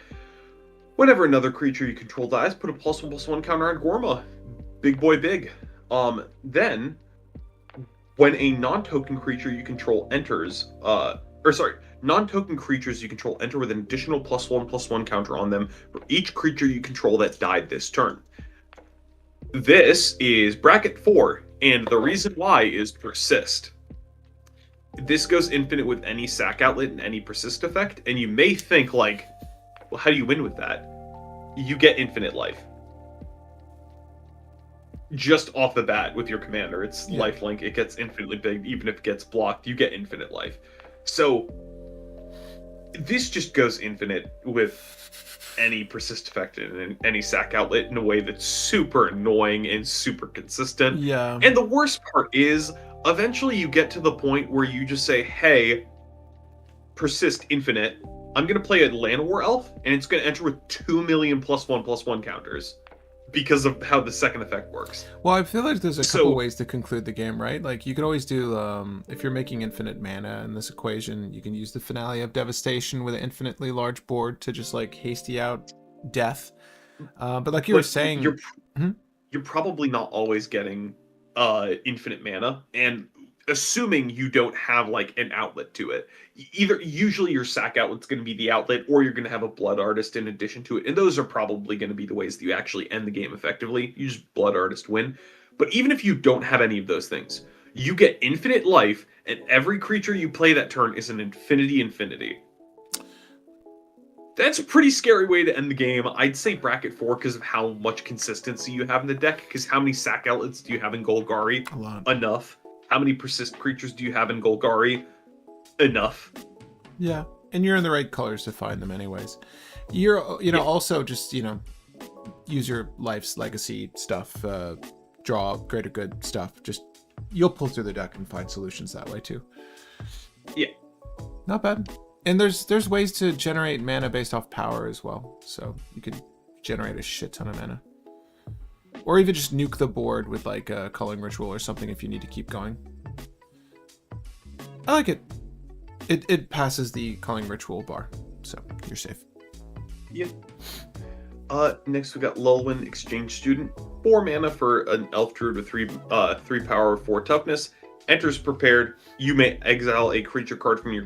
Whenever another creature you control dies, put a +1/+1 counter on Gorma. Big boy big. Then, when a non-token creature you control enters, non-token creatures you control enter with an additional +1/+1 counter on them for each creature you control that died this turn. This is bracket 4, and the reason why is Persist. This goes infinite with any sack outlet and any persist effect, and you may think, like, well, how do you win with that? You get infinite life. Just off the bat with your commander, it's lifelink, it gets infinitely big, even if it gets blocked, you get infinite life. So, this just goes infinite with any persist effect and any sack outlet in a way that's super annoying and super consistent. Yeah. And the worst part is, eventually you get to the point where you just say, hey, persist infinite. I'm going to play a Land War Elf, and it's going to enter with 2 million +1/+1 counters because of how the second effect works. Well, I feel like there's a couple ways to conclude the game, right? Like, you could always do, if you're making infinite mana in this equation, you can use the Finale of Devastation with an infinitely large board to just, like, hasty out death. But like you were saying... You're probably not always getting infinite mana, and assuming you don't have like an outlet to it, usually your sack outlet's going to be the outlet, or you're going to have a blood artist in addition to it, and those are probably going to be the ways that you actually end the game effectively. You just blood artist win. But even if you don't have any of those things, you get infinite life, and every creature you play that turn is an infinity. That's a pretty scary way to end the game. I'd say bracket 4 because of how much consistency you have in the deck. Because how many sack outlets do you have in Golgari? A lot. Enough. How many persist creatures do you have in Golgari? Enough. Yeah, and you're in the right colors to find them anyways. You're, also just, use your life's legacy stuff, draw greater good stuff. Just, you'll pull through the deck and find solutions that way too. Yeah. Not bad. And there's ways to generate mana based off power as well. So you can generate a shit ton of mana. Or even just nuke the board with like a culling ritual or something if you need to keep going. I like it. It passes the culling ritual bar, so you're safe. Yeah. Next we got Lulwyn, Exchange Student. 4 mana for an elf druid with 3 power, 4 toughness. Enters prepared. You may exile a creature card from your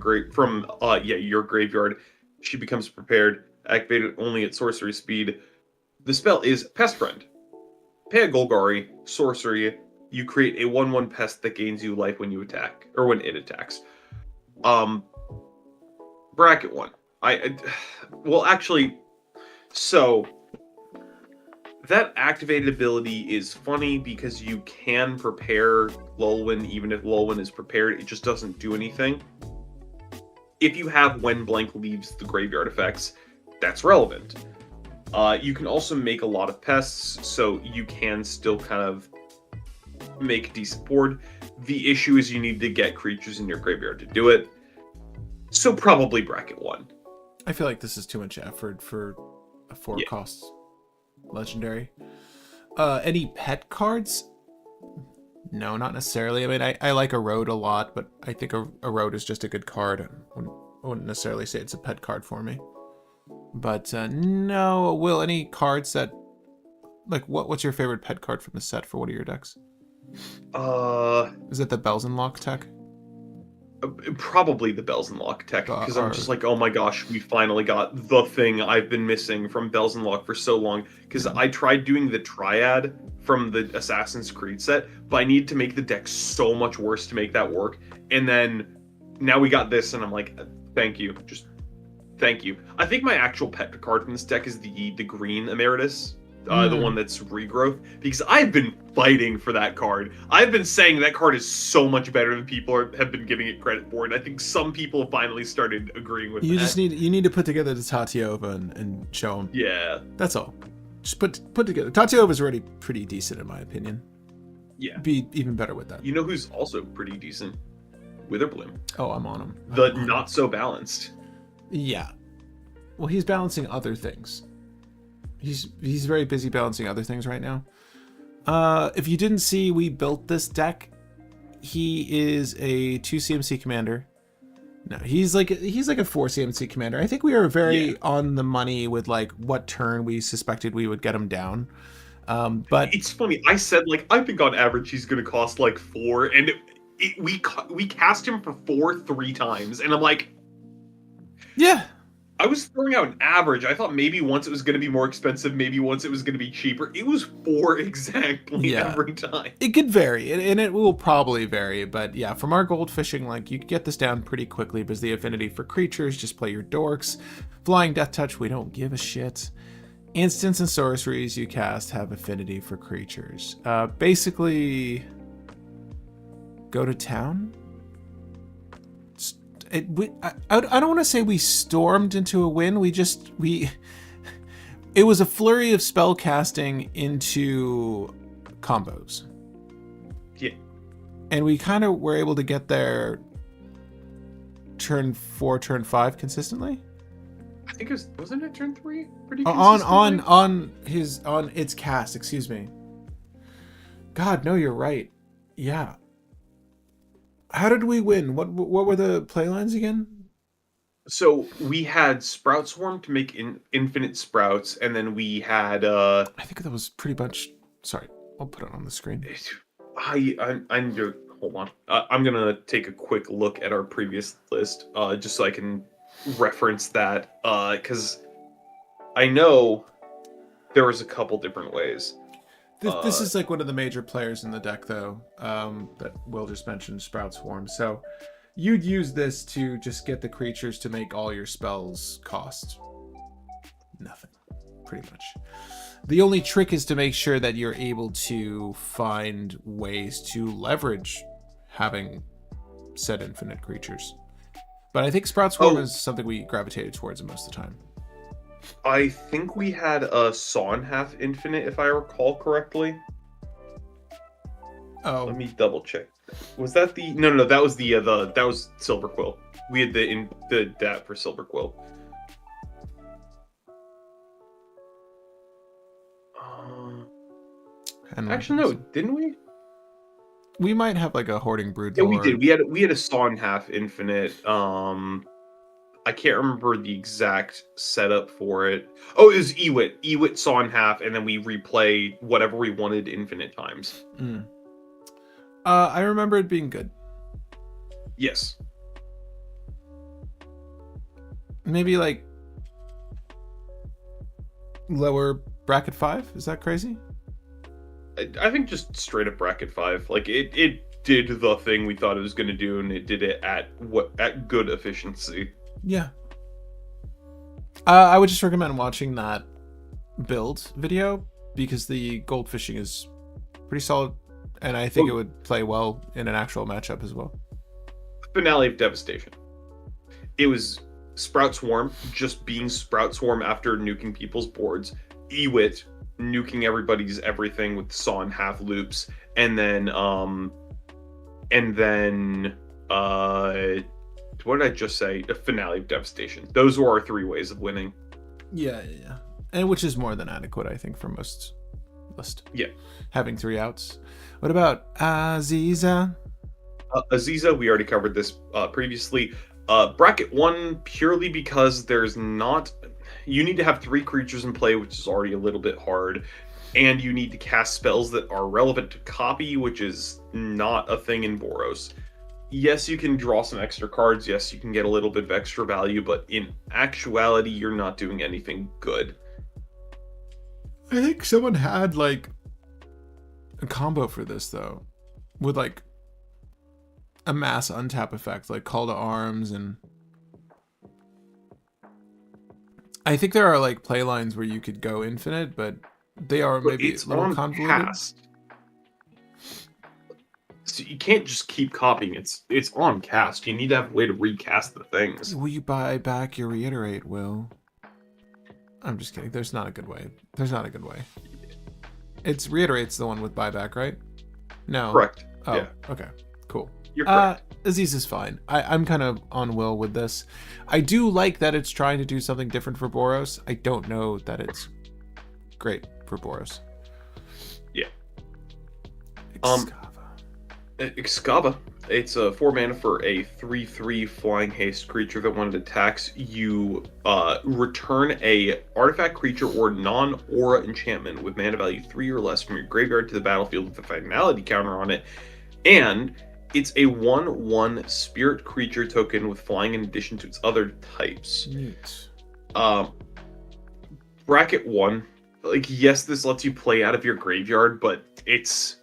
your graveyard. She becomes prepared. Activated only at sorcery speed. The spell is Pest Friend. Pay a Golgari, sorcery. You create a 1/1 pest that gains you life when you attack, or when it attacks. Bracket 1. So that activated ability is funny because you can prepare Lulwyn even if Lulwyn is prepared. It just doesn't do anything. If you have when blank leaves the graveyard effects, that's relevant. You can also make a lot of pests, so you can still kind of make decent board. The issue is you need to get creatures in your graveyard to do it. So probably bracket 1. I feel like this is too much effort for a 4 cost legendary. Any pet cards? No, not necessarily. I mean, I like Erode a lot, but I think Erode is just a good card. I wouldn't necessarily say it's a pet card for me. But no, Will, any cards that... Like, what's your favorite pet card from the set for one of your decks? Is it the Bells and Lock tech? Probably the Bells and Lock tech, because I'm just like, oh my gosh, we finally got the thing I've been missing from Bells and Lock for so long. Because I tried doing the Triad from the Assassin's Creed set, but I need to make the deck so much worse to make that work. And then now we got this, and I'm like, thank you, just thank you. I think my actual pet card from this deck is the green Emeritus. The one that's regrowth, because I've been fighting for that card. I've been saying that card is so much better than people have been giving it credit for, and I think some people have finally started agreeing with that. You need to put together the Tatiova and show them. Yeah, that's all. Just put together. Tatiova's already pretty decent in my opinion. Yeah, be even better with that. You know who's also pretty decent? Witherbloom. Oh, I'm on him. The not so balanced. Yeah. Well, he's balancing other things. He's very busy balancing other things right now. If you didn't see, we built this deck. He is a 2 CMC commander. No, he's like a 4 CMC commander. I think we were very on the money with like what turn we suspected we would get him down. But it's funny. I said like I think on average he's going to cost like 4, and we cast him for 4 3 times, and I'm like, yeah. I was throwing out an average. I thought maybe once it was going to be more expensive, maybe once it was going to be cheaper. It was 4 exactly every time. It could vary, and it will probably vary. But yeah, from our gold fishing, like you can get this down pretty quickly because the affinity for creatures, just play your dorks. Flying Death Touch, we don't give a shit. Instants and sorceries you cast have affinity for creatures. Basically, go to town. I don't want to say we stormed into a win. It was a flurry of spell casting into combos. Yeah. and we kind of were able to get there turn 4, turn 5 consistently. I think wasn't it turn 3 pretty On consistently? on its cast, excuse me. God, no, you're right. Yeah. How did we win? What were the play lines again? So we had Sprout Swarm to make infinite sprouts, and then we had I think that was pretty much. Sorry, I'll put it on the screen. I'm gonna hold on. I'm gonna take a quick look at our previous list, just so I can reference that, because I know there was a couple different ways. This is like one of the major players in the deck, though, that Will just mentioned, Sprout Swarm. So you'd use this to just get the creatures to make all your spells cost nothing, pretty much. The only trick is to make sure that you're able to find ways to leverage having said infinite creatures. But I think Sprout Swarm is something we gravitated towards most of the time. I think we had a Saw in Half Infinite, if I recall correctly. Oh, let me double check. Was that the no? That was that was Silver Quill. We had that for Silver Quill. Actually, no, didn't we? We might have like a Hoarding Brood. Yeah, we did. We had a Saw in Half Infinite. I can't remember the exact setup for it. Oh, it was Ewit. Ewit Saw in Half, and then we replay whatever we wanted infinite times. I remember it being good. Yes. Maybe like lower bracket 5? Is that crazy? I think just straight up bracket 5. Like it did the thing we thought it was going to do, and it did it at good efficiency. Yeah. I would just recommend watching that build video because the gold fishing is pretty solid, and I think it would play well in an actual matchup as well. Finale of Devastation. It was Sprout Swarm just being Sprout Swarm after nuking people's boards. Ewit nuking everybody's everything with Saw in Half loops, and then what did I just say? A Finale of Devastation. Those were our 3 ways of winning. Yeah. And which is more than adequate, I think, for most list. Yeah. Having 3 outs. What about Aziza? Aziza, we already covered this previously. Bracket 1, purely because there's not... You need to have 3 creatures in play, which is already a little bit hard. And you need to cast spells that are relevant to copy, which is not a thing in Boros. Yes, you can draw some extra cards. Yes, you can get a little bit of extra value, but in actuality, you're not doing anything good. I think someone had like a combo for this though, with like a mass untap effect, like Call to Arms, and I think there are like play lines where you could go infinite, but they are maybe a little convoluted. Cast. So you can't just keep copying. It's on cast. You need to have a way to recast the things. Will you buy back your reiterate, Will? I'm just kidding. There's not a good way. It's reiterate's the one with buyback, right? No. Correct. Oh, yeah. Okay. Cool. You're correct. Aziz is fine. I'm kind of on Will with this. I do like that it's trying to do something different for Boros. I don't know that it's great for Boros. Yeah. Excava. It's a 4 mana for a 3/3 flying haste creature that when it attacks, you return a artifact, creature, or non-aura enchantment with mana value 3 or less from your graveyard to the battlefield with a finality counter on it. And it's a 1/1 spirit creature token with flying in addition to its other types. Neat. Bracket 1. Like, yes, this lets you play out of your graveyard, but it's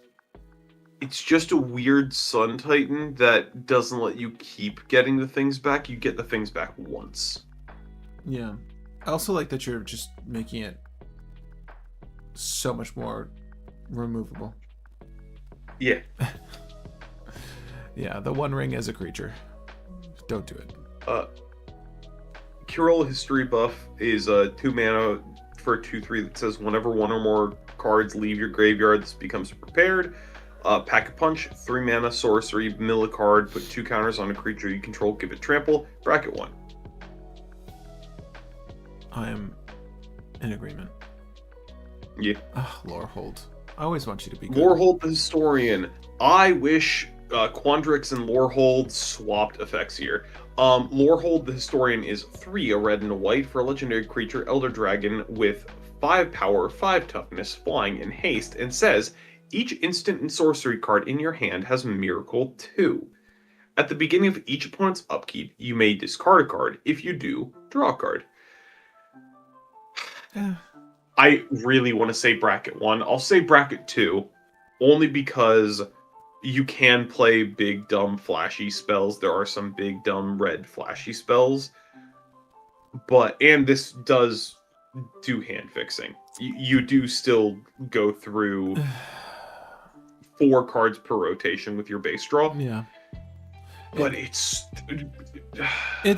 just a weird Sun Titan that doesn't let you keep getting the things back. You get the things back once. Yeah. I also like that you're just making it so much more removable. Yeah. Yeah, the One Ring as a creature. Don't do it. Curol History Buff is a 2 mana for a 2/3 that says whenever one or more cards leave your graveyard, this becomes prepared. Pack a Punch, 3 mana, sorcery, mill a card, put 2 counters on a creature you control, give it trample, bracket 1. I'm in agreement. Yeah. Lorehold. I always want you to be good. Lorehold the Historian. I wish Quandrix and Lorehold swapped effects here. Lorehold the Historian is 3, a red and a white for a legendary creature, Elder Dragon, with 5 power, 5 toughness, flying, and haste, and says, each instant and sorcery card in your hand has Miracle 2. At the beginning of each opponent's upkeep, you may discard a card. If you do, draw a card. I really want to say bracket 1. I'll say bracket 2, only because you can play big, dumb, flashy spells. There are some big, dumb, red, flashy spells. And this does do hand fixing. You do still go through 4 cards per rotation with your base draw. Yeah. But it's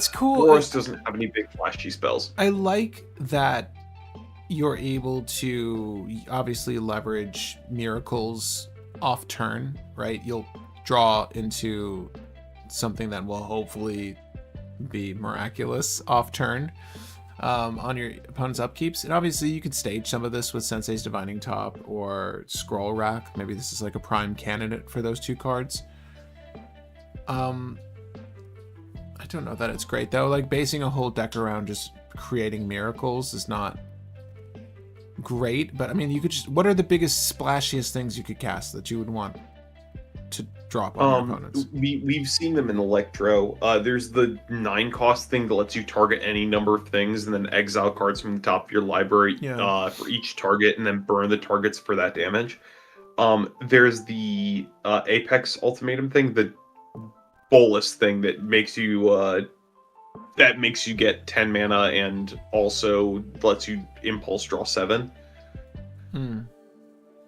cool. Boros doesn't have any big flashy spells. I like that you're able to obviously leverage miracles off turn, right? You'll draw into something that will hopefully be miraculous off turn on your opponent's upkeeps. And obviously you could stage some of this with Sensei's Divining Top or Scroll Rack. Maybe this is like a prime candidate for those 2 cards. I don't know that it's great though. Like basing a whole deck around just creating miracles is not great, but I mean, you could just, what are the biggest splashiest things you could cast that you would want to drop on your opponents? We've seen them in Electro. There's the 9 cost thing that lets you target any number of things and then exile cards from the top of your library for each target and then burn the targets for that damage. There's the Apex Ultimatum thing, the bolus thing that makes you get 10 mana and also lets you impulse draw 7.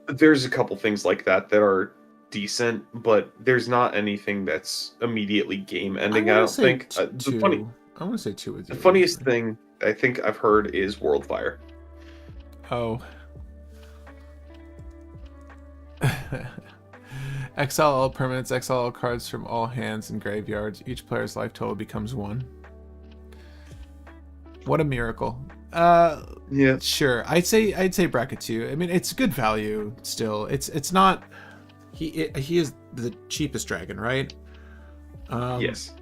There's a couple things like that are decent, but there's not anything that's immediately game ending. I don't think. I want to say 2 with you. The funniest thing I think I've heard is Worldfire. Oh. Exile all permanents, exile all cards from all hands and graveyards. Each player's life total becomes 1. What a miracle. Yeah. Sure. I'd say bracket 2. I mean, it's good value still. It's not he is the cheapest dragon, right? Yes.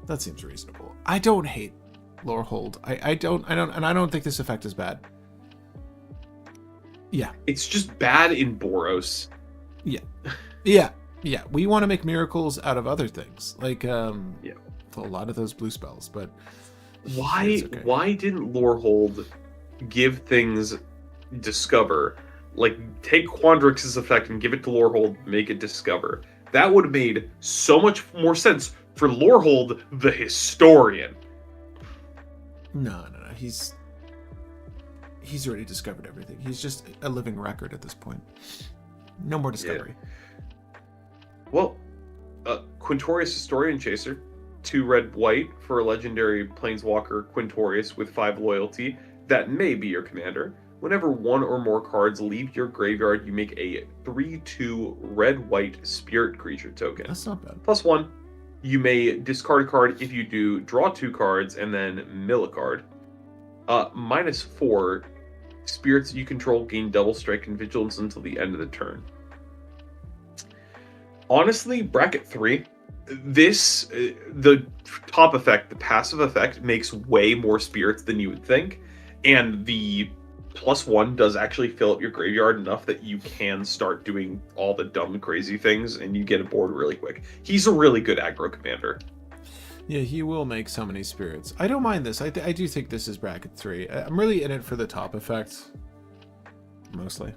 That seems reasonable. I don't hate Lorehold. I don't think this effect is bad. Yeah. It's just bad in Boros. Yeah. We want to make miracles out of other things, like a lot of those blue spells. But why didn't Lorehold give things discover? Like, take Quandrix's effect and give it to Lorehold, make it discover. That would have made so much more sense for Lorehold the Historian. No. He's already discovered everything. He's just a living record at this point. No more discovery. Yeah. Well, Quintorius Historian Chaser, 2 red white for a legendary Planeswalker Quintorius with 5 loyalty that may be your commander. Whenever 1 or more cards leave your graveyard, you make a 3/2 red-white spirit creature token. That's not bad. +1, you may discard a card. If you do, draw 2 cards and then mill a card. -4, spirits you control gain double strike and vigilance until the end of the turn. Honestly, bracket 3, the top effect, the passive effect, makes way more spirits than you would think, and the +1 does actually fill up your graveyard enough that you can start doing all the dumb, crazy things, and you get a board really quick. He's a really good aggro commander. Yeah, he will make so many spirits. I don't mind this. I do think this is bracket 3. I'm really in it for the top effect, mostly.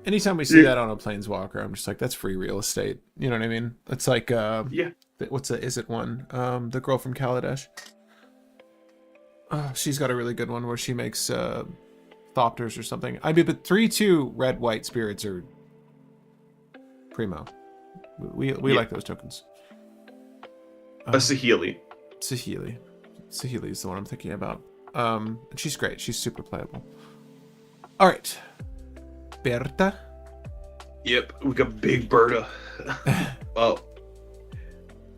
Anytime we see that on a Planeswalker, I'm just like, that's free real estate. You know what I mean? It's like, what's the Is It one? The girl from Kaladesh. She's got a really good one where she makes Thopters or something. I mean, but 3/2 red-white spirits are primo. We like those tokens. Saheeli. Saheeli is the one I'm thinking about. And she's great. She's super playable. All right. Berta. Yep, we got Big Berta. Oh,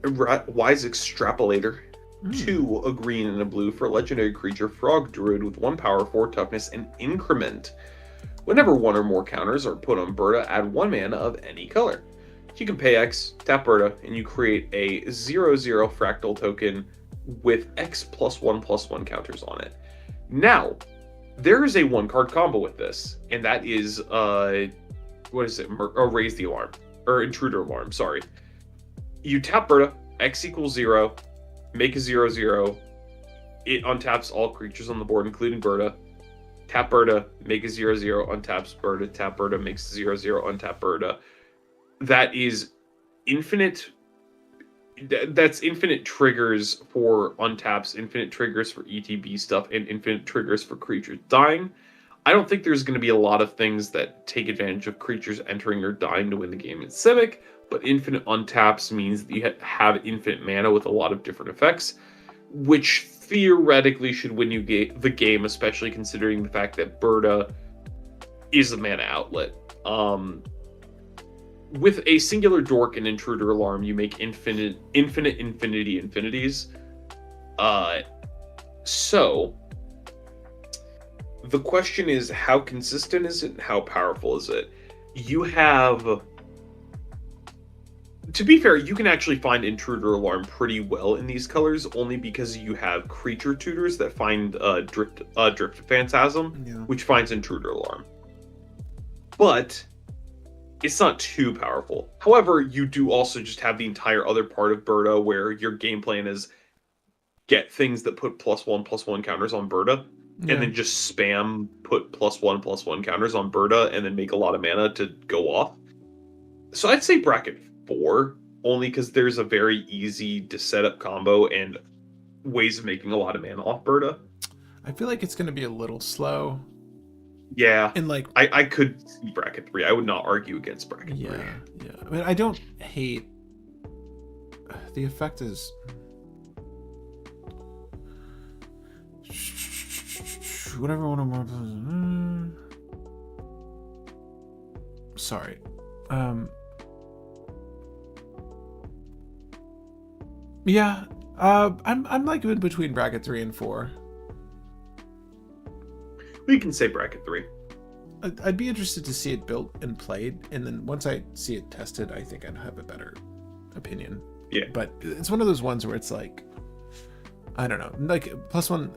Wise Extrapolator. Hmm. 2, a green and a blue for a legendary creature Frog Druid with 1 power, 4 toughness, and increment. Whenever one or more counters are put on Berta, add 1 mana of any color. You can pay X, tap Berta, and you create a 0/0 fractal token with X +1/+1 counters on it. Now, there is a 1-card combo with this, and that is, what is it? Raise the Alarm. Or Intruder Alarm, sorry. You tap Berta, X equals 0, make a 0/0. It untaps all creatures on the board, including Berta. Tap Berta, make a 0/0, untaps Berta, tap Berta, makes 0/0, untap Berta. That is infinite. That's infinite triggers for untaps, infinite triggers for ETB stuff, and infinite triggers for creatures dying. I don't think there's going to be a lot of things that take advantage of creatures entering or dying to win the game in Civic, but infinite untaps means that you have infinite mana with a lot of different effects, which theoretically should win you the game, especially considering the fact that Berta is a mana outlet. With a singular Dork and Intruder Alarm, you make infinities. So the question is, how consistent is it? How powerful is it? You have... To be fair, you can actually find Intruder Alarm pretty well in these colors, only because you have creature tutors that find Drift Phantasm, Yeah. which finds Intruder Alarm. But it's not too powerful. However, you do also just have the entire other part of Berta where your game plan is get things that put +1/+1 counters on Berta, Yeah. and then just spam put +1/+1 counters on Berta, and then make a lot of mana to go off. So I'd say bracket 4, only because there's a very easy to set up combo and ways of making a lot of mana off Berta. I feel like it's going to be a little slow. Yeah, And like, I could see bracket 3. I would not argue against bracket 3. yeah. I mean, I don't hate. The effect is. Whatever one or more. Sorry. Yeah. I'm like in between bracket 3 and 4. We can say bracket 3. I'd be interested to see it built and played, and then once I see it tested, I think I'd have a better opinion. Yeah. But it's one of those ones where it's like, I don't know, like +1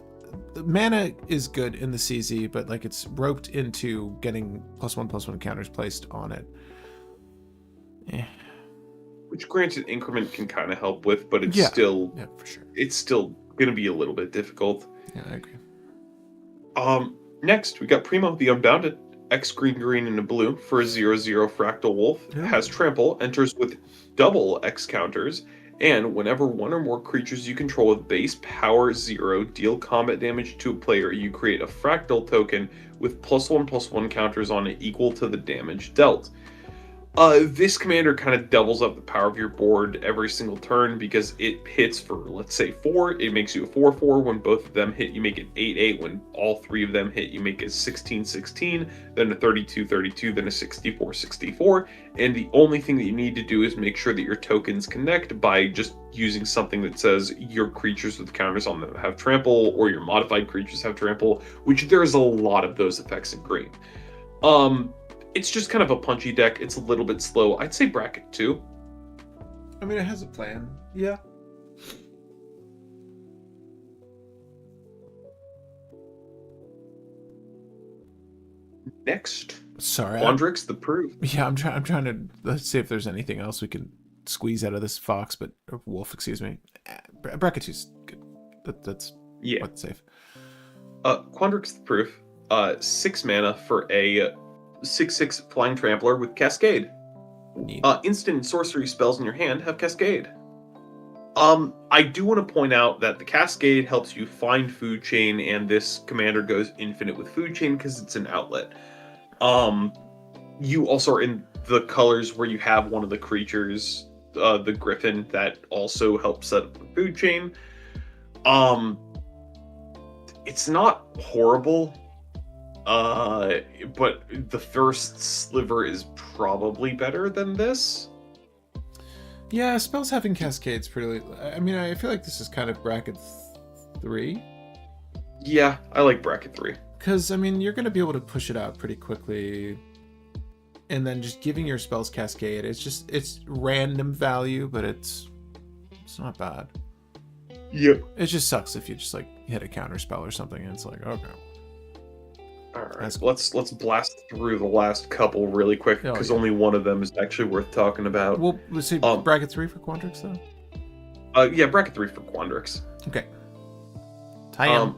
mana is good in the CZ, but like it's roped into getting +1/+1 counters placed on it. Which, granted, increment can kind of help with, but it's still for sure. It's still gonna be a little bit difficult. Yeah, I agree. Next we got Primo the Unbounded. X green and a blue for a 0/0 fractal wolf. Yeah. Has trample, enters with double X counters, and whenever one or more creatures you control with base power 0 deal combat damage to a player, you create a fractal token with +1/+1 counters on it equal to the damage dealt. This commander kind of doubles up the power of your board every single turn because it hits for, let's say, 4. It makes you a 4/4. When both of them hit, you make it 8/8. When all 3 of them hit, you make it 16/16, then a 32/32, then a 64/64. And the only thing that you need to do is make sure that your tokens connect by just using something that says your creatures with counters on them have trample, or your modified creatures have trample, which there's a lot of those effects in green. It's just kind of a punchy deck. It's a little bit slow. I'd say bracket 2. I mean, it has a plan. Yeah. Next, Sorry. Quandrix the Proof. Yeah, I'm trying to let's see if there's anything else we can squeeze out of this fox, or wolf, excuse me. Bracket 2's good. That's what's safe. Quandrix the Proof. 6 mana for a 6/6 flying trampler with Cascade. Neat. Instant sorcery spells in your hand have Cascade. I do want to point out that the Cascade helps you find Food Chain, and this commander goes infinite with Food Chain because it's an outlet. You also are in the colors where you have one of the creatures, the Griffin, that also helps set up the Food Chain. It's not horrible. But the first sliver is probably better than this. Yeah, spells having cascades pretty. I mean, I feel like this is kind of bracket 3. Yeah, I like bracket 3. Because, I mean, you're going to be able to push it out pretty quickly. And then just giving your spells cascade, it's random value, but it's not bad. Yep. It just sucks if you just like hit a counter spell or something and it's like, okay. All right, That's cool. let's blast through the last couple really quick because only one of them is actually worth talking about. Well, let's see, bracket 3 for Quandrix though. Yeah, bracket 3 for Quandrix. Okay. Tam.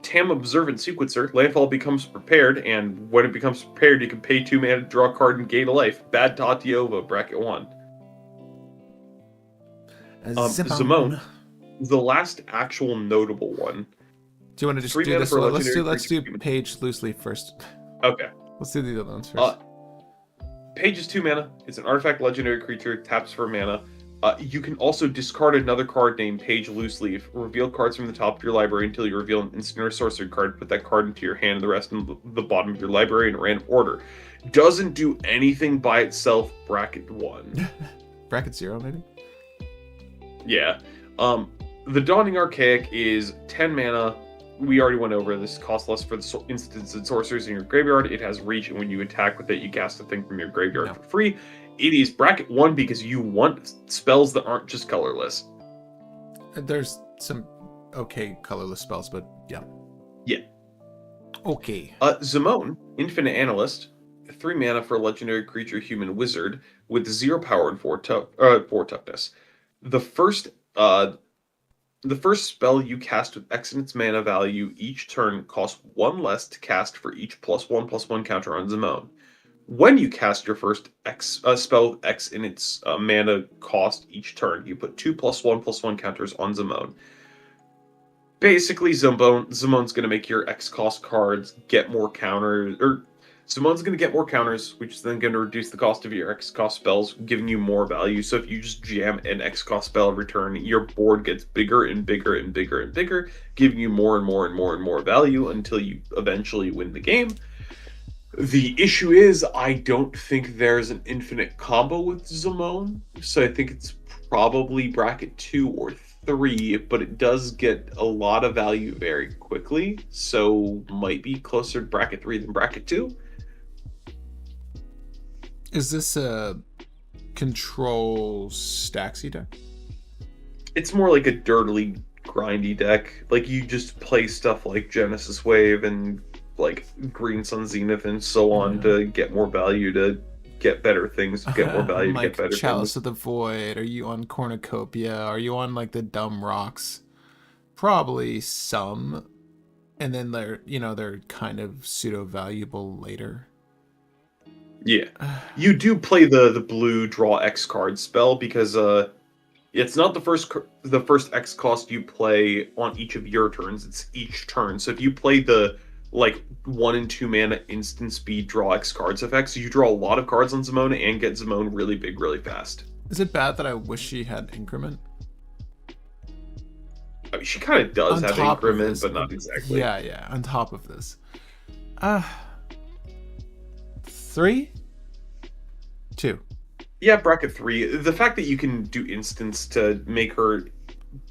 Tam Observant Sequencer. Landfall becomes prepared, and when it becomes prepared, you can pay 2 mana to draw a card and gain a life. Bad Tatiova, bracket 1. Zimone. The last actual notable one. Do you want to just do this? Well, let's do Page loose leaf first. Okay. Let's do the other ones first. Page is 2 mana. It's an artifact legendary creature. Taps for mana. You can also discard another card named Page Loose Leaf. Reveal cards from the top of your library until you reveal an instant or sorcery card. Put that card into your hand and the rest in the bottom of your library in random order. Doesn't do anything by itself. Bracket 1. Bracket 0, maybe? Yeah. The Dawning Archaic is 10 mana. We already went over this. Costs less for the instants and sorcerers in your graveyard. It has reach, and when you attack with it, you cast a thing from your graveyard for free. It is bracket 1 because you want spells that aren't just colorless. There's some okay colorless spells, but yeah. Yeah. Okay. Zimone, Infinite Analyst, 3 mana for a legendary creature, human wizard, with 0 power and 4 toughness. The first spell you cast with X in its mana value each turn costs 1 less to cast for each +1/+1 counter on Zimone. When you cast your first spell with X in its mana cost each turn, you put 2 +1/+1 counters on Zimone. Basically, Zimone's going to make your X cost cards get more counters, or Zimone's going to get more counters, which is then going to reduce the cost of your X cost spells, giving you more value. So if you just jam an X cost spell every turn, your board gets bigger and bigger and bigger and bigger, giving you more and more and more and more value until you eventually win the game. The issue is, I don't think there's an infinite combo with Zimone, so I think it's probably bracket 2 or 3, but it does get a lot of value very quickly, so might be closer to bracket 3 than bracket 2. Is this a control Staxy deck? It's more like a dirtily grindy deck. Like, you just play stuff like Genesis Wave and like Green Sun Zenith and so on to get more value, to get better things, to get more value, to get better Chalice things. of the Void. Are you on Cornucopia? Are you on like the dumb rocks? Probably some, and then they're kind of pseudo valuable later. Yeah, you do play the blue draw X card spell because it's not the first X cost you play on each of your turns. It's each turn. So if you play the like 1 and 2 mana instant speed draw X cards effects, you draw a lot of cards on Zimone and get Zimone really big really fast. Is it bad that I wish she had increment? I mean, she kind of does have increment, but not exactly. Yeah, on top of this. 3? 2. Yeah, bracket 3. The fact that you can do instants to make her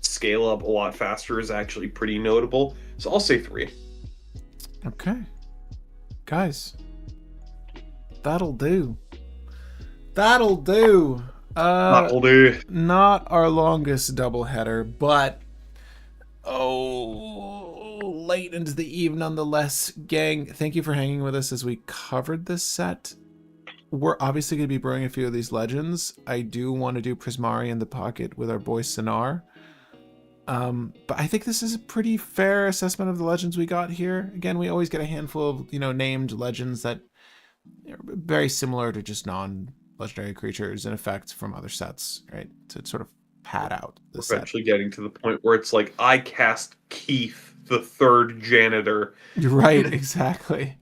scale up a lot faster is actually pretty notable. So I'll say 3. Okay. Guys. That'll do. That'll do. That'll do. Not our longest doubleheader, but late into the eve nonetheless. Gang, thank you for hanging with us as we covered this set. We're obviously going to be brewing a few of these legends. I do want to do Prismari in the pocket with our boy Sinar. But I think this is a pretty fair assessment of the legends we got here. Again, we always get a handful of, named legends that are very similar to just non-legendary creatures in effect from other sets, right? To sort of pad out the set. Eventually getting to the point where it's like, I cast Keith, the third janitor. Right, exactly.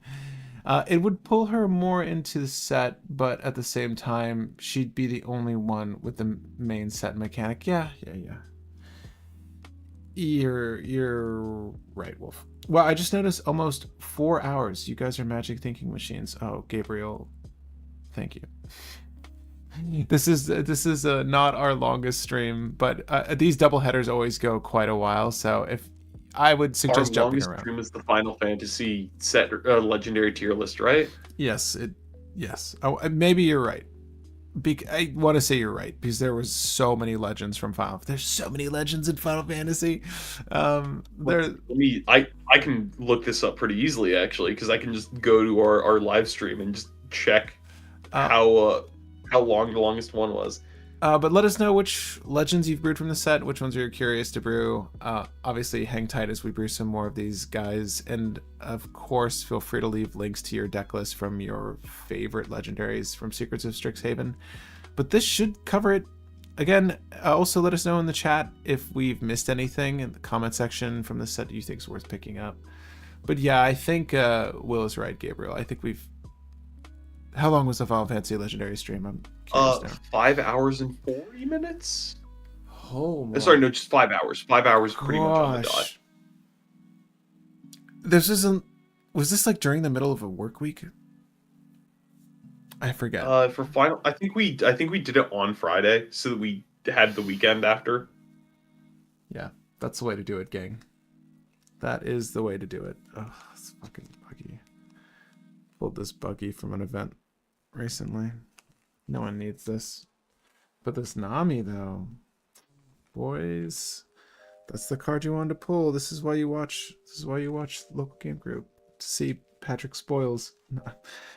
It would pull her more into the set, but at the same time, she'd be the only one with the main set mechanic. Yeah. You're right, Wolf. Well, I just noticed almost 4 hours. You guys are magic thinking machines. Oh, Gabriel, thank you. This is not our longest stream, but these double headers always go quite a while. So if I would Our suggest jumping longest around. stream is the Final Fantasy set legendary tier list, right? Yes, yes. Oh, maybe you're right. I want to say you're right because there was so many legends from Final. There's so many legends in Final Fantasy. There. I can look this up pretty easily actually because I can just go to our live stream and just check Uh, how long the longest one was. but let us know which legends you've brewed from the set, which ones you're curious to brew. Obviously, hang tight as we brew some more of these guys. And of course, feel free to leave links to your deck list from your favorite legendaries from Secrets of Strixhaven. But this should cover it. Again, also let us know in the chat if we've missed anything in the comment section from the set that you think is worth picking up. But yeah, I think Will is right, Gabriel. I think we've... How long was the Final Fantasy Legendary stream? I'm curious now. 5 hours and 40 minutes. Oh my. Sorry, no, just 5 hours. 5 hours pretty much on the dot. This isn't... Was this like during the middle of a work week? I forget. For final, I think we did it on Friday, so that we had the weekend after. Yeah, that's the way to do it, gang. That is the way to do it. Oh, it's fucking buggy. Pulled this buggy from an event recently. No one needs this. But this Nami, though. Boys, that's the card you wanted to pull. This is why you watch. This is why you watch Local Game Group, to see Patrick spoils.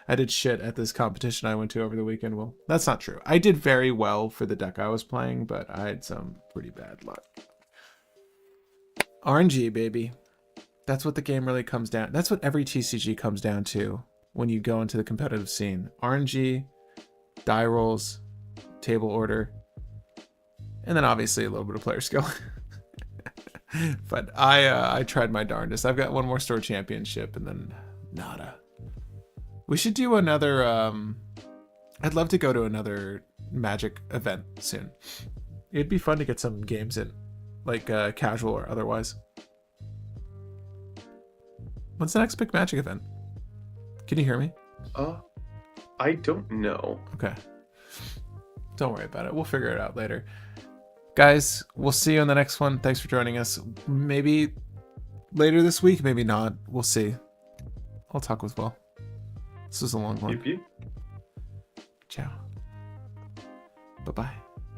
I did shit at this competition I went to over the weekend. Well, that's not true. I did very well for the deck I was playing, but I had some pretty bad luck. RNG, baby. That's what the game really comes down. That's what every TCG comes down to when you go into the competitive scene. RNG, die rolls, table order, and then obviously a little bit of player skill. But I tried my darndest. I've got one more store championship and then nada. We should do another I'd love to go to another Magic event soon. It'd be fun to get some games in, like casual or otherwise. When's the next big Magic event? Can you hear me? I don't know. Okay. Don't worry about it. We'll figure it out later. Guys, we'll see you on the next one. Thanks for joining us. Maybe later this week, maybe not. We'll see. I'll talk with Will. This is a long one. Pew, pew. Ciao. Bye-bye.